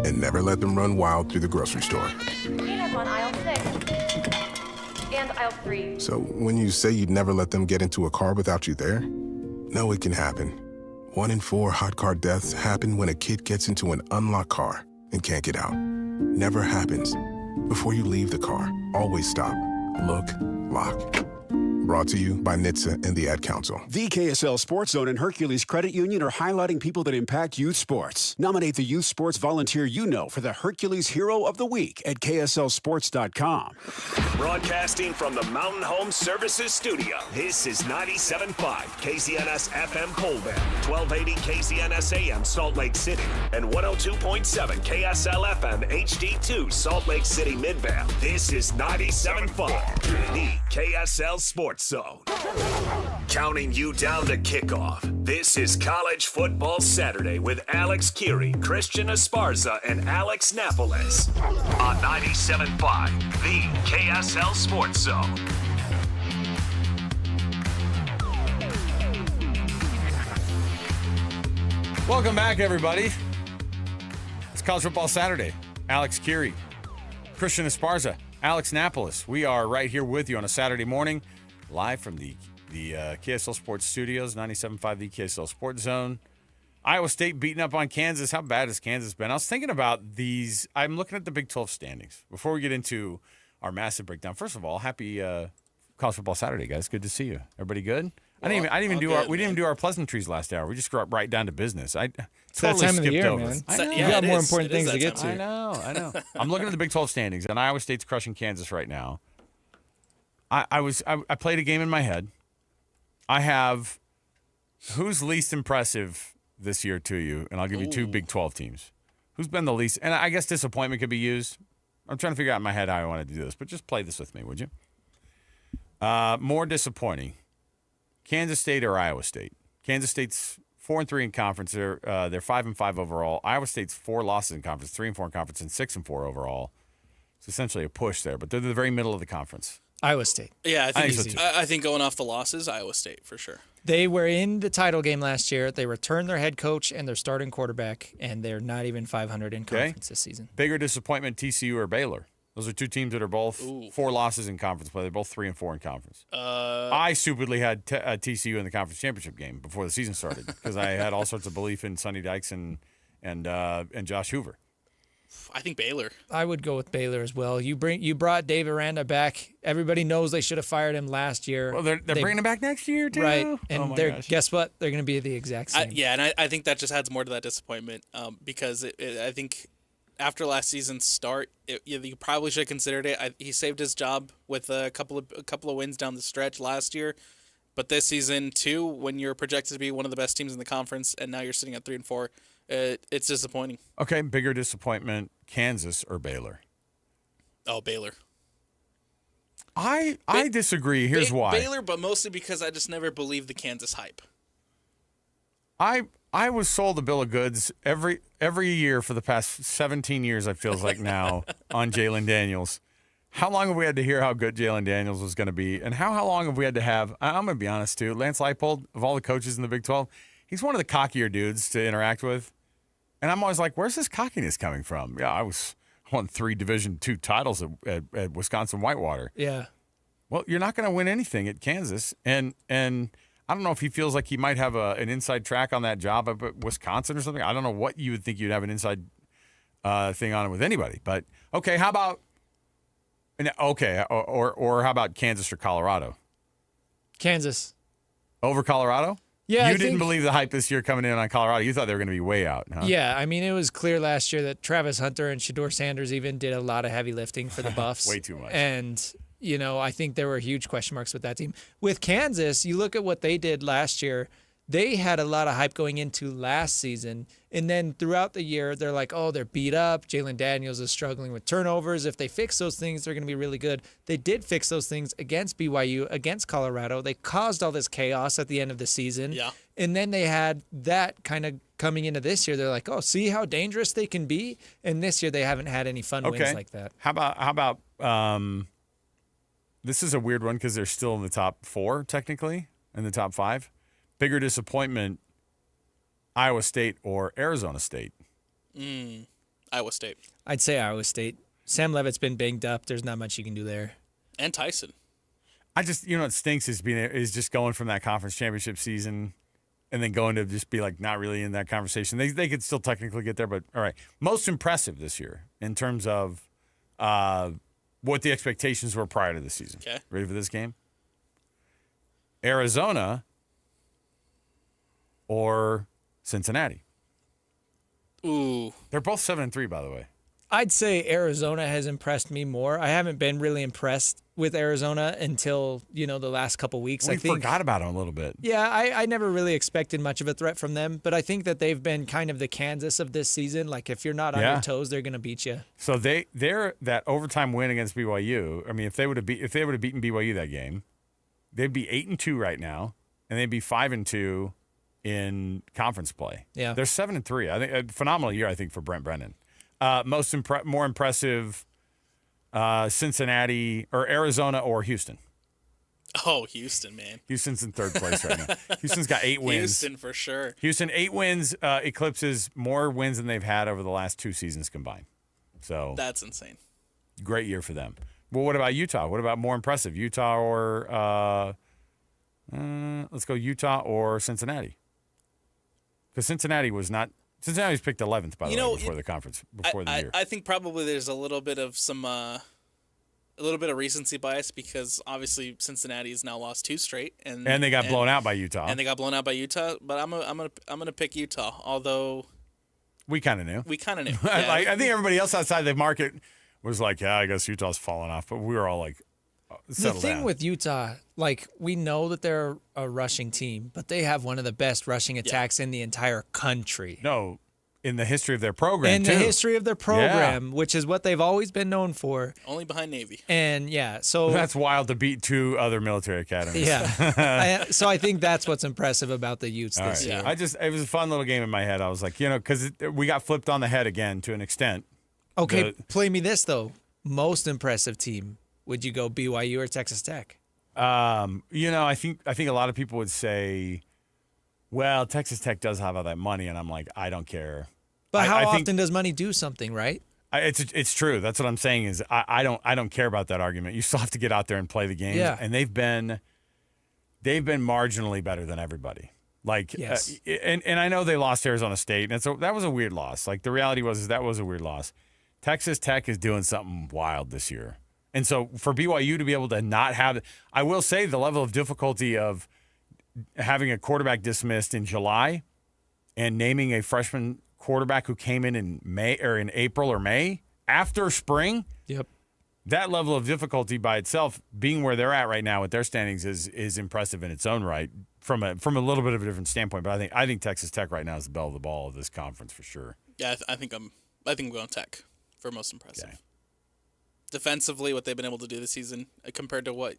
And never let them run wild through the grocery store. Peanuts on aisle 6 and aisle 3. So when you say you'd never let them get into a car without you there, no, it can happen. 1 in 4 hot car deaths happen when a kid gets into an unlocked car and can't get out. Never happens. Before you leave the car, always stop, look, lock. Brought to you by NHTSA and the Ad Council. The KSL Sports Zone and Hercules Credit Union are highlighting people that impact youth sports. Nominate the youth sports volunteer you know for the Hercules Hero of the Week at KSLSports.com. Broadcasting from the Mountain Home Services Studio, this is 97.5 KZNS FM Colville, 1280 KZNS AM Salt Lake City, and 102.7 KSL FM HD2 Salt Lake City Midvale. This is 97.5, the KSL Sports Zone. Counting you down to kickoff. This is College Football Saturday with Alex Kirry, Christian Esparza, and Alex Napoles on 97.5, the KSL Sports Zone. Welcome back, everybody. It's College Football Saturday. Alex Kirry, Christian Esparza, Alex Napoles. We are right here with you on a Saturday morning, live from the KSL Sports Studios, 97.5 the KSL Sports Zone. Iowa State beating up on Kansas. How bad has Kansas been? I was thinking about these. I'm looking at the Big 12 standings. Before we get into our massive breakdown, first of all, happy College Football Saturday, guys. Good to see you. Everybody good? Well, we didn't even do our pleasantries last hour. We just got right down to business. I totally time of the skipped year, over. man. I know. You got more important things to get to. I know. I'm looking at the Big 12 standings, and Iowa State's crushing Kansas right now. I played a game in my head. I have who's least impressive this year to you, and I'll give you two Big 12 teams. Who's been the least? And I guess disappointment could be used. I'm trying to figure out in my head how I want to do this, but just play this with me, would you? More disappointing, Kansas State or Iowa State? Kansas State's 4-3 in conference. They're 5-5 overall. Iowa State's 4 losses in conference, 3-4 in conference, and 6-4 overall. It's essentially a push there, but they're the very middle of the conference. Iowa State. Yeah, I think going off the losses, Iowa State for sure. They were in the title game last year. They returned their head coach and their starting quarterback, and they're not even 500 in conference this season. Bigger disappointment, TCU or Baylor? Those are two teams that are both 4 losses in conference play. They're both 3-4 in conference. I stupidly had TCU in the conference championship game before the season started because I had all sorts of belief in Sonny Dykes and Josh Hoover. I think Baylor. I would go with Baylor as well. You brought Dave Aranda back. Everybody knows they should have fired him last year. Well, they're bringing him back next year too, right? And gosh. guess what? They're going to be the exact same. And I think that just adds more to that disappointment because I think after last season's start, you probably should have considered it. He saved his job with a couple of wins down the stretch last year, but this season too, when you're projected to be one of the best teams in the conference, and now you're sitting at 3-4. It's disappointing. Okay, bigger disappointment, Kansas or Baylor? Oh, Baylor. I disagree. Here's why. Baylor, but mostly because I just never believed the Kansas hype. I was sold a bill of goods every year for the past 17 years, it feels like now, on Jalen Daniels. How long have we had to hear how good Jalen Daniels was going to be? And how long have we had to have, I'm going to be honest too, Lance Leipold, of all the coaches in the Big 12, he's one of the cockier dudes to interact with. And I'm always like, where's this cockiness coming from? Yeah, I won 3 Division II titles at Wisconsin Whitewater. Yeah. Well, you're not going to win anything at Kansas. And I don't know if he feels like he might have an inside track on that job at Wisconsin or something. I don't know what you would think you'd have an inside thing on it with anybody. But, okay, how about or how about Kansas or Colorado? Kansas. Over Colorado? Yeah, you didn't believe the hype this year coming in on Colorado. You thought they were going to be way out, huh? Yeah, I mean, it was clear last year that Travis Hunter and Shedeur Sanders even did a lot of heavy lifting for the Buffs. Way too much. And, I think there were huge question marks with that team. With Kansas, you look at what they did last year. They had a lot of hype going into last season. And then throughout the year, they're like, oh, they're beat up. Jalen Daniels is struggling with turnovers. If they fix those things, they're going to be really good. They did fix those things against BYU, against Colorado. They caused all this chaos at the end of the season. Yeah. And then they had that kind of coming into this year. They're like, oh, see how dangerous they can be? And this year they haven't had any fun wins like that. How about this is a weird one because they're still in the top 4, technically, in the top 5. Bigger disappointment, Iowa State or Arizona State? Iowa State. I'd say Iowa State. Sam Levitt's been banged up. There's not much you can do there. And Tyson. I just, what stinks is just going from that conference championship season and then going to just be like not really in that conversation. They could still technically get there, but all right. Most impressive this year in terms of what the expectations were prior to the season. Okay. Ready for this game? Arizona or Cincinnati? Ooh. They're both 7-3, by the way. I'd say Arizona has impressed me more. I haven't been really impressed with Arizona until, the last couple weeks. We I think forgot about them a little bit. Yeah, I never really expected much of a threat from them, but I think that they've been kind of the Kansas of this season. Like, if you're not on your toes, they're going to beat you. So they're that overtime win against BYU. I mean, if they would have beaten BYU that game, they'd be 8-2 right now, and they'd be 5-2 in conference play. Yeah, they're 7-3. I think a phenomenal year. I think for Brent Brennan. More impressive, Cincinnati or Arizona or Houston. Oh, Houston, man. Houston's in 3rd place right now. Houston's got 8 wins. Houston for sure. Houston 8 wins eclipses more wins than they've had over the last 2 seasons combined. So that's insane. Great year for them. Well, what about Utah? What about more impressive, Utah or let's go Utah or Cincinnati? Because Cincinnati was picked 11th, by the way, before the conference, before the year. I think probably there's a little bit of recency bias because obviously Cincinnati has now lost 2 straight, and they got blown out by Utah. But I'm gonna pick Utah, although we kind of knew. Yeah. I think everybody else outside the market was like, yeah, I guess Utah's falling off, but we were all like, the thing with Utah, we know that they're a rushing team, but they have one of the best rushing attacks in the entire country. No, in the history of their program, In the history of their program, which is what they've always been known for. Only behind Navy. And, so... That's wild to beat 2 other military academies. Yeah. So I think that's what's impressive about the Utes this year. It was a fun little game in my head. I was like, because we got flipped on the head again to an extent. Okay, play me this, though. Most impressive team. Would you go BYU or Texas Tech? I think a lot of people would say, well, Texas Tech does have all that money, and I'm like, I don't care. But how often does money do something, right? It's true. That's what I'm saying is I don't care about that argument. You still have to get out there and play the games. Yeah. And they've been marginally better than everybody. Like, yes. And I know they lost Arizona State, and so that was a weird loss. Like, the reality was that was a weird loss. Texas Tech is doing something wild this year. And so for BYU to be able to not have – I will say the level of difficulty of having a quarterback dismissed in July and naming a freshman quarterback who came in May or in April or May after spring. Yep. That level of difficulty by itself, being where they're at right now with their standings, is impressive in its own right from a little bit of a different standpoint. But I think Texas Tech right now is the belle of the ball of this conference for sure. Yeah, I think I'm going Tech for most impressive. Okay. Defensively, what they've been able to do this season compared to what,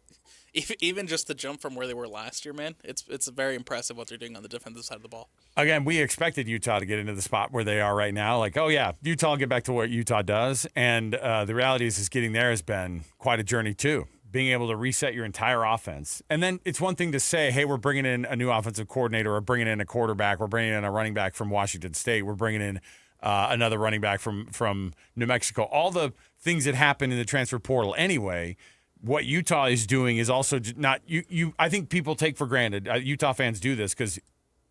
even just the jump from where they were last year, man, it's very impressive what they're doing on the defensive side of the ball. Again, we expected Utah to get into the spot where they are right now. Like, oh yeah, Utah will get back to what Utah does, and the reality is getting there has been quite a journey too. Being able to reset your entire offense, and then it's one thing to say, hey, we're bringing in a new offensive coordinator, or bringing in a quarterback, we're bringing in a running back from Washington State, we're bringing in another running back from New Mexico. All the things that happen in the transfer portal anyway. What Utah is doing is also not you. I think people take for granted. Utah fans do this because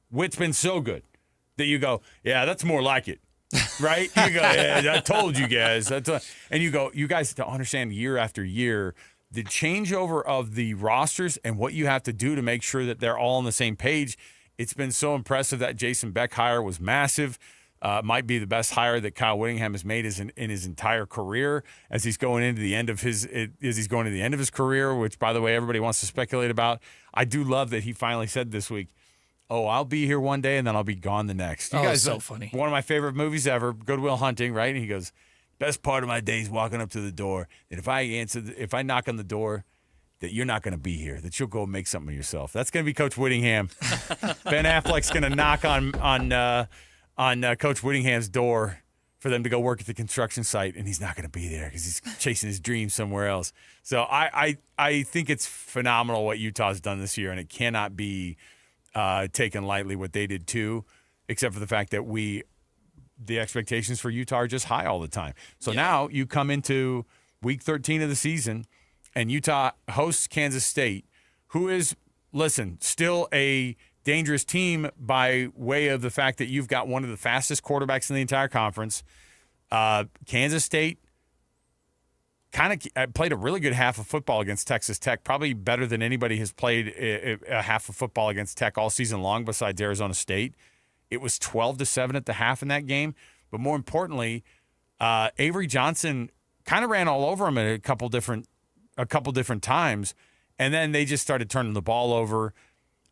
Witt's been so good that you go, yeah, that's more like it, right? You go, yeah, I told you guys. And you go, you guys don't understand year after year the changeover of the rosters and what you have to do to make sure that they're all on the same page. It's been so impressive. That Jason Beck hire was massive. Might be the best hire that Kyle Whittingham has made in his entire career as he's going into the end of his career, which, by the way, everybody wants to speculate about. I do love that he finally said this week, oh, I'll be here one day and then I'll be gone the next. You guys, so funny. One of my favorite movies ever, Good Will Hunting, right? And he goes, best part of my day is walking up to the door. And if I knock on the door, that you're not going to be here, that you'll go make something of yourself. That's going to be Coach Whittingham. Ben Affleck's going to knock on Coach Whittingham's door for them to go work at the construction site, and he's not going to be there because he's chasing his dreams somewhere else. So I think it's phenomenal what Utah's done this year, and it cannot be taken lightly what they did too, except for the fact that the expectations for Utah are just high all the time. So now you come into week 13 of the season, and Utah hosts Kansas State, who is, still a dangerous team by way of the fact that you've got one of the fastest quarterbacks in the entire conference. Kansas State kind of played a really good half of football against Texas Tech, probably better than anybody has played a half of football against Tech all season long besides Arizona State. It was 12-7 at the half in that game. But more importantly, Avery Johnson kind of ran all over him at a couple different times, and then they just started turning the ball over.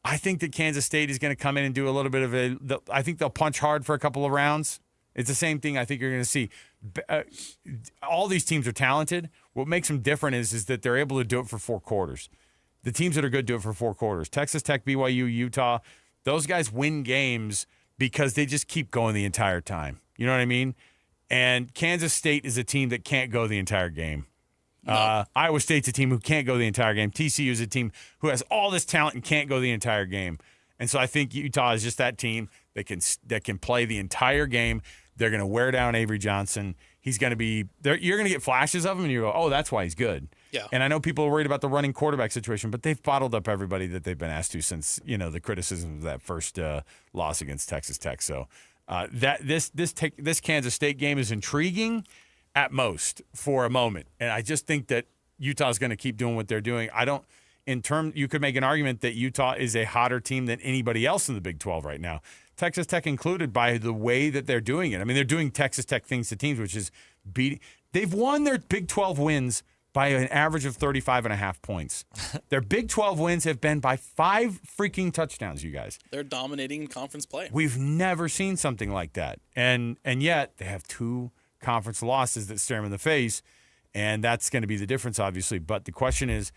I think that Kansas State is going to come in and do a little bit of I think they'll punch hard for a couple of rounds. It's the same thing I think you're going to see. All these teams are talented. What makes them different is that they're able to do it for 4 quarters. The teams that are good do it for 4 quarters. Texas Tech, BYU, Utah, those guys win games because they just keep going the entire time. You know what I mean? And Kansas State is a team that can't go the entire game. No. Iowa State's a team who can't go the entire game. TCU is a team who has all this talent and can't go the entire game. And so I think Utah is just that team that can play the entire game. They're going to wear down Avery Johnson. He's going to be there. You're going to get flashes of him, and you go, "Oh, that's why he's good." Yeah. And I know people are worried about the running quarterback situation, but they've bottled up everybody that they've been asked to since the criticism of that first loss against Texas Tech. So this Kansas State game is intriguing at most for a moment, and I just think that Utah's going to keep doing what they're doing. You could make an argument that Utah is a hotter team than anybody else in the Big 12 right now. Texas Tech included by the way that they're doing it. I mean, they're doing Texas Tech things to teams, which is beating. They've won their Big 12 wins by an average of 35.5 points. Their Big 12 wins have been by 5 freaking touchdowns, you guys. They're dominating conference play. We've never seen something like that. And yet they have 2 conference losses that stare them in the face, and that's going to be the difference, obviously. But the question is,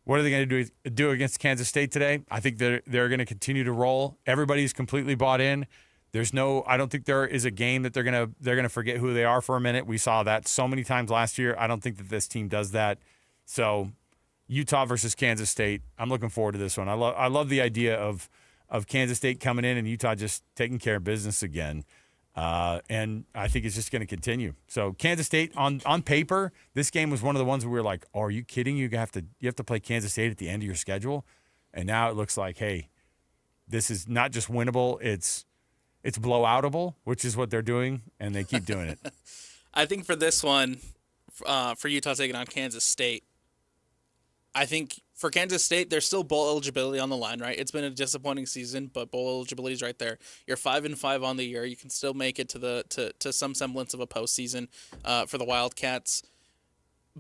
what are they going to do against Kansas State today? I think they're going to continue to roll. Everybody's completely bought in. I don't think there is a game that they're going to forget who they are for a minute. We saw that so many times last year. I don't think that this team does that. So Utah versus Kansas State, I'm looking forward to this one. I love the idea of Kansas State coming in and Utah just taking care of business again. And I think it's just going to continue. So Kansas State, on paper, this game was one of the ones where we were like, oh, are you kidding? You have to play Kansas State at the end of your schedule. And now it looks like, hey, this is not just winnable, it's blowoutable, which is what they're doing, and they keep doing it. I think for this one, for Utah taking on Kansas State, I think for Kansas State, there's still bowl eligibility on the line, right? It's been a disappointing season, but bowl eligibility is right there. You're 5-5 on the year. You can still make it to some semblance of a postseason for the Wildcats.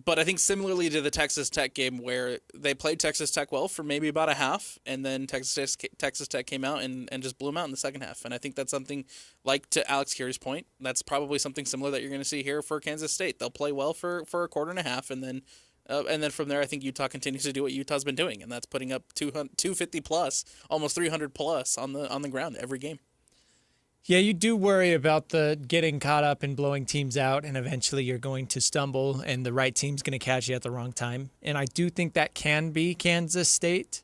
But I think similarly to the Texas Tech game, where they played Texas Tech well for maybe about a half, and then Texas Tech came out and just blew them out in the second half. And I think that's something, like to Alex Kirry's point, that's probably something similar that you're going to see here for Kansas State. They'll play well for a quarter and a half, and then from there, I think Utah continues to do what Utah's been doing, and that's putting up 250 plus, almost 300 plus on the ground every game. Yeah, you do worry about the getting caught up and blowing teams out, and eventually you're going to stumble, and the right team's going to catch you at the wrong time. And I do think that can be Kansas State.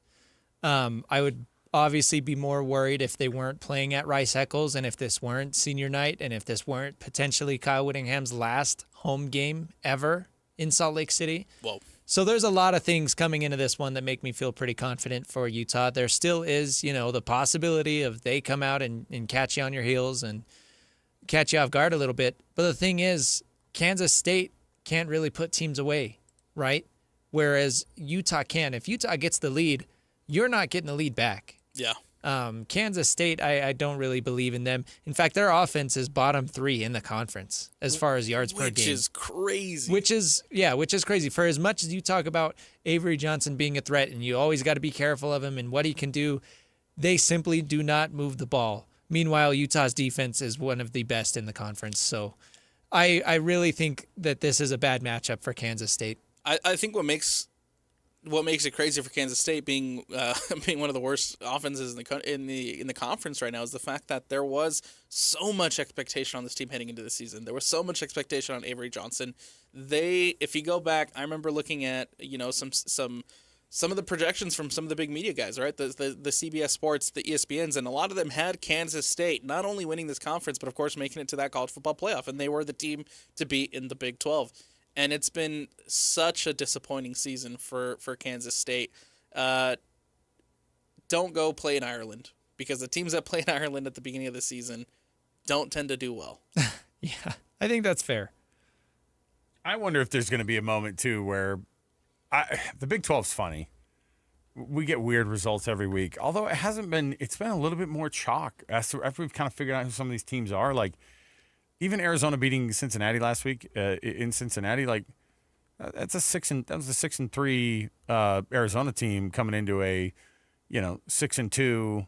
I would obviously be more worried if they weren't playing at Rice-Eccles, and if this weren't senior night, and if this weren't potentially Kyle Whittingham's last home game ever in Salt Lake City. Whoa. So there's a lot of things coming into this one that make me feel pretty confident for Utah. There still is, the possibility of they come out and catch you on your heels and catch you off guard a little bit. But the thing is, Kansas State can't really put teams away, right? Whereas Utah can. If Utah gets the lead, you're not getting the lead back. Yeah. Kansas State, I don't really believe in them. In fact, their offense is bottom 3 in the conference as far as yards per game. Which is crazy. Which is crazy. For as much as you talk about Avery Johnson being a threat, and you always got to be careful of him and what he can do, they simply do not move the ball. Meanwhile, Utah's defense is one of the best in the conference. So I really think that this is a bad matchup for Kansas State. I think what makes it crazy for Kansas State being one of the worst offenses in the conference right now is the fact that there was so much expectation on this team heading into the season. There was so much expectation on Avery Johnson. If you go back, I remember looking at some of the projections from some of the big media guys, right? The CBS Sports, the ESPNs, and a lot of them had Kansas State not only winning this conference, but of course making it to that college football playoff, and they were the team to beat in the Big 12. And it's been such a disappointing season for Kansas State. Don't go play in Ireland, because the teams that play in Ireland at the beginning of the season don't tend to do well. Yeah, I think that's fair. I wonder if there's going to be a moment, too, where the Big 12's funny. We get weird results every week, although it's been a little bit more chalk after we've kind of figured out who some of these teams are. Like, even Arizona beating Cincinnati last week in Cincinnati, like that was a 6-3 Arizona team coming into a 6-2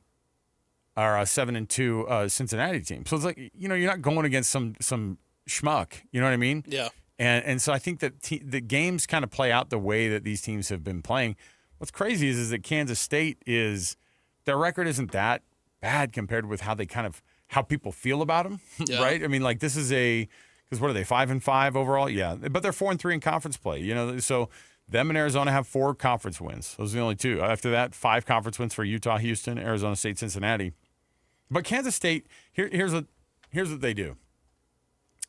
or a 7-2 Cincinnati team. So it's like you're not going against some schmuck. You know what I mean? Yeah. And so I think that the games kind of play out the way that these teams have been playing. What's crazy is that Kansas State their record isn't that bad compared with how people feel about them, yeah. Right? I mean, like this is because what are they, 5-5 overall? Yeah, but they're 4-3 in conference play. So them and Arizona have 4 conference wins. Those are the only 2. After that, 5 conference wins for Utah, Houston, Arizona State, Cincinnati. But Kansas State, here's what they do.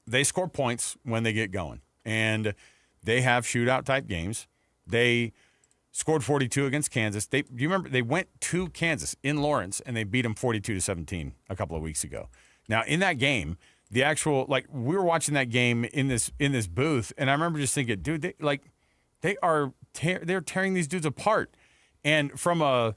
They score points when they get going, and they have shootout type games. They scored 42 against Kansas. Do you remember they went to Kansas in Lawrence and they beat them 42-17 a couple of weeks ago. Now in that game, the actual we were watching that game in this booth, and I remember just thinking, dude, they're tearing these dudes apart. And from a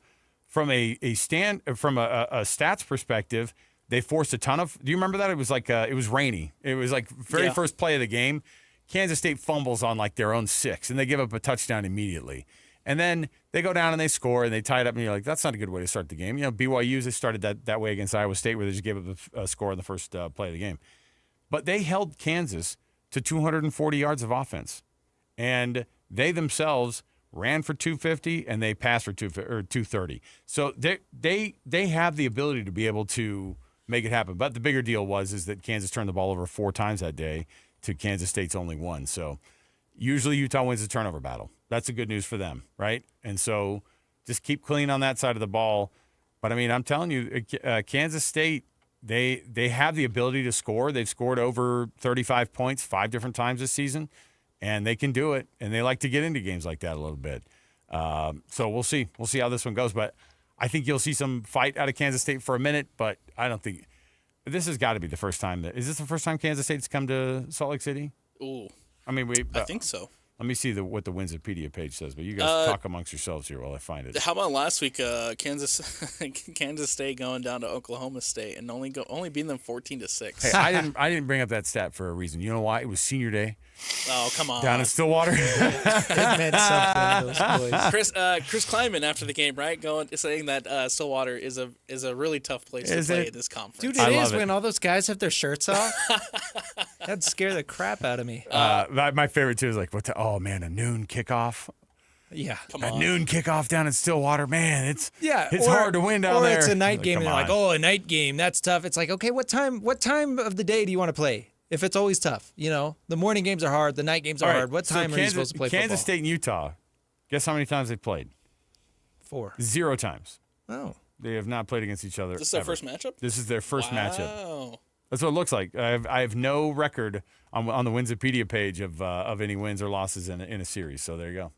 stats perspective, they forced a ton of. Do you remember that? It was it was rainy. It was first play of the game. Kansas State fumbles on their own 6, and they give up a touchdown immediately. And then they go down and they score and they tie it up, and you're like, that's not a good way to start the game. BYU, they started that way against Iowa State, where they just gave up a score in the first play of the game. But they held Kansas to 240 yards of offense, and they themselves ran for 250 and they passed for 230. So they have the ability to be able to make it happen. But the bigger deal is that Kansas turned the ball over 4 times that day to Kansas State's only 1. So usually Utah wins the turnover battle. That's the good news for them, right? And so just keep clean on that side of the ball. But, I mean, I'm telling you, Kansas State, they have the ability to score. They've scored over 35 points 5 different times this season, and they can do it. And they like to get into games like that a little bit. So we'll see. We'll see how this one goes. But I think you'll see some fight out of Kansas State for a minute. But I don't think this has got to be the first time. Is this the first time Kansas State's come to Salt Lake City? Ooh. I mean, I think so. Let me see what the Winsipedia page says. But you guys talk amongst yourselves here while I find it. How about last week, Kansas State going down to Oklahoma State and only beating them 14-6. Hey, I didn't bring up that stat for a reason. You know why? It was senior day. Oh, come on. Down in Stillwater. It meant something to those boys. Chris Kleiman after the game, right, saying that Stillwater is a really tough place to play in this conference. Dude, it is when all those guys have their shirts off. That'd scare the crap out of me. My favorite too is like, a noon kickoff. Yeah, a noon kickoff down in Stillwater, man. It's or, hard to win down there. Or it's a night game, come and they're on. like, a night game, that's tough. It's like, okay, what time of the day do you want to play? If it's always tough, the morning games are hard, the night games are hard. What time are you supposed to play football? Kansas State and Utah, guess how many times they've played? 4. 0 times. Oh. They have not played against each other. This is their first matchup? This is their first matchup. Wow. That's what it looks like. I have no record on the Winsipedia page of any wins or losses in a series. So there you go.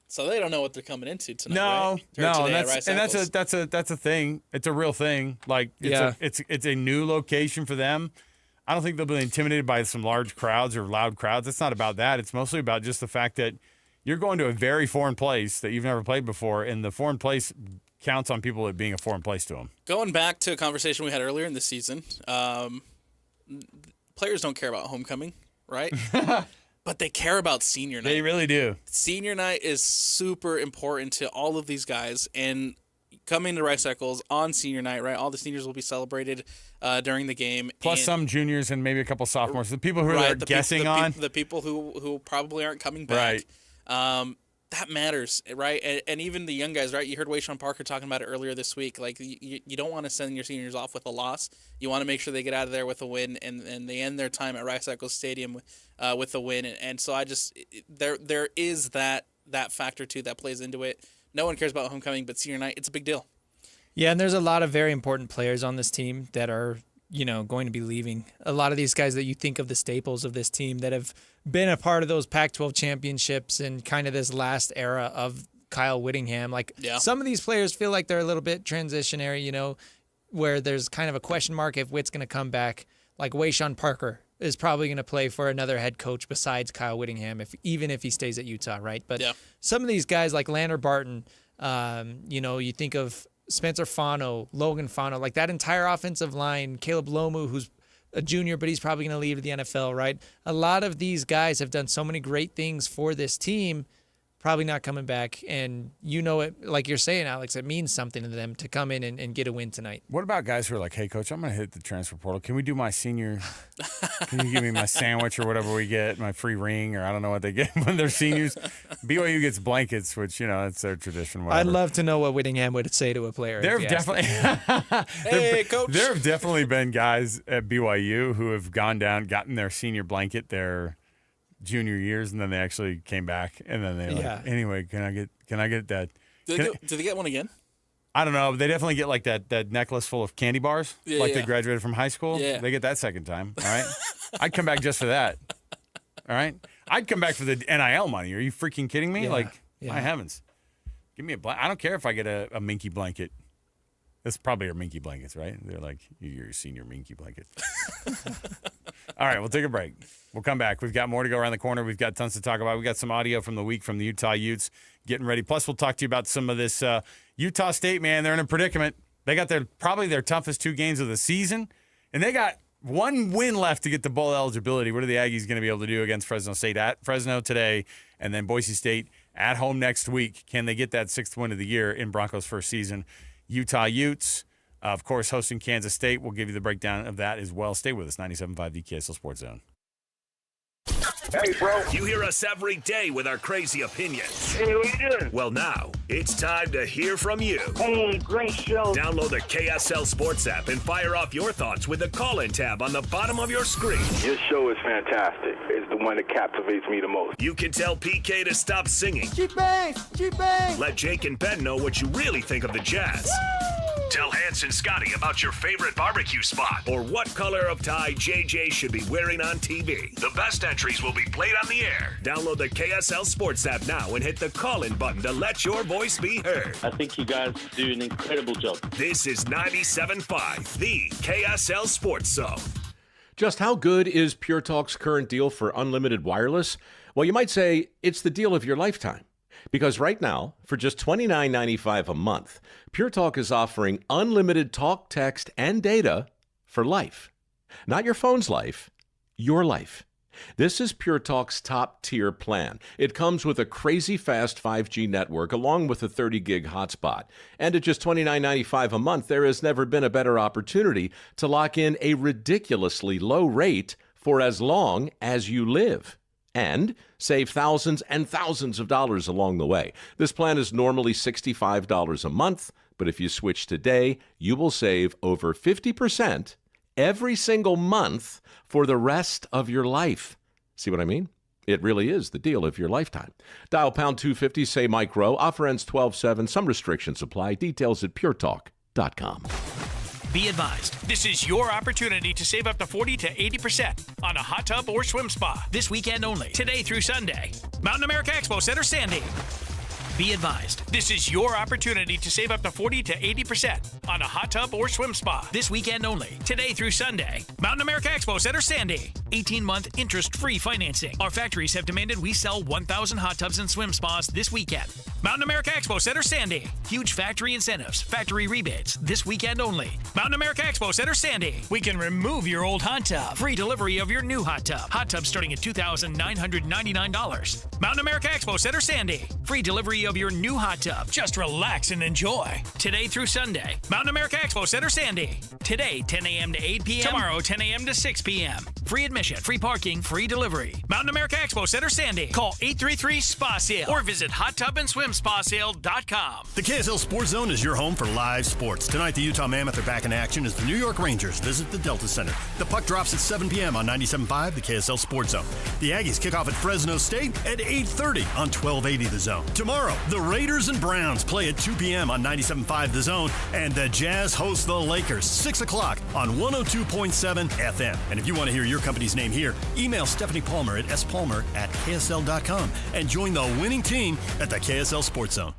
So they don't know what they're coming into tonight. No, right? That's a thing. It's a real thing. Like it's a new location for them. I don't think they'll be intimidated by some large crowds or loud crowds. It's not about that. It's mostly about just the fact that you're going to a very foreign place that you've never played before, and the foreign place counts on people it being a foreign place to them. Going back to a conversation we had earlier in the season, players don't care about homecoming, right? But they care about senior night. They really do. Senior night is super important to all of these guys, and coming to Rice Eccles on senior night, right? All the seniors will be celebrated during the game. Plus some juniors and maybe a couple sophomores. The people who are guessing on. The people who probably aren't coming back. Right. That matters, right? And even the young guys, right? You heard Wayshawn Parker talking about it earlier this week. Like, you don't want to send your seniors off with a loss. You want to make sure they get out of there with a win, and they end their time at Rice Eccles Stadium with a win. And so there is that factor, too, that plays into it. No one cares about homecoming, but senior night, it's a big deal. Yeah, and there's a lot of very important players on this team that are, going to be leaving. A lot of these guys that you think of the staples of this team that have been a part of those Pac-12 championships and kind of this last era of Kyle Whittingham. Some of these players feel like they're a little bit transitionary, where there's kind of a question mark if Witt's going to come back. Like Wayshawn Parker is probably going to play for another head coach besides Kyle Whittingham, even if he stays at Utah, right? But some of these guys like Lander Barton, you think of Spencer Fano, Logan Fano, like that entire offensive line, Caleb Lomu, who's a junior, but he's probably going to leave to the NFL, right? A lot of these guys have done so many great things for this team, probably not coming back. And it, like you're saying, Alex, it means something to them to come in and get a win tonight. What about guys who are like, hey, coach, I'm going to hit the transfer portal. Can we do my senior? Can you give me my sandwich or whatever we get, my free ring, or I don't know what they get when they're seniors? BYU gets blankets, which, it's their tradition. Whatever. I'd love to know what Whittingham would say to a player. There have definitely, hey, coach. There have definitely been guys at BYU who have gone down, gotten their senior blanket, their junior years, and then they actually came back, and then they anyway, can I get that? Do they get one again? I don't know. They definitely get like that necklace full of candy bars, they graduated from high school. Yeah. They get that second time. All right, I'd come back just for that. All right, I'd come back for the NIL money. Are you freaking kidding me? My heavens, give me a blanket. I don't care if I get a minky blanket. That's probably our minky blankets, right? They're like, you're your senior minky blanket. All right, we'll take a break. We'll come back. We've got more to go around the corner. We've got tons to talk about. We've got some audio from the week from the Utah Utes getting ready. Plus, we'll talk to you about some of this Utah State, man. They're in a predicament. They got probably their toughest 2 games of the season, and they got 1 win left to get the bowl eligibility. What are the Aggies going to be able to do against Fresno State at Fresno today, and then Boise State at home next week? Can they get that 6th win of the year in Broncos' first season? Utah Utes, of course, hosting Kansas State. We'll give you the breakdown of that as well. Stay with us, 97.5 the KSL Sports Zone. Hey, bro. You hear us every day with our crazy opinions. Hey, what you doing? Well, now, it's time to hear from you. Hey, great show. Download the KSL Sports app and fire off your thoughts with the call-in tab on the bottom of your screen. Your show is fantastic. It's the one that captivates me the most. You can tell PK to stop singing. G-Bang! Let Jake and Ben know what you really think of the Jazz. Woo! Tell Hans and Scotty about your favorite barbecue spot or what color of tie JJ should be wearing on TV. The best entries will be played on the air. Download the KSL Sports app now and hit the call-in button to let your voice be heard. I think you guys do an incredible job. This is 97.5, the KSL Sports Zone. Just how good is Pure Talk's current deal for unlimited wireless? Well, you might say it's the deal of your lifetime. Because right now, for just $29.95 a month, Pure Talk is offering unlimited talk, text, and data for life. Not your phone's life, your life. This is Pure Talk's top-tier plan. It comes with a crazy fast 5G network along with a 30-gig hotspot. And at just $29.95 a month, there has never been a better opportunity to lock in a ridiculously low rate for as long as you live. And save thousands and thousands of dollars along the way. This plan is normally $65 a month, but if you switch today, you will save over 50% every single month for the rest of your life. See what I mean? It really is the deal of your lifetime. Dial pound 250, say Mike Rowe. Offer ends 12/7. Some restrictions apply. Details at puretalk.com. Be advised, this is your opportunity to save up to 40 to 80% on a hot tub or swim spa this weekend only, today through Sunday. Mountain America Expo Center, Sandy. Be advised, this is your opportunity to save up to 40 to 80% on a hot tub or swim spa this weekend only, today through Sunday. Mountain America Expo Center, Sandy. 18-month interest-free financing. Our factories have demanded we sell 1,000 hot tubs and swim spas this weekend. Mountain America Expo Center, Sandy. Huge factory incentives, factory rebates this weekend only. Mountain America Expo Center, Sandy. We can remove your old hot tub. Free delivery of your new hot tub. Hot tub starting at $2,999. Mountain America Expo Center, Sandy. Free delivery of your new hot tub. Just relax and enjoy. Today through Sunday. Mountain America Expo Center, Sandy. Today, 10 a.m. to 8 p.m. Tomorrow, 10 a.m. to 6 p.m. Free admission, free parking, free delivery. Mountain America Expo Center, Sandy. Call 833-SPA-SALE or visit hottubandSwimSpaSale.com. The KSL Sports Zone is your home for live sports. Tonight, the Utah Mammoth are back in action as the New York Rangers visit the Delta Center. The puck drops at 7 p.m. on 97.5, the KSL Sports Zone. The Aggies kick off at Fresno State at 8:30 on 1280 The Zone. Tomorrow, the Raiders and Browns play at 2 p.m. on 97.5 The Zone, and the Jazz host the Lakers 6 o'clock on 102.7 FM. And if you want to hear your company's name here, email Stephanie Palmer at spalmer@ksl.com and join the winning team at the KSL Sports Zone.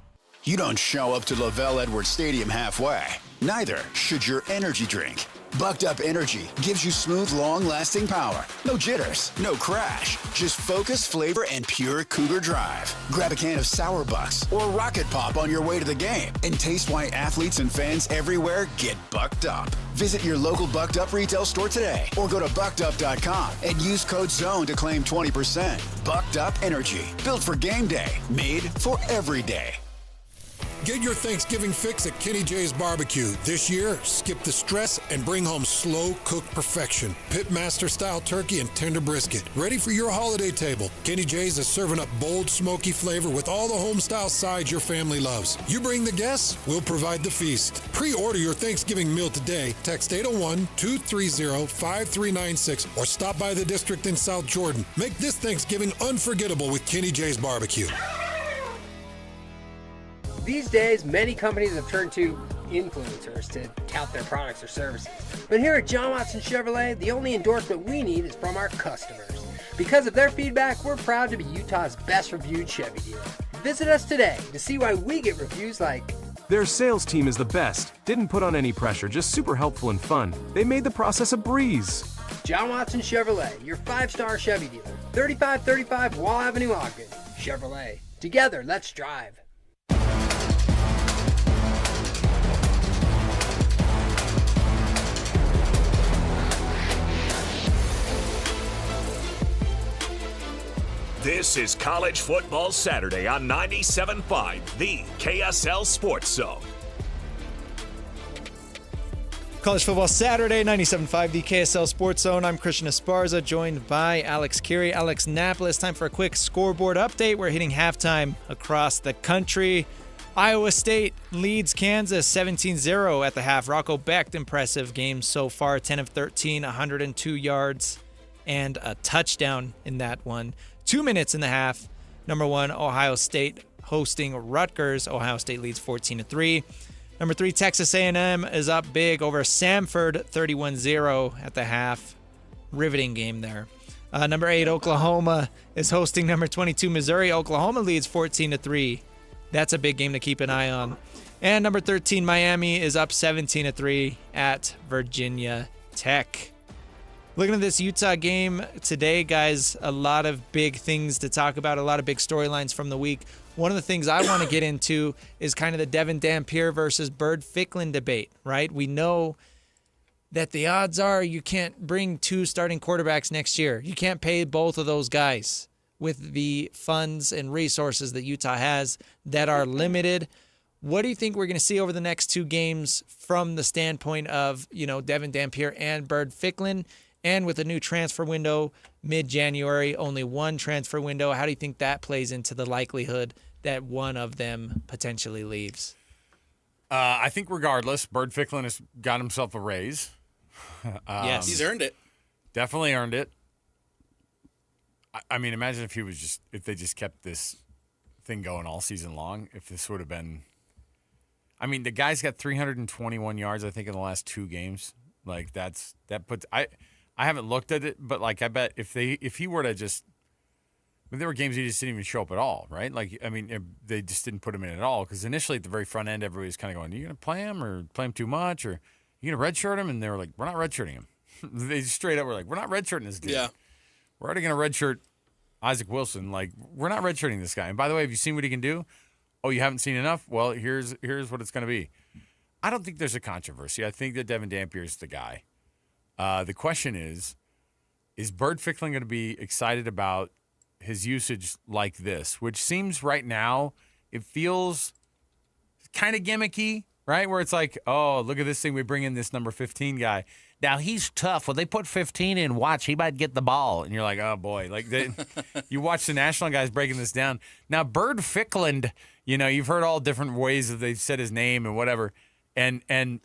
You don't show up to Lavelle Edwards Stadium halfway. Neither should your energy drink. Bucked Up Energy gives you smooth, long-lasting power. No jitters, no crash, just focus, flavor, and pure Cougar drive. Grab a can of Sour Bucks or Rocket Pop on your way to the game and taste why athletes and fans everywhere get bucked up. Visit your local Bucked Up retail store today or go to buckedup.com and use code ZONE to claim 20%. Bucked Up Energy, built for game day, made for every day. Get your Thanksgiving fix at Kenny J's Barbecue. This year, skip the stress and bring home slow-cooked perfection. Pitmaster-style turkey and tender brisket. Ready for your holiday table. Kenny J's is serving up bold, smoky flavor with all the home-style sides your family loves. You bring the guests, we'll provide the feast. Pre-order your Thanksgiving meal today. Text 801-230-5396 or stop by the district in South Jordan. Make this Thanksgiving unforgettable with Kenny J's Barbecue. These days, many companies have turned to influencers to tout their products or services. But here at John Watson Chevrolet, the only endorsement we need is from our customers. Because of their feedback, we're proud to be Utah's best reviewed Chevy dealer. Visit us today to see why we get reviews like, "Their sales team is the best. Didn't put on any pressure, just super helpful and fun. They made the process a breeze." John Watson Chevrolet, your 5-star Chevy dealer. 3535 Wall Avenue, Ogden. Chevrolet. Together, let's drive. This is College Football Saturday on 97.5, the KSL Sports Zone. College Football Saturday, 97.5, the KSL Sports Zone. I'm Christian Esparza, joined by Alex Kirry, Alex Napoles. Time for a quick scoreboard update. We're hitting halftime across the country. Iowa State leads Kansas 17-0 at the half. Rocco Becht, impressive game so far, 10 of 13, 102 yards, and a touchdown in that one. 2 minutes in the half. Number one, Ohio State hosting Rutgers. Ohio State leads 14-3. Number 3, Texas A&M is up big over Samford, 31-0 at the half. Riveting game there. Number 8, Oklahoma is hosting number 22, Missouri. Oklahoma leads 14-3. That's a big game to keep an eye on. And number 13, Miami is up 17-3 at Virginia Tech. Looking at this Utah game today, guys, a lot of big things to talk about, a lot of big storylines from the week. One of the things I want to get into is kind of the Devin Dampier versus Bird Ficklin debate, right? We know that the odds are you can't bring 2 starting quarterbacks next year. You can't pay both of those guys with the funds and resources that Utah has that are limited. What do you think we're going to see over the next 2 games from the standpoint of, Devin Dampier and Bird Ficklin? And with a new transfer window mid-January, only 1 transfer window, how do you think that plays into the likelihood that one of them potentially leaves? I think regardless, Bird Ficklin has got himself a raise. Yes, he's earned it. Definitely earned it. I mean, imagine if they just kept this thing going all season long. If this would have been, I mean, the guy's got 321 yards, I think, in the last 2 games. Like that puts I haven't looked at it, but I bet if he were to just, there were games he just didn't even show up at all, right? They just didn't put him in at all because initially at the very front end, everybody was kind of going, "Are you going to play him or play him too much, or are you going to redshirt him?" And they were like, "We're not redshirting him." They just straight up were like, "We're not redshirting this dude. Yeah, we're already going to redshirt Isaac Wilson. Like, we're not redshirting this guy." And by the way, have you seen what he can do? Oh, you haven't seen enough? Well, here's what it's going to be. I don't think there's a controversy. I think that Devin Dampier is the guy. The question is Bird Ficklin going to be excited about his usage like this, which seems right now, it feels kind of gimmicky, right? Where it's like, oh, look at this thing. We bring in this number 15 guy. Now, he's tough. When they put 15 in, watch, he might get the ball. And you're like, oh, boy. You watch the national guys breaking this down. Now, Bird Ficklin, you've heard all different ways that they've said his name and whatever. And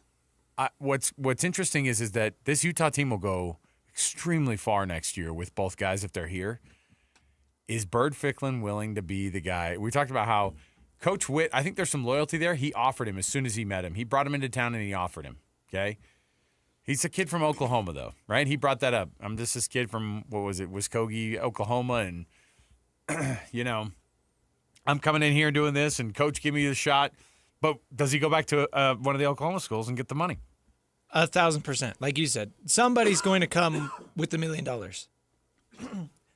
what's interesting is that this Utah team will go extremely far next year with both guys if they're here. Is Bird Ficklin willing to be the guy? We talked about how Coach Witt, I think there's some loyalty there. He offered him as soon as he met him. He brought him into town and he offered him, okay? He's a kid from Oklahoma, though, right? He brought that up. I'm just this kid from, Muskogee, Oklahoma, and, I'm coming in here doing this, and Coach, give me the shot. But does he go back to one of the Oklahoma schools and get the money? 1,000%. Like you said, somebody's going to come with $1 million.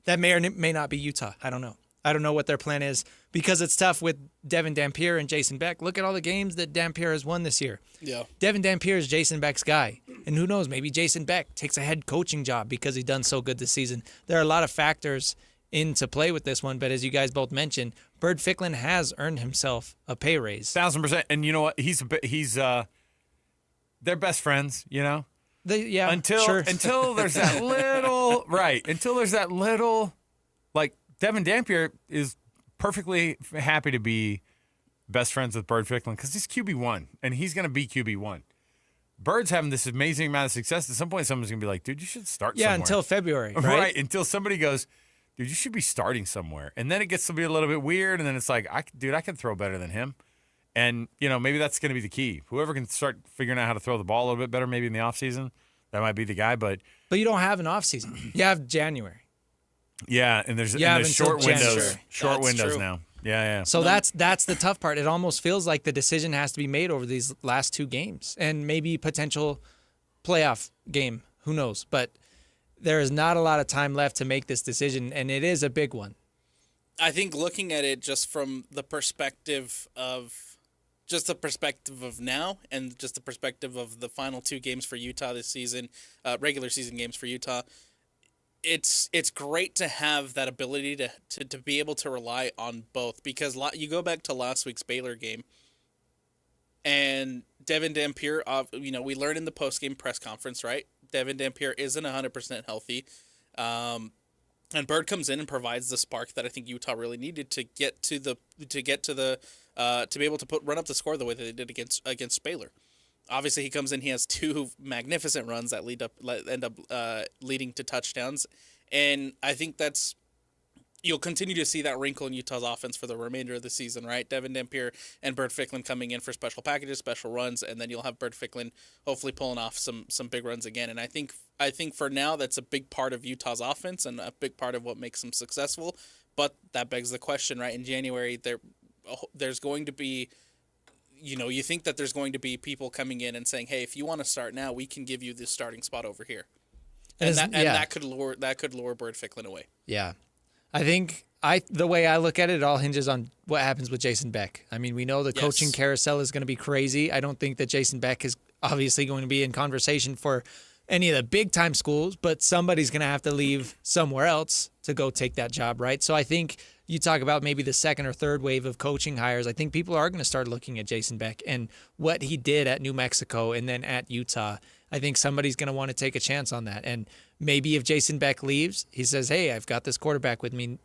That may or may not be Utah. I don't know. I don't know what their plan is because it's tough with Devin Dampier and Jason Beck. Look at all the games that Dampier has won this year. Yeah. Devin Dampier is Jason Beck's guy. And who knows, maybe Jason Beck takes a head coaching job because he's done so good this season. There are a lot of factors into play with this one, but as you guys both mentioned, Bird Ficklin has earned himself a pay raise. 1,000%. And you know what? He's they're best friends, Yeah, until there's that little until there's that little, like, Devin Dampier is perfectly happy to be best friends with Bird Ficklin because he's QB1 and he's going to be QB1. Bird's having this amazing amount of success. At some point, someone's going to be like, dude, you should start somewhere. Yeah, until February, right? Right, until somebody goes, dude, you should be starting somewhere. And then it gets to be a little bit weird, and then it's like, I can throw better than him. And, maybe that's going to be the key. Whoever can start figuring out how to throw the ball a little bit better maybe in the offseason, that might be the guy. But you don't have an offseason. You have January. Yeah, and there's short windows. Short windows now. Yeah. So that's the tough part. It almost feels like the decision has to be made over these last 2 games and maybe potential playoff game. Who knows? But there is not a lot of time left to make this decision, and it is a big one. I think looking at it just from the perspective of now and just the perspective of the final 2 games for Utah this season, regular season games for Utah, it's great to have that ability to be able to rely on both because you go back to last week's Baylor game and Devin Dampier, we learned in the post-game press conference, right? Devin Dampier isn't 100% healthy. And Bird comes in and provides the spark that I think Utah really needed to be able to run up the score the way that they did against Baylor. Obviously, he comes in. He has 2 magnificent runs that end up leading to touchdowns, and I think that's you'll continue to see that wrinkle in Utah's offense for the remainder of the season, right? Devin Dampier and Bert Ficklin coming in for special packages, special runs, and then you'll have Bert Ficklin hopefully pulling off some big runs again. And I think for now that's a big part of Utah's offense and a big part of what makes them successful. But that begs the question, right? In January, there's going to be, you think that there's going to be people coming in and saying, hey, if you want to start now, we can give you this starting spot over here. And that could lure Bert Ficklin away. Yeah. I think the way I look at it, it all hinges on what happens with Jason Beck. I mean, we know the coaching carousel is going to be crazy. I don't think that Jason Beck is obviously going to be in conversation for any of the big-time schools, but somebody's going to have to leave somewhere else to go take that job, right? So I think you talk about maybe the second or third wave of coaching hires. I think people are going to start looking at Jason Beck and what he did at New Mexico and then at Utah. I think somebody's going to want to take a chance on that. And maybe if Jason Beck leaves, he says, hey, I've got this quarterback with me,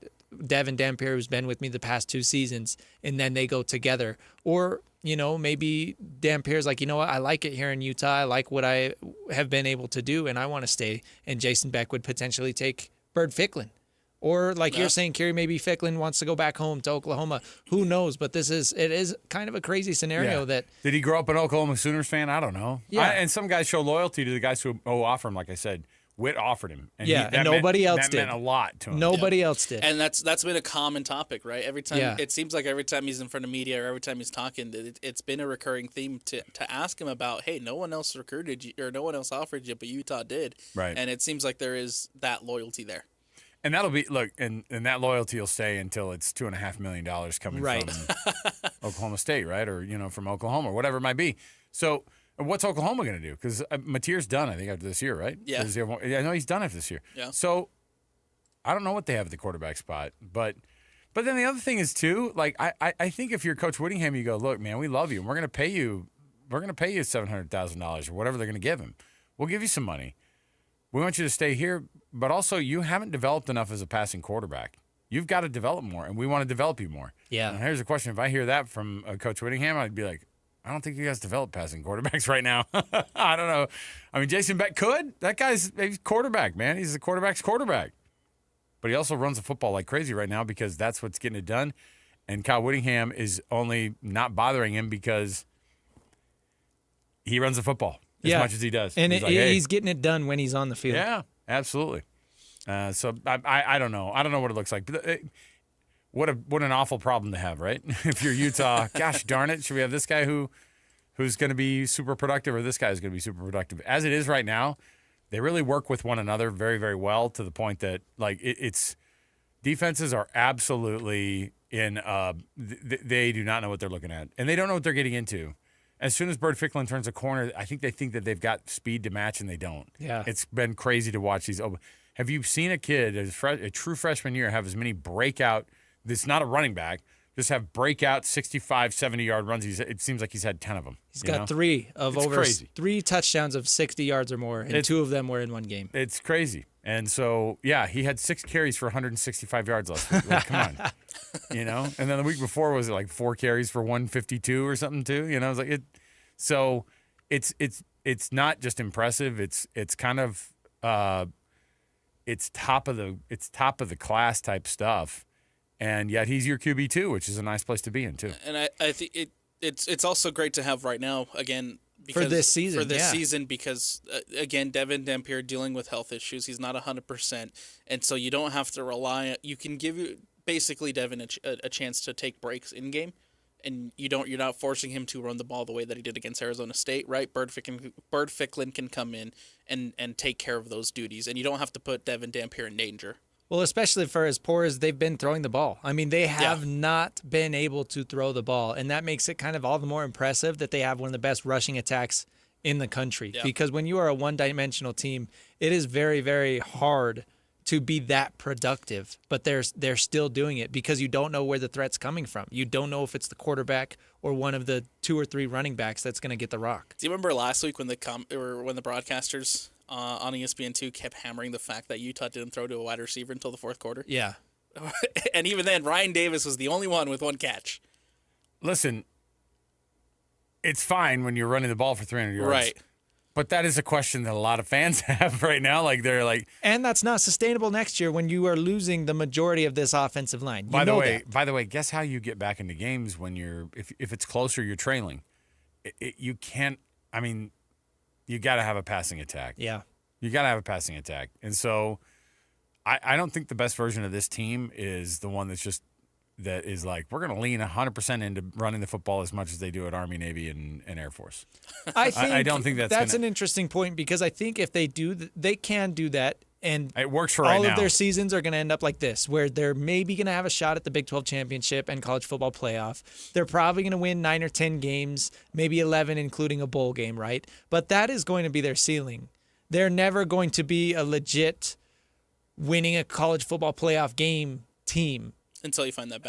Devin Dampier, who's been with me the past 2 seasons, and then they go together. Or, maybe Dampier's like, what, I like it here in Utah. I like what I have been able to do, and I want to stay. And Jason Beck would potentially take Bert Ficklin. Or like you're saying, Kirry, maybe Ficklin wants to go back home to Oklahoma. Who knows? But it is kind of a crazy scenario that. Did he grow up an Oklahoma Sooners fan? I don't know. Yeah. And some guys show loyalty to the guys who offer him. Like I said, Witt offered him. And and nobody else did. That meant a lot to him. Nobody else did. And that's been a common topic, right? Every time it seems like every time he's in front of media or every time he's talking, it's been a recurring theme to ask him about, hey, no one else recruited you or no one else offered you, but Utah did. Right. And it seems like there is that loyalty there. And that'll be and that loyalty will stay until it's $2.5 million coming from Oklahoma State, right? Or from Oklahoma or whatever it might be. So what's Oklahoma going to do? Because Mateer's done, I think, after this year, right? Yeah. I know he's done after this year. Yeah. So I don't know what they have at the quarterback spot, but then the other thing is too, like I think if you're Coach Whittingham, you go, look, man, we love you, and we're going to pay you $700,000 or whatever they're going to give him. We'll give you some money. We want you to stay here, but also you haven't developed enough as a passing quarterback. You've got to develop more, and we want to develop you more. Yeah. And here's a question. If I hear that from Coach Whittingham, I'd be like, I don't think you guys develop passing quarterbacks right now. I don't know. I mean, Jason Beck could. That guy's quarterback, man. He's the quarterback's quarterback. But he also runs the football like crazy right now because that's what's getting it done. And Kyle Whittingham is only not bothering him because he runs the football. As much as he does. And he's getting it done when he's on the field. Yeah, absolutely. So I don't know. I don't know what it looks like. But what an awful problem to have, right? If you're Utah, gosh darn it, should we have this guy who's going to be super productive or this guy is going to be super productive? As it is right now, they really work with one another very, very well to the point that it's defenses are absolutely in they do not know what they're looking at. And they don't know what they're getting into. As soon as Bert Ficklin turns a corner, I think they think that they've got speed to match, and they don't. Yeah. It's been crazy to watch these. Have you seen a kid, a true freshman year, have as many breakout – this is not a running back – just have breakout 65, 70-yard runs? It seems like he's had 10 of them. He's got 3 of it's over crazy. 3 touchdowns of 60 yards or more, and 2 of them were in one game. It's crazy. And so, he had 6 carries for 165 yards last week. Like, come on. And then the week before, was it like 4 carries for 152 or something too? It was like it. So it's not just impressive. It's kind of it's top of the class type stuff, and yet he's your QB too, which is a nice place to be in too. And I think it's also great to have right now again because, for this season because again Devin Dampier dealing with health issues. He's not 100%, and so you don't have to rely. You can give basically Devin a chance to take breaks in game. And you're not forcing him to run the ball the way that he did against Arizona State, right? Bert Ficklin can come in and take care of those duties, and you don't have to put Devin Dampier in danger. Well, especially for as poor as they've been throwing the ball. I mean, they have not been able to throw the ball, and that makes it kind of all the more impressive that they have one of the best rushing attacks in the country. Yeah. Because when you are a one-dimensional team, it is very, very hard to be that productive, but they're still doing it because you don't know where the threat's coming from. You don't know if it's the quarterback or one of the 2 or 3 running backs that's going to get the rock. Do you remember last week when the broadcasters on ESPN2 kept hammering the fact that Utah didn't throw to a wide receiver until the 4th quarter? Yeah. And even then, Ryan Davis was the only one with 1 catch. Listen, it's fine when you're running the ball for 300 yards. Right. But that is a question that a lot of fans have right now. Like they're like, and that's not sustainable next year when you are losing the majority of this offensive line. By the way, guess how you get back into games when you're if it's closer, you're trailing. You can't. I mean, you got to have a passing attack. Yeah, you got to have a passing attack, and so I don't think the best version of this team is the one that is like, we're going to lean 100% into running the football as much as they do at Army, Navy, and Air Force. I don't think that's an interesting point, because I think if they do, they can do that. And it works for right now. All of their seasons are going to end up like this, where they're maybe going to have a shot at the Big 12 championship and college football playoff. They're probably going to win 9 or 10 games, maybe 11, including a bowl game, right? But that is going to be their ceiling. They're never going to be a legit winning a college football playoff game team. Until you find that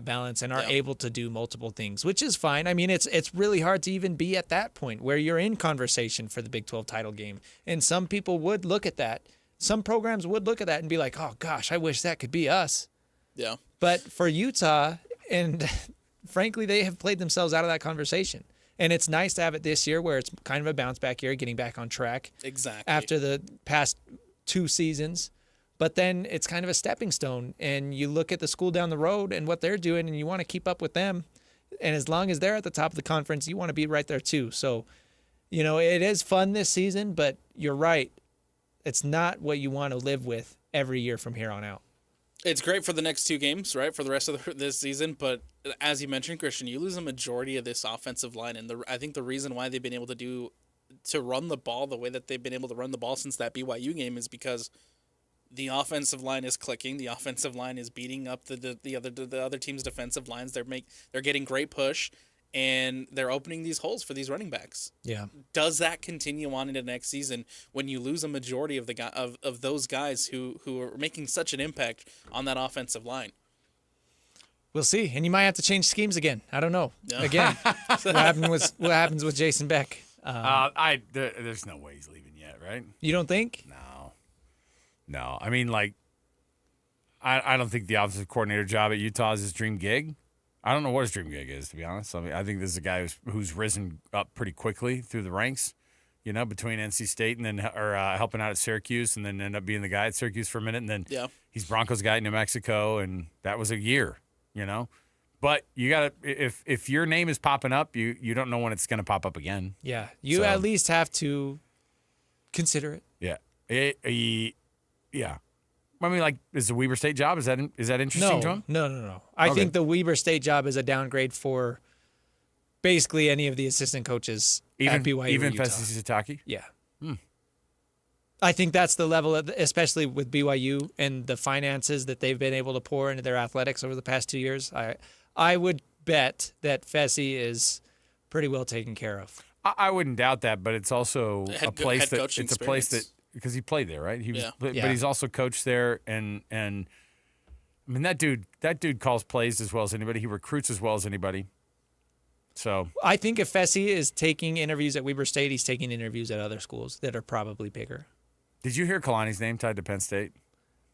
balance. And are able to do multiple things, which is fine. I mean, it's really hard to even be at that point where you're in conversation for the Big 12 title game. And some people would look at that. Some programs would look at that and be like, oh, gosh, I wish that could be us. Yeah. But for Utah, and frankly, they have played themselves out of that conversation. And it's nice to have it this year where it's kind of a bounce back year, getting back on track. Exactly. After the past 2 seasons. But then it's kind of a stepping stone, and you look at the school down the road and what they're doing, and you want to keep up with them. And as long as they're at the top of the conference, you want to be right there too. So, it is fun this season, but you're right. It's not what you want to live with every year from here on out. It's great for the next 2 games, right, for the rest of this season. But as you mentioned, Christian, you lose a majority of this offensive line. And I think the reason why they've been able to run the ball the way that they've been able to run the ball since that BYU game is because the offensive line is clicking. The offensive line is beating up the other team's defensive lines. They're getting great push, and they're opening these holes for these running backs. Yeah. Does that continue on into next season when you lose a majority of of those guys who are making such an impact on that offensive line? We'll see, and you might have to change schemes again. I don't know. Yeah. Again, what happens with Jason Beck? There's no way he's leaving yet, right? You don't think? No, I mean, like, I don't think the offensive coordinator job at Utah is his dream gig. I don't know what his dream gig is, to be honest. I mean, I think this is a guy who's risen up pretty quickly through the ranks, between NC State and then helping out at Syracuse, and then end up being the guy at Syracuse for a minute, and then he's Broncos guy in New Mexico, and that was a year, But you gotta, if your name is popping up, you don't know when it's gonna pop up again. Yeah, you at least have to consider it. Yeah. Yeah. I mean, like, is the Weber State job, is that interesting to him? No. I think the Weber State job is a downgrade for basically any of the assistant coaches at BYU. Even Utah. Festus Sitaki? Yeah. I think that's the level, especially with BYU and the finances that they've been able to pour into their athletics over the past 2 years. I would bet that Fessy is pretty well taken care of. I wouldn't doubt that, but it's also a place that because he played there, right? But he's also coached there, and I mean that dude calls plays as well as anybody. He recruits as well as anybody. So I think if Fessy is taking interviews at Weber State, he's taking interviews at other schools that are probably bigger. Did you hear Kalani's name tied to Penn State?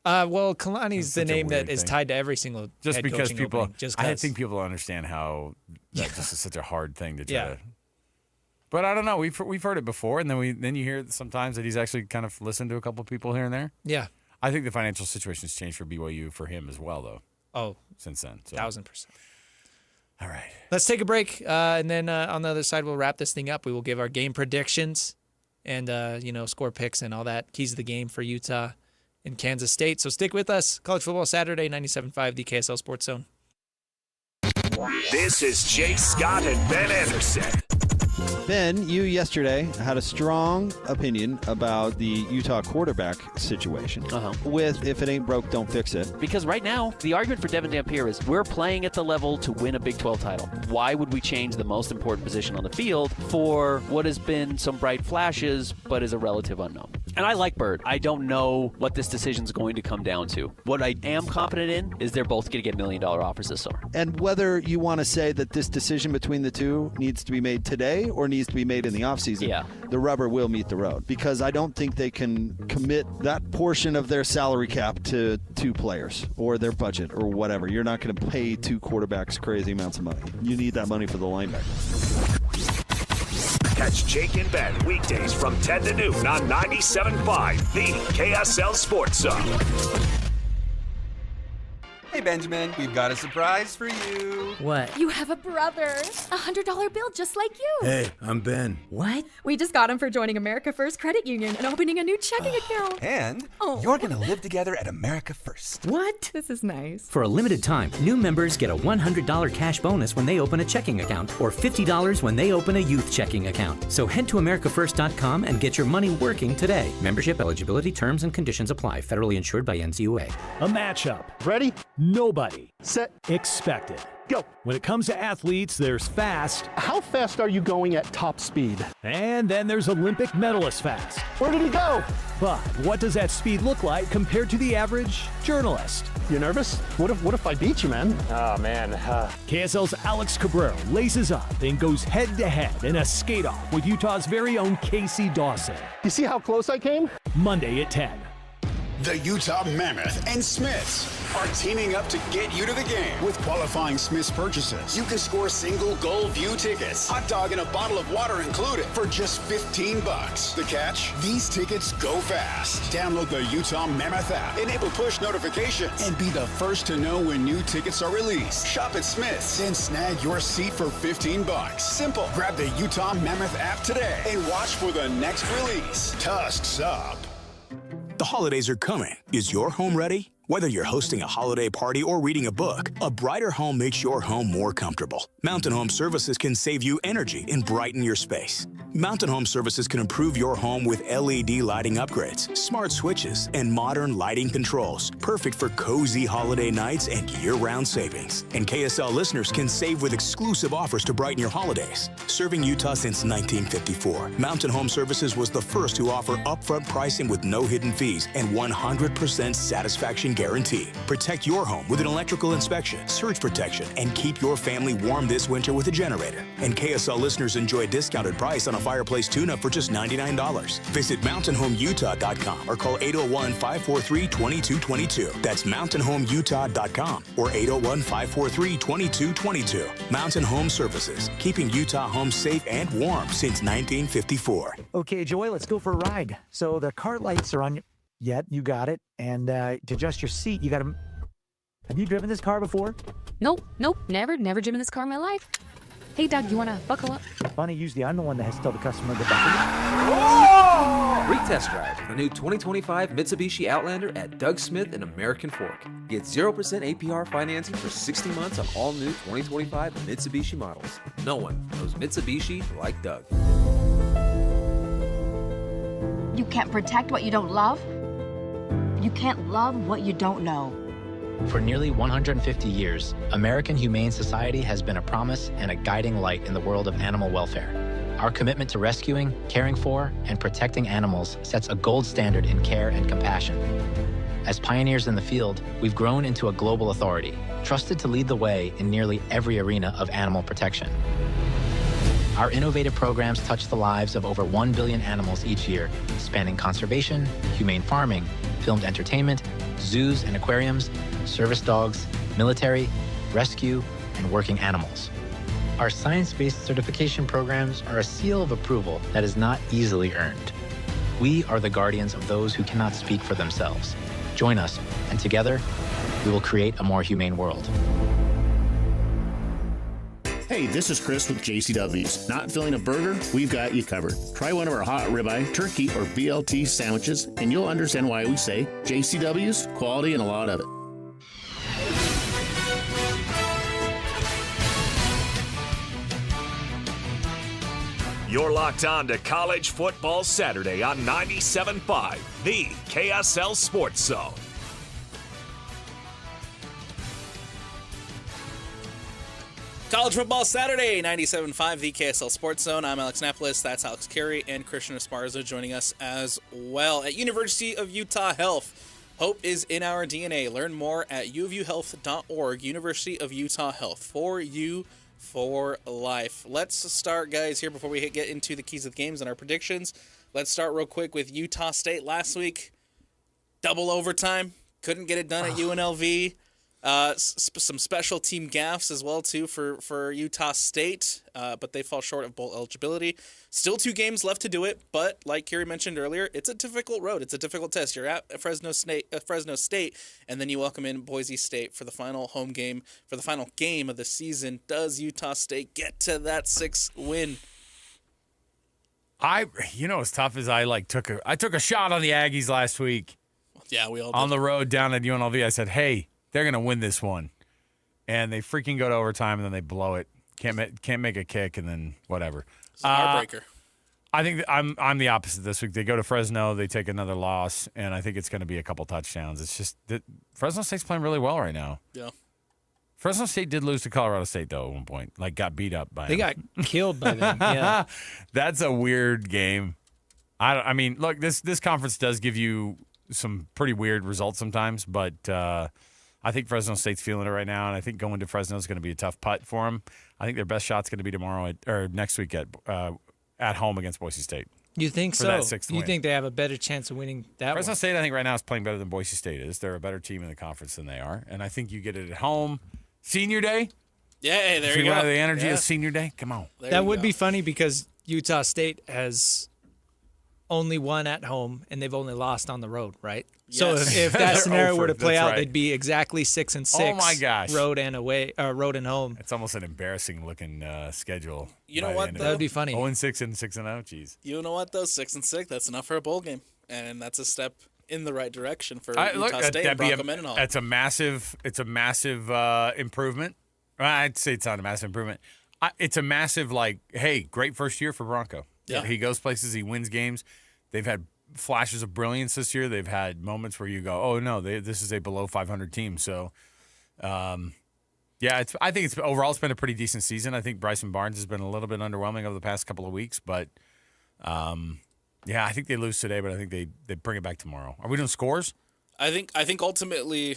Well, Kalani's the name that is tied to every single just because people. Opening, I think people understand how that just is such a hard thing to try to. But I don't know. We've heard it before, and then you hear sometimes that he's actually kind of listened to a couple of people here and there. Yeah. I think the financial situation has changed for BYU for him as well, though. Oh, since then, 1,000%. All right. Let's take a break, and then on the other side, we'll wrap this thing up. We will give our game predictions and score picks and all that. Keys of the game for Utah and Kansas State. So stick with us. College Football Saturday, 97.5, the KSL Sports Zone. This is Jake Scott and Ben Anderson. Ben, you yesterday had a strong opinion about the Utah quarterback situation. With if it ain't broke, don't fix it. Because right now, the argument for Devin Dampier is we're playing at the level to win a Big 12 title. Why would we change the most important position on the field for what has been some bright flashes but is a relative unknown? And I like Bird. I don't know what this decision is going to come down to. What I am confident in is they're both going to get $1 million offers this summer. And whether you want to say that this decision between the two needs to be made today or needs to be made in the offseason, the rubber will meet the road. Because I don't think they can commit that portion of their salary cap to 2 players or their budget or whatever. You're not going to pay 2 quarterbacks crazy amounts of money. You need that money for the linebacker. Catch Jake and Ben weekdays from 10 to noon on 97.5, the KSL Sports Zone. Hey, Benjamin, we've got a surprise for you. What? You have a brother. $100 bill just like you. Hey, I'm Ben. What? We just got him for joining America First Credit Union and opening a new checking account. And you're going to live together at America First. What? This is nice. For a limited time, new members get a $100 cash bonus when they open a checking account or $50 when they open a youth checking account. So head to americafirst.com and get your money working today. Membership eligibility, terms, and conditions apply. Federally insured by NCUA. A matchup. Ready? Nobody. Set. Expected. Go. When it comes to athletes, there's fast. How fast are you going at top speed? And then there's Olympic medalist fast. Where did he go? But what does that speed look like compared to the average journalist? You nervous? What if I beat you, man? Oh, man. KSL's Alex Cabrera laces up and goes head-to-head in a skate-off with Utah's very own Casey Dawson. You see how close I came? Monday at 10. The Utah Mammoth and Smiths are teaming up to get you to the game with qualifying Smiths purchases. You can score single goal view tickets, hot dog and a bottle of water included for just $15. The catch? These tickets go fast. Download the Utah Mammoth app, enable push notifications, and be the first to know when new tickets are released. Shop at Smiths, then snag your seat for $15. Simple. Grab the Utah Mammoth app today and watch for the next release. Tusks up. The holidays are coming. Is your home ready? Whether you're hosting a holiday party or reading a book, a brighter home makes your home more comfortable. Mountain Home Services can save you energy and brighten your space. Mountain Home Services can improve your home with LED lighting upgrades, smart switches, and modern lighting controls. Perfect for cozy holiday nights and year-round savings. And KSL listeners can save with exclusive offers to brighten your holidays. Serving Utah since 1954, Mountain Home Services was the first to offer upfront pricing with no hidden fees and 100% satisfaction guarantee. Protect your home with an electrical inspection, surge protection, and keep your family warm this winter with a generator. And KSL listeners enjoy a discounted price on a fireplace tune-up for just $99. Visit mountainhomeutah.com or call 801-543-2222. That's mountainhomeutah.com or 801-543-2222. Mountain Home Services, keeping Utah homes safe and warm since 1954. Okay, Joy, let's go for a ride. So the car lights are on your... Yep, you got it. And to adjust your seat, you got to... Have you driven this car before? Nope, never driven this car in my life. Hey, Doug, you want to buckle up? Funny, usually I'm the one that has to tell the customer to buckle up. Free test drive the new 2025 Mitsubishi Outlander at Doug Smith and American Fork. Get 0% APR financing for 60 months on all new 2025 Mitsubishi models. No one knows Mitsubishi like Doug. You can't protect what you don't love. You can't love what you don't know. For nearly 150 years, American Humane Society has been a promise and a guiding light in the world of animal welfare. Our commitment to rescuing, caring for, and protecting animals sets a gold standard in care and compassion. As pioneers in the field, we've grown into a global authority, trusted to lead the way in nearly every arena of animal protection. Our innovative programs touch the lives of over 1 billion animals each year, spanning conservation, humane farming, filmed entertainment, zoos and aquariums, service dogs, military, rescue, and working animals. Our science-based certification programs are a seal of approval that is not easily earned. We are the guardians of those who cannot speak for themselves. Join us, and together, we will create a more humane world. Hey, this is Chris with JCW's. Not feeling a burger? We've got you covered. Try one of our hot ribeye, turkey, or BLT sandwiches, and you'll understand why we say JCW's, quality and a lot of it. You're locked on to College Football Saturday on 97.5, the KSL Sports Zone. College Football Saturday, 97.5, the KSL Sports Zone. I'm Alex Napoles. That's Alex Kirry and Christian Esparza joining us as well. At University of Utah Health, hope is in our DNA. Learn more at uofuhealth.org. University of Utah Health, for you, for life. Let's start, guys, here before we get into the keys of the games and our predictions. Let's start real quick with Utah State last week. Double overtime. Couldn't get it done at UNLV. Some special team gaffes as well too for Utah State, but they fall short of bowl eligibility. Still 2 games left to do it, but like Kirry mentioned earlier, it's a difficult road. It's a difficult test. You're at Fresno State, and then you welcome in Boise State for the final home game, for the final game of the season. Does Utah State get to that 6th win? As tough as I took a shot on the Aggies last week. Yeah, we all did. On the road down at UNLV. I said, hey, they're going to win this one. And they freaking go to overtime, and then they blow it. Can't make a kick, and then whatever. It's a heartbreaker. I think I'm the opposite this week. They go to Fresno. They take another loss, and I think it's going to be a couple touchdowns. It's just that Fresno State's playing really well right now. Yeah. Fresno State did lose to Colorado State, though, at one point. Got beat up by them. They got killed by them, yeah. That's a weird game. I mean, look, this conference does give you some pretty weird results sometimes, but I think Fresno State's feeling it right now, and I think going to Fresno is going to be a tough putt for them. I think their best shot's going to be tomorrow or next week at home against Boise State. You think for so? That 6th you win. think they have a better chance of winning that Fresno one? State, I think right now is playing better than Boise State is. They're a better team in the conference than they are, and I think you get it at home. Senior Day? Yeah, hey, there you go. The energy of Senior Day? Come on. That would be funny because Utah State has only won at home and they've only lost on the road, right? Yes. So if that scenario were to play out, right. they'd be exactly 6-6. Oh my gosh. Road and away, road and home. It's almost an embarrassing looking schedule. You know what, though? That would be funny. 0-6 and 6-0. Jeez. You know what, though? 6-6. That's enough for a bowl game, and that's a step in the right direction for Utah State and Bronco Mendenhall. It's a massive improvement. I'd say it's not a massive improvement. It's a massive, hey, great first year for Bronco. Yeah. He goes places, he wins games. They've had flashes of brilliance this year. They've had moments where you go, oh, no, this is a below 500 team. So, I think overall it's been a pretty decent season. I think Bryson Barnes has been a little bit underwhelming over the past couple of weeks, but I think they lose today, but I think they bring it back tomorrow. Are we doing scores? I think ultimately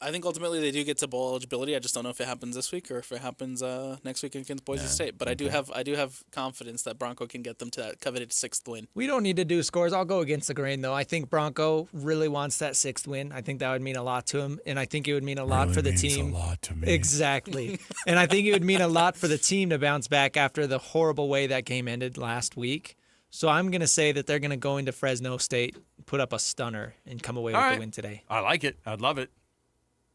they do get to bowl eligibility. I just don't know if it happens this week or if it happens next week against Boise State. But I do have confidence that Bronco can get them to that coveted 6th win. We don't need to do scores. I'll go against the grain, though. I think Bronco really wants that 6th win. I think that would mean a lot to him, and I think it would mean a lot for the team. A lot to me. Exactly. And I think it would mean a lot for the team to bounce back after the horrible way that game ended last week. So I'm going to say that they're going to go into Fresno State, put up a stunner, and come away with the win today. I like it. I'd love it.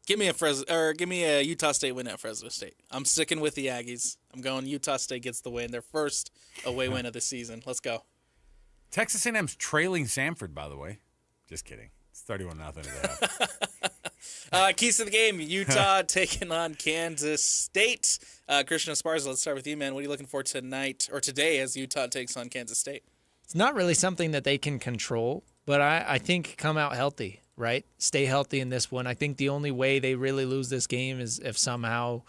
Give me a Utah State win at Fresno State. I'm sticking with the Aggies. I'm going Utah State gets the win. Their first away win of the season. Let's go. Texas A&M's trailing Samford, by the way. Just kidding. It's 31-0 at the half. Keys to the game. Utah taking on Kansas State. Christian Esparza, let's start with you, man. What are you looking for tonight or today as Utah takes on Kansas State? It's not really something that they can control, but I think come out healthy. Right? Stay healthy in this one. I think the only way they really lose this game is if somehow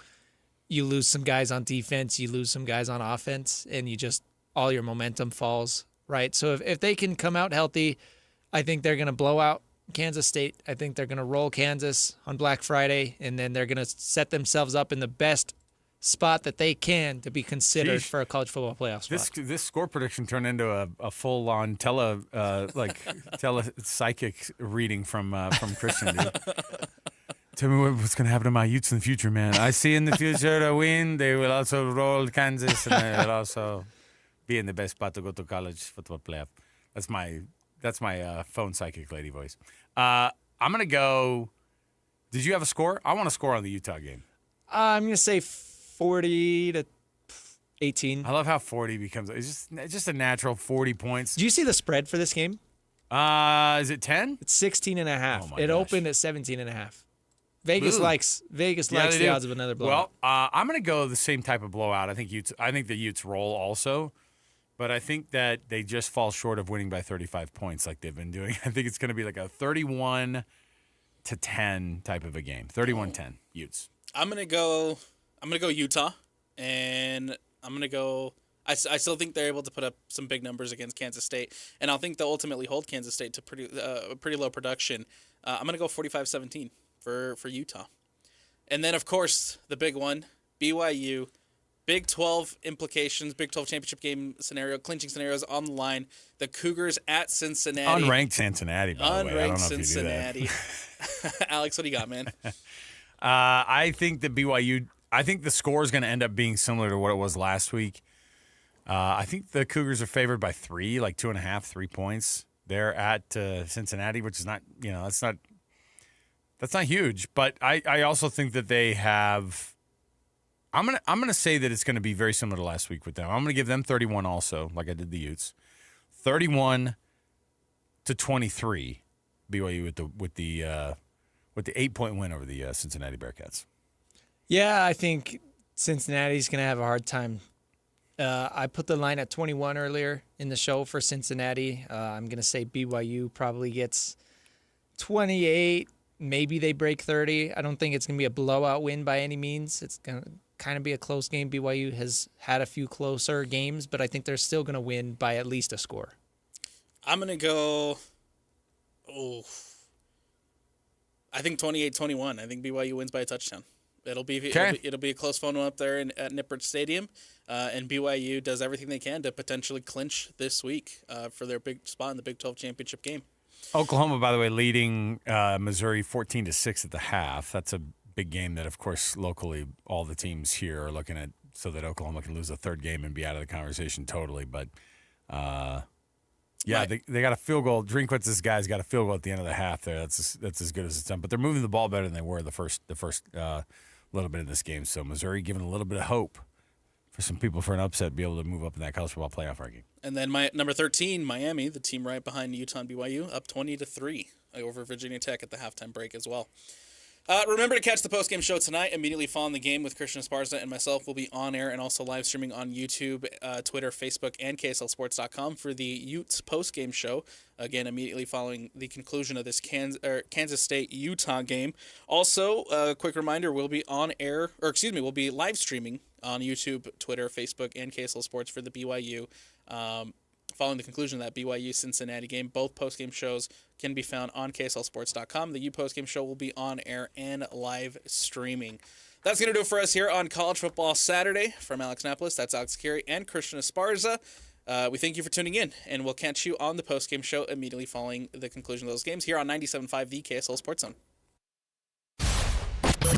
you lose some guys on defense, you lose some guys on offense, and all your momentum falls, right? So if they can come out healthy, I think they're going to blow out Kansas State. I think they're going to roll Kansas on Black Friday, and then they're going to set themselves up in the best spot that they can to be considered for a college football playoff spot. This score prediction turned into a full-on psychic reading from Christian. Dude. Tell me what's going to happen to my Utes in the future, man. I see in the future a win. They will also roll Kansas, and they will also be in the best spot to go to college football playoff. That's my phone psychic lady voice. I'm going to go. Did you have a score? I want a score on the Utah game. I'm going to say 40-18. I love how 40 becomes it's just a natural 40 points. Do you see the spread for this game? Is it 10? It's 16.5. Oh it opened at 17.5. Vegas likes the odds of another blowout. Well, I'm going to go the same type of blowout. I think the Utes roll also, but I think that they just fall short of winning by 35 points like they've been doing. I think it's going to be like a 31-10 type of a game. 31-10 Utes. I'm gonna go Utah, and I'm gonna go. I still think they're able to put up some big numbers against Kansas State, and I think they'll ultimately hold Kansas State to pretty low production. I'm gonna go 45-17 for Utah, and then of course the big one, BYU Big 12 implications, Big 12 championship game scenario, clinching scenarios on the line. The Cougars at Cincinnati. Unranked Cincinnati, by the way. I don't know Cincinnati. If you do that. Alex, what do you got, man? I think that BYU, I think the score is going to end up being similar to what it was last week. I think the Cougars are favored by 3, like 2.5, 3 points. They're at Cincinnati, which is not, that's not huge. But I also think that they have. I'm gonna say that it's going to be very similar to last week with them. I'm going to give them 31 also, like I did the Utes. 31-23, BYU with the 8-point win over the Cincinnati Bearcats. Yeah, I think Cincinnati's going to have a hard time. I put the line at 21 earlier in the show for Cincinnati. I'm going to say BYU probably gets 28. Maybe they break 30. I don't think it's going to be a blowout win by any means. It's going to kind of be a close game. BYU has had a few closer games, but I think they're still going to win by at least a score. I'm going to go, I think 28-21. I think BYU wins by a touchdown. It'll be a close phone one up there at Nippert Stadium, and BYU does everything they can to potentially clinch this week for their big spot in the Big 12 championship game. Oklahoma, by the way, leading Missouri 14-6 at the half. That's a big game that, of course, locally all the teams here are looking at so that Oklahoma can lose a third game and be out of the conversation totally. But, they got a field goal. Drinkwitz's guys got a field goal at the end of the half there. That's as good as it's done. But they're moving the ball better than they were the first little bit of this game. So Missouri giving a little bit of hope for some people for an upset, be able to move up in that college football playoff ranking. And then my number 13, Miami, the team right behind Utah and BYU, up 20-3 over Virginia Tech at the halftime break as well. Remember to catch the postgame show tonight, immediately following the game with Christian Esparza and myself. Will be on air and also live streaming on YouTube, Twitter, Facebook, and KSLSports.com for the Utes postgame show. Again, immediately following the conclusion of this Kansas State-Utah game. Also, a quick reminder, we'll be we'll be live streaming on YouTube, Twitter, Facebook, and KSL Sports for the BYU. Following the conclusion of that BYU-Cincinnati game, both postgame shows can be found on KSLSports.com. The U postgame show will be on air and live streaming. That's going to do it for us here on College Football Saturday. From Alex Napoles, that's Alex Kirry and Christian Esparza. We thank you for tuning in, and we'll catch you on the postgame show immediately following the conclusion of those games here on 97.5, the KSL Sports Zone.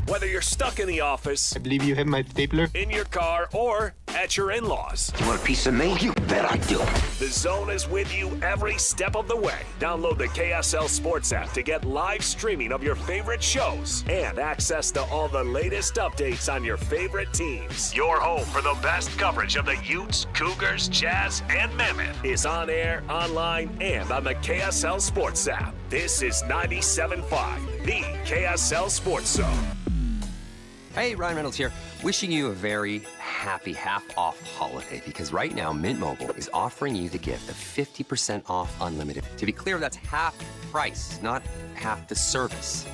Whether you're stuck in the office, I believe you have my stapler. in your car, or at your in-laws, You want a piece of me? You bet I do. the Zone is with you every step of the way. Download the KSL Sports app to get live streaming of your favorite shows and access to all the latest updates on your favorite teams. Your home for the best coverage of the Utes, Cougars, Jazz, and Mammoth is on air, online, and on the KSL Sports app. This is 97.5, the KSL Sports Zone. Hey, Ryan Reynolds here. Wishing you a very happy half-off holiday, because right now Mint Mobile is offering you the gift of 50% off unlimited. To be clear, that's half price, not half the service.